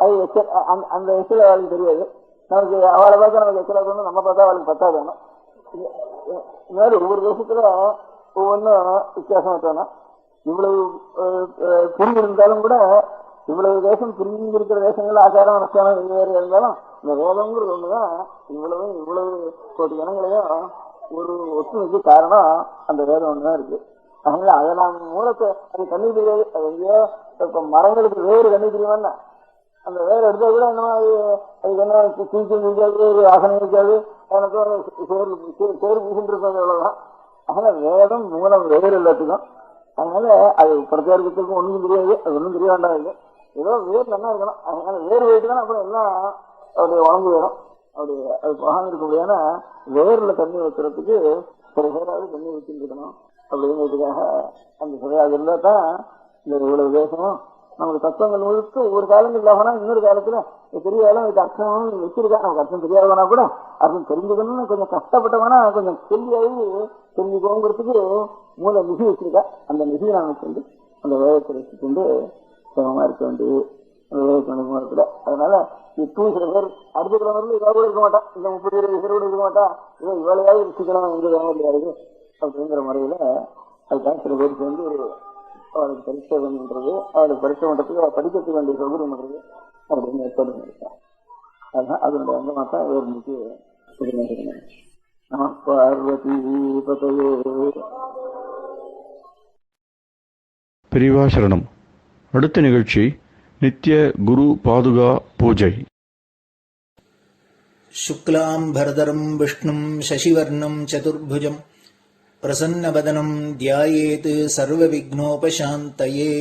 அது எச்சல் அந்த எச்சல் அவளுக்கு தெரியாது. நமக்கு அவளை பார்த்தா நமக்கு எச்சலா தோணும், நம்ம பார்த்தா அவளுக்கு பத்தாது. மேலும் ஒவ்வொரு தேசத்துல ஒவ்வொன்றும் வித்தியாசமா தோணும். இவ்வளவு புரிஞ்சிருந்தாலும் கூட இவ்வளவு தேசம் புரிஞ்சிருக்கிற தேசங்கள் ஆச்சாரம் அனுஷ்டானம் வேறு இருந்தாலும் இந்த வேதம்ங்கிறது ஒண்ணுதான் இவ்வளவு கோடி ஜனங்களையும் ஒரு ஒற்றுமைக்கு காரணம் அந்த வேதம் ஒண்ணுதான் இருக்கு. அதனால அதை நாம் மூலத்தை அது கண்ணி தெரியாது. அது எங்கேயோ இப்ப மரங்களுக்கு வேறு கண்ணி தெரியுமா, அந்த வேறு எடுத்தா கூட என்னமா அதுக்கு என்ன தீச்சல் இருக்காது, ஒரு ஆசனம் இருக்காது, எனக்கு சேரு பூசிட்டு இருக்காங்க அவ்வளவுதான். அதனால வேதம் மூலம் வேறு எல்லாத்துக்கும். அதனால அது பிரச்சாரத்துக்கும் ஒண்ணும் தெரியாது, அது ஒன்றும் தெரிய வேண்டாம். ஏதோ வேர் நல்லா இருக்கணும். அதனால வேறு போயிட்டு தானே அப்புறம் எல்லாம் அவருடைய வளர்ந்து வேணும். அப்படி அது போகாம இருக்க முடியாதுன்னா வேர்ல தண்ணி வைக்கிறதுக்கு சில பேராவது தண்ணி வச்சுட்டு இருக்கணும் அப்படிங்கிறதுக்காக அந்த சிலையாக இருந்தா தான் இந்த இவ்வளவு தேசமும் நமக்கு தத்துவங்கள் முழுக்க ஒரு காலங்கள் ஆகனா இன்னொரு காலத்துல பெரிய காலம் இதுக்கு அர்த்தம் வச்சிருக்கா. நமக்கு அர்த்தம் தெரியாதவனா கூட அர்த்தம் தெரிஞ்சுக்கணும்னு கொஞ்சம் கஷ்டப்பட்டவனா கொஞ்சம் கேள்வியாகி தெரிஞ்சுக்கோங்கிறதுக்கு மூல நிதி வச்சிருக்கா. அந்த நிதியை நாம கொண்டு அந்த வேதத்தை வச்சுக்கொண்டு சமமா இருக்க வேண்டியது வேதத்தை. அதனால இப்போ சில பேர் அடுத்த கிழமை இவா கூட இருக்க மாட்டான், இந்த 30-20 பேர் கூட இருக்க மாட்டான், இவன் இவளையாவது வச்சுக்கணும் எங்க இல்லையாது அப்படிங்கிற முறையில அதுதான் சில பேர் சேர்ந்து ஒரு அவளுக்கு பரீட்சை பண்றது, அவளுக்கு பரீட்சை பண்றதுக்கு அவள் படிக்கிறதுக்கு வேண்டிய சௌகரியம் பண்றது அப்படின்னு ஏற்பாடு பண்ணிருக்கான். அதுதான் அதனுடைய அங்கமா தான் இவர்களுக்கு நம பார்வதி பதயே. பெரியவா சரணம். அடுத்த நிகழ்ச்சி நித்திய குரு பாதுகா பூஜை. शुक्लां भरदरं विष्णुं शशिवर्णं चतुर्भुजं प्रसन्नवदनं ध्यायेत् सर्वविघ्नोपशान्तये.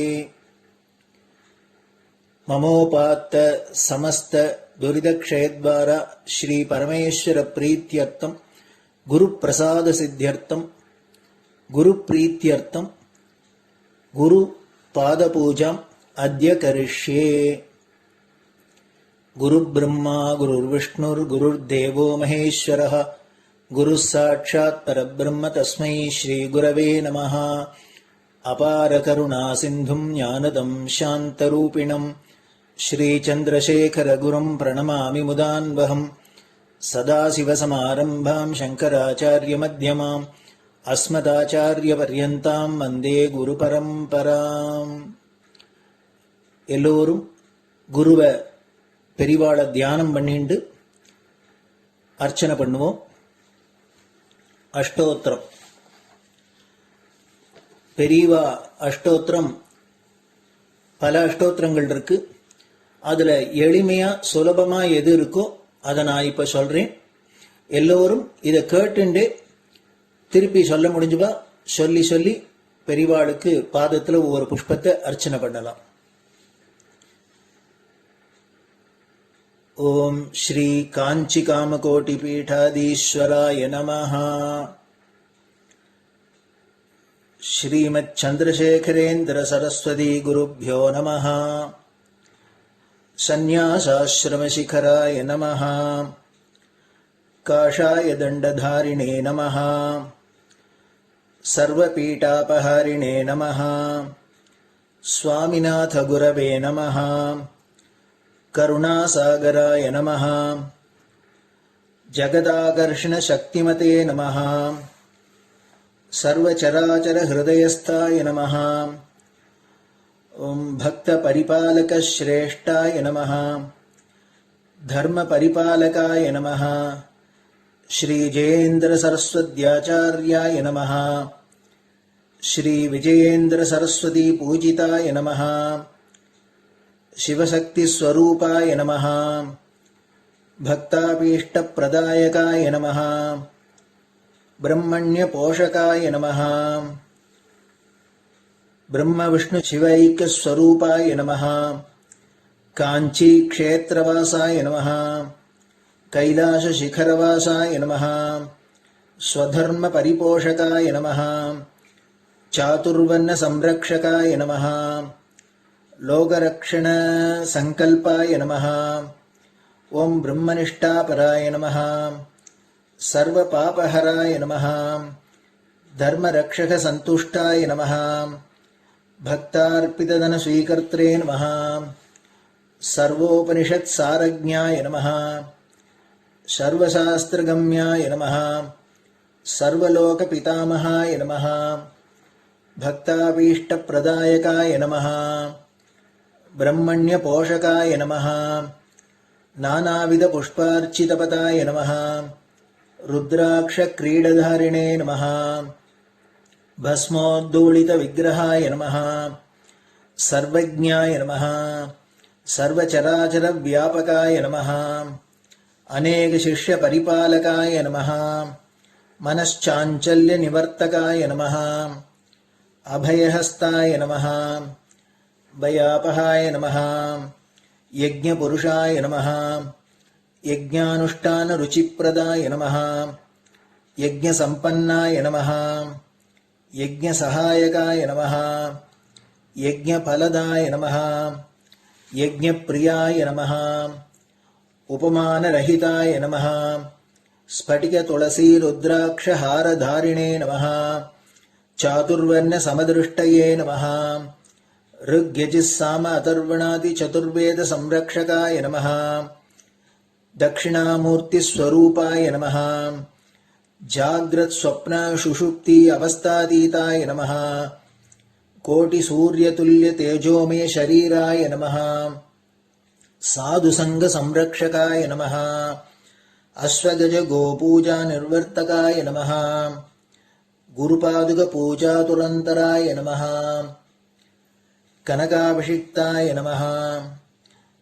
ममोपात्त समस्त दुरितक्षयद्वारा श्री परमेश्वर प्रीत्यर्थं गुरुप्रसाद सिद्ध्यर्थं गुरुप्रीत्यर्थं गुरु पादपूजां अद्य करिष्ये। गुरुर्ब्रह्मा गुरुर्विष्णुर्गुरुर्देवो महेश्वरः गुरुः साक्षात् परब्रह्म तस्मै श्रीगुरवे नमः। अपारकरुणासिन्धुं ज्ञानदं शान्तरूपिणं श्रीचन्द्रशेखरगुरुं प्रणमामि मुदान्वहम्। सदाशिवसमारम्भां शङ्कराचार्यमध्यमाम् अस्मदाचार्यपर्यन्तां वन्दे குருபரம்பராம். எல்லோரும் குருவை பெரிவாளை தியானம் பண்ணிண்டு அர்ச்சனை பண்ணுவோம். அஷ்டோத்திரம். பெரியவா அஷ்டோத்திரம் பல அஷ்டோத்திரங்கள் இருக்கு. அதுல எளிமையா சுலபமா எது இருக்கோ அதை நான் இப்ப சொல்றேன். எல்லோரும் இதை கேட்டுண்டே திருப்பி சொல்ல முடிஞ்சுபா சொல்லி சொல்லி பெரிவாளுக்கு பாதத்துல ஒவ்வொரு புஷ்பத்தை அர்ச்சனை பண்ணலாம். ஓம் ஸ்ரீ காஞ்சி காமகோட்டி பீடாதீஸ்வராய நமஹ. ஸ்ரீமத் சந்திரசேகரேந்திர சரஸ்வதி குருभ्यो நமஹ. சந்நியாசாஸ்ரமசிகராய நமஹ. காஷாய தண்டதாரிணே நமஹ. சர்வபீடாபஹாரிணே நமஹ. स्वामिनाथ गुरवे नमः. करुणासागराय नमः. जगदाकर्षण शक्तिमते नमः. सर्वचराचर हृदयस्थाय नमः. ओम भक्त परिपालक श्रेष्ठाय नमः. धर्म परिपालकाय नमः. श्री जयेन्द्र सरस्वत्याचार्याय नमः. श्री विजयेन्द्र सरस्वती पूजिताय नमः. शिवशक्ति स्वरूपाय नमः. भक्ताभीष्ट प्रदायकाय नमः. ब्रह्मण्य पोषकाय नमः. ब्रह्म विष्णु शिवैक्य स्वरूपाय नमः. कांची क्षेत्रवासाय नमः. कैलाश शिखरवासाय नमः. स्वधर्म परिपोषकाय नमः. चातुर्वर्ण संरक्षकाय नमः. लोकरक्षण संकल्पाय नमः. ओम ब्रह्मनिष्ठापराय नमः. सर्वपापहराय नमः. धर्मरक्षक संतुष्टाय नमः. भक्तार्पितधन स्वीकर्त्रे नमः. सर्वोपनिषत् सारज्ञाय नमः. सर्वशास्त्रगम्याय नमः. सर्वलोक पितामहाय नमः. भक्ताभीष्ट प्रदायकाय नमः. ब्रह्मण्य पोषकाय नमः. नानाविध पुष्पार्चितपताय नमः. रुद्राक्ष क्रीडधारिणे नमः. भस्मोद्धूलित विग्रहाय नमः. सर्वज्ञाय नमः. सर्वचराचर व्यापकाय नमः. अनेक शिष्य परिपालकाय नमः. मनश्चाञ्चल्य निवर्तकाय नमः. अभयहस्ताय नमः. भयापहाय नमः. यज्ञपुरुषाय नमः. यज्ञानुष्ठान रुचिप्रदाय नमः. यज्ञसम्पन्नाय नमः. यज्ञसहायकाय नमः. यज्ञफलदाय नमः. यज्ञप्रियाय नमः. उपमानरहिताय नमः. स्फटिक तुलसी रुद्राक्ष हारधारिणे नमः. चातुर्वर्ण समदृष्टये नमः. ऋग्यजुस्साम अथर्वणादि चतुर्वेद संरक्षकाय नमः. दक्षिणामूर्ति स्वरूपाय नमः. जाग्रत् स्वप्न सुषुप्ति अवस्थातीताय नमः. कोटि सूर्यतुल्य तेजोमय शरीराय नमः. साधु संग संरक्षकाय नमः. अश्वगज गोपूजा निर्वर्तकाय नमः. गुरुपादुक पूजा तुरंतराय नमः. कनकाभिषिक्ताय नमः.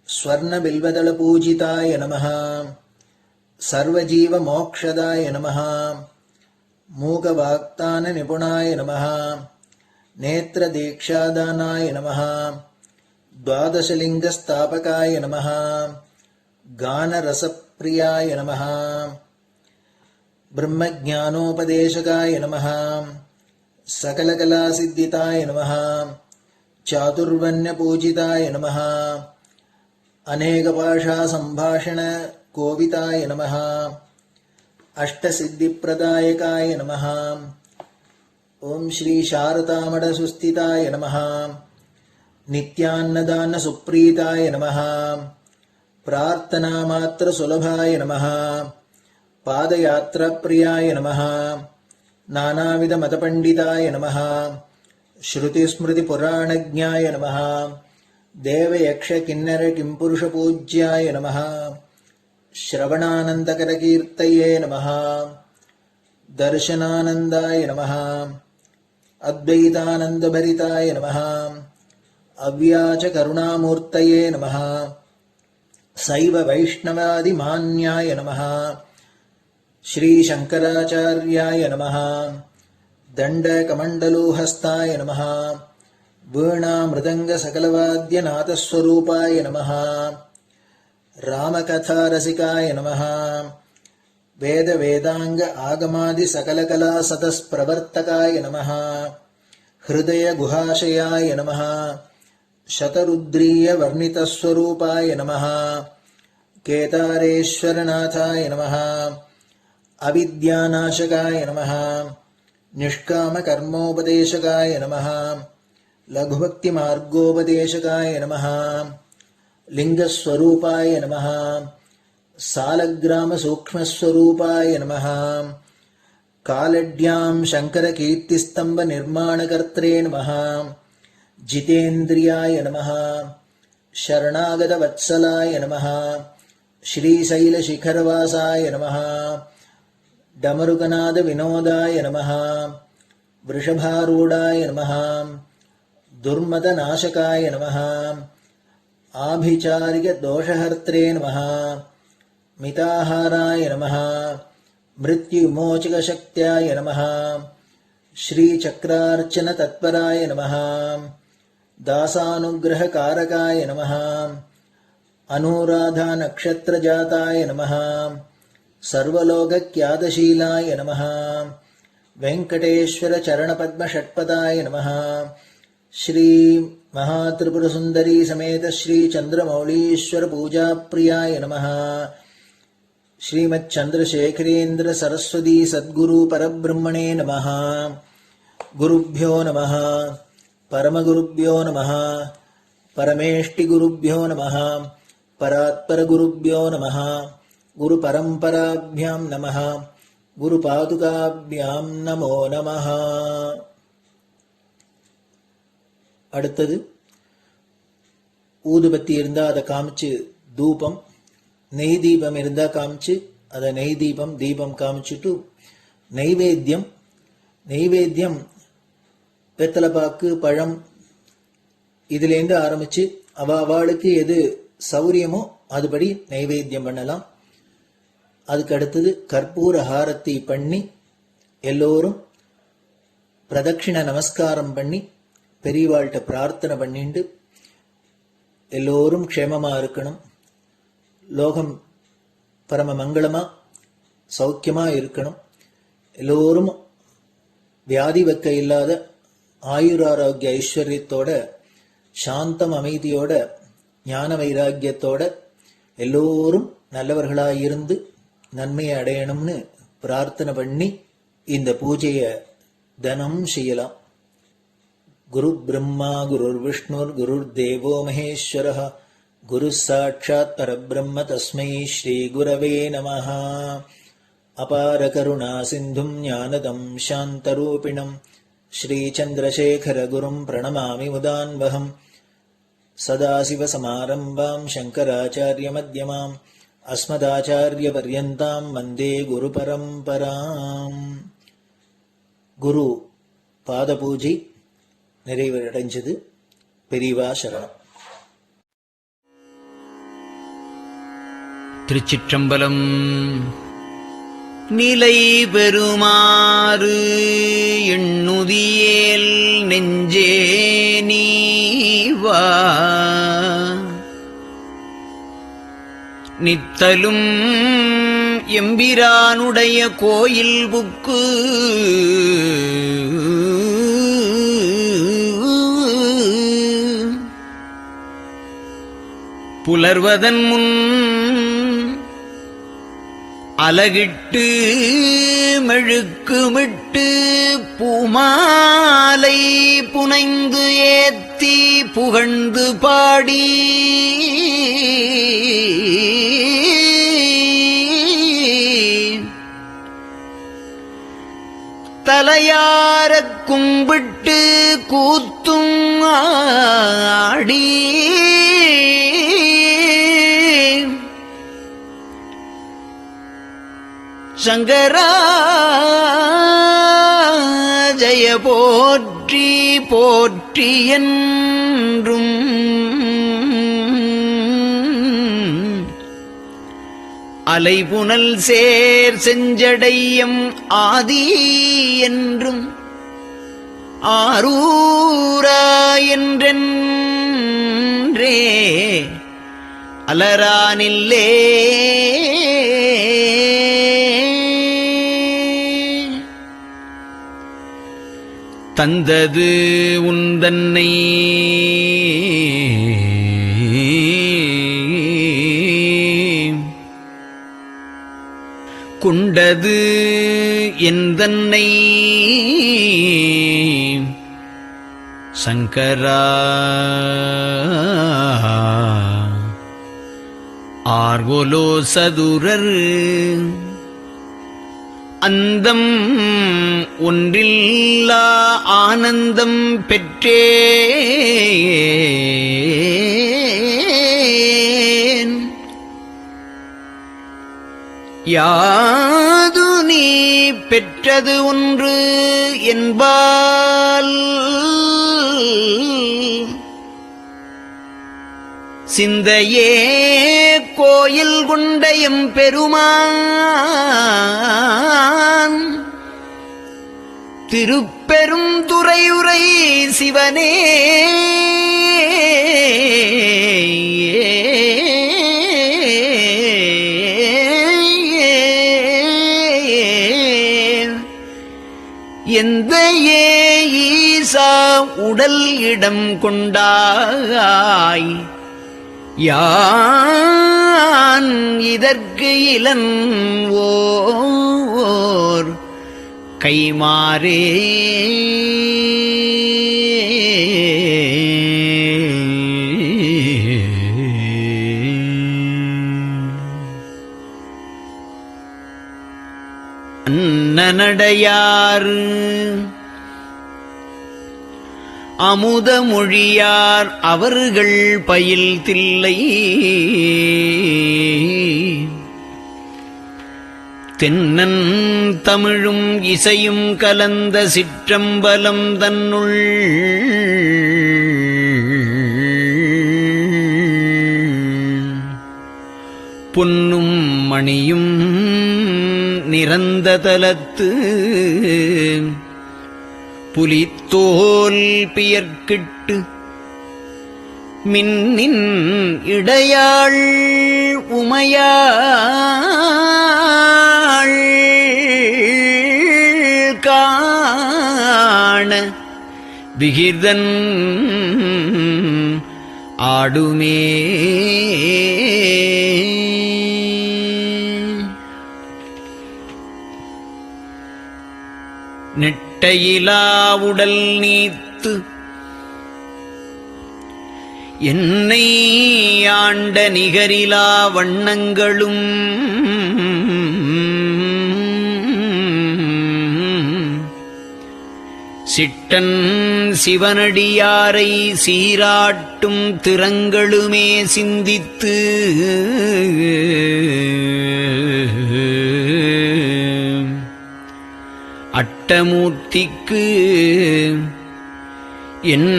स्वर्ण बिल्वदल पूजिताय नमः. सर्वजीव मोक्षदाय नमः. मूकवाक्तान निपुणाय नमः. नेत्र दीक्षादानाय नमः. द्वादशलिंग स्थापकाय नमः. गान रसप्रियाय नमः. ब्रह्मज्ञानोपदेशकाय नमः. सकलकलासिद्धिताय नमः. चातुर्वण्यपूजिताय नमः अनेकभाषासम्भाषण कोविताय नमः अष्टसिद्धिप्रदायकाय नमः ओम श्री शारदामठसुस्थिताय नमः नित्यान्नदानसुप्रीताय नमः प्रार्थनामात्रसुलभाय नमः पादयात्राप्रियाय नमः नानाविधमतपण्डिताय नमः श्रुतिस्मृतिपुराणज्ञाय नमः देवयक्षकिन्नरकिंपुरुषपूज्याय नमः श्रवणानन्दकरकीर्तये नमः दर्शनानन्दाय नमः अद्वैतानन्दभरिताय नमः अव्याचकरुणामूर्तये नमः शैव वैष्णवादिमान्याय नमः श्रीशङ्कराचार्याय नमः दण्डकमण्डलोहस्ताय नमः वीणामृदङ्गसकलवाद्यनाथस्वरूपाय नमः रामकथारसिकाय नमः वेदवेदाङ्ग आगमादिसकलकलासतस्प्रवर्तकाय नमः हृदयगुहाशयाय नमः शतरुद्रीयवर्णितस्वरूपाय नमः केदारेश्वरनाथाय नमः अविद्यानाशकाय नमः निष्कामकर्मोपदेशकाय नमः लघुभक्तिमार्गोपदेशकाय नमः लिङ्गस्वरूपाय नमः सालग्रामसूक्ष्मस्वरूपाय नमः कालड्यां शङ्करकीर्तिस्तम्भनिर्माणकर्त्रे नमः जितेन्द्रियाय नमः शरणागतवत्सलाय नमः श्रीशैलशिखरवासाय नमः डमरुकनादविनोदाय नमः वृषभारूढाय नमः दुर्मदनाशकाय नमः आभिचारिकदोषहर्त्रे नमः मिताहाराय नमः मृत्युमोचकशक्त्याय नमः श्रीचक्रार्चनतत्पराय नमः दासानुग्रहकारकाय नमः अनुराधानक्षत्रजाताय नमः सर्वलोकख्यातशीलाय नमः वेङ्कटेश्वरचरणपद्मषट्पदाय नमः श्री महात्रिपुरसुन्दरी समेत श्री चन्द्रमौलीश्वर पूजाप्रियाय नमः श्रीमच्चन्द्रशेखरेन्द्र सरस्वती सद्गुरु परब्रह्मणे नमः गुरुभ्यो नमः परमगुरुभ्यो नमः परमेष्टिगुरुभ्यो नमः परात्परगुरुभ्यो नमः गुरुपरम्पराभ्यां नमः गुरुपादुकाभ्यां नमो नमः அடுத்தது ஊதுபத்தி இருந்தா அதை காமிச்சு தூபம், நெய் தீபம் இருந்தா காமிச்சு அதை நெய் தீபம் தீபம் காமிச்சுட்டு நெய்வேத்தியம் வெத்தலைப்பாக்கு பழம் இதுலேருந்து ஆரம்பிச்சு அவளுக்கு எது சௌரியமோ அதுபடி நைவேத்தியம் பண்ணலாம். அதுக்கு அடுத்தது கற்பூர ஹாரத்தி பண்ணி எல்லோரும் பிரதட்சிண நமஸ்காரம் பண்ணி பெரியவாள்கிட்ட பிரார்த்தனை பண்ணிண்டு எல்லோரும் க்ஷேமமா இருக்கணும், லோகம் பரம மங்களமா சௌக்கியமா இருக்கணும், எல்லோரும் வியாதி வெக்க இல்லாத ஆயுராரோக்கிய ஐஸ்வர்யத்தோட சாந்தம் அமைதியோட ஞான வைராக்கியத்தோட எல்லோரும் நல்லவர்களாயிருந்து நன்மையை அடையணும்னு பிரார்த்தனை பண்ணி இந்த பூஜையை தினம் செய்யலாம். குரு பிரம்மா குருர் விஷ்ணுர் குருர் தேவோ மகேஸ்வரः குரு சாட்சாத் பரபிரம்ம தஸ்மை ஸ்ரீ குரவே நமः. அபார கருணா சிந்தும் ஞானதம் சாந்தரூபிணம் ஸ்ரீ சந்திரசேகர குரும் பிரணமாமி முதான்வகம். சதாசிவசமாரம்பாம் சங்கராச்சாரிய மத்யமாம் அஸ்மதாச்சாரிய பர்யந்தாம் வந்தே குரு பரம்பராம். குரு பாத பூஜை நிறைவடைஞ்சது. பெரியவா சரணம். திருச்சிற்றம்பலம். நிலை பெறுமாறு எண்ணுதியேல் நெஞ்சே நீவா, நித்தலும் எம்பிரானுடைய கோயில் புக்கு புலர்வதன் முன் அலகிட்டு மெழுக்குமிட்டு பூமாலை புனைந்து ஏத்தி புகழ்ந்து பாடி தலையாரக் கும்பிட்டு கூத்தும் ஆடி சங்கரா ஜய போற்றி போற்றி என்றும் அலைபுனல் சேர் செஞ்சடையம் ஆதி என்றும் ஆரூரா என்றென்றே அலரானில்லே தந்தது உந்தன்னை கொண்டது எந்தன்னை சங்கரா ஆர்கோலோ சதுரர் அந்தம் ஒன்றில்லா ஆனந்தம் பெற்றேன் யாது நீ பெற்றது ஒன்று என்பால் சிந்தையே கோயில் கொண்ட எம்பெருமான் திருப்பெரும் துறையுரை சிவனே எந்த ஈசா உடல் இடம் கொண்டாய் யான் இதற்கு இலன் ஓர் கைமாறே அன்னநடையார் அமுத மொழியார் அவர்கள் பயில் தில்லை தென்னன் தமிழும் இசையும் கலந்த சிற்றம்பலம் தன்னுள் பொன்னும் மணியும் நிறந்த தலத்து புலித்தோல் பியர்க்கிட்டு மின்னின் இடையாள் உமையாள் காண விகிர்தன் ஆடுமே நெட்டையிலா உடல் நீத்து என்னை ஆண்ட நிகரிலா வண்ணங்களும் சிட்டன் சிவனடியாரை சீராட்டும் திறங்களுமே சிந்தித்து அட்டமூர்த்திக்கு என்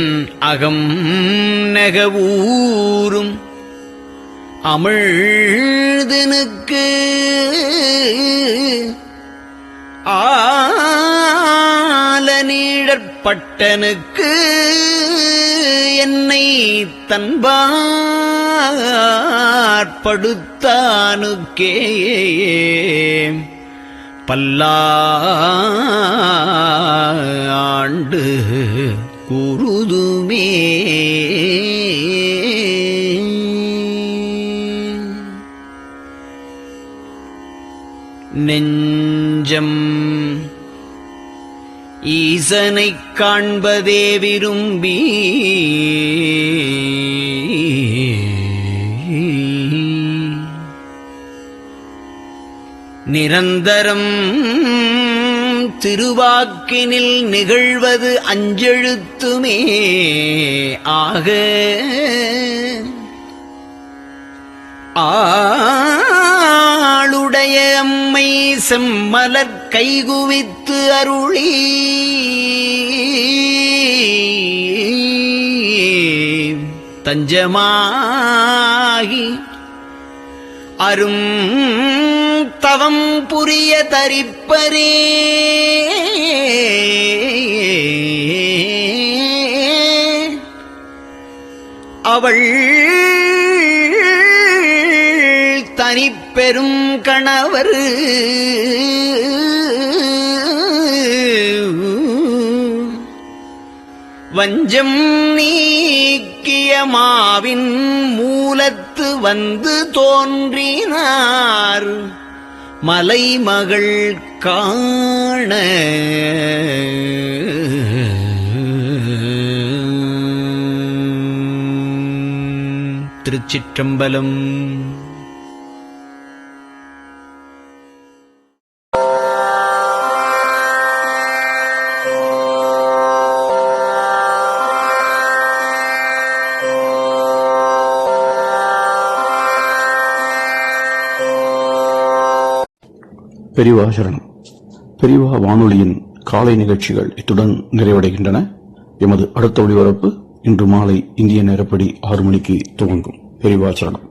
அகம் நெகவூரும் அமிழ்தனுக்கு ஆலநீழற்பட்டனுக்கு என்னை தன்பாற்படுத்தானுக்கே பல்லாண்டு கூறுதுமே ஈசனைக் காண்பதே விரும்பி நிரந்தரம் திருவாக்கினில் நிகழ்வது அஞ்செழுத்துமே ஆக ஆளுடைய அம்மை செம்மலர் கைகுவித்து அருளி தஞ்சமாகி அரும் தவம் புரிய தரிப்பரே அவள் தனிப்பெரும் கணவர் வஞ்சம் நீக்கிய மாவின் மூலத்து வந்து தோன்றினார் மலைமகள் காண திருச்சிற்றம்பலம். பெரியவா சரணம். பெரியவா வானொலியின் காலை நிகழ்ச்சிகள் இத்துடன் நிறைவடைகின்றன. எமது அடுத்த ஒளிபரப்பு இன்று மாலை இந்திய நேரப்படி 6 மணிக்கு துவங்கும். பெரியவா சரணம்.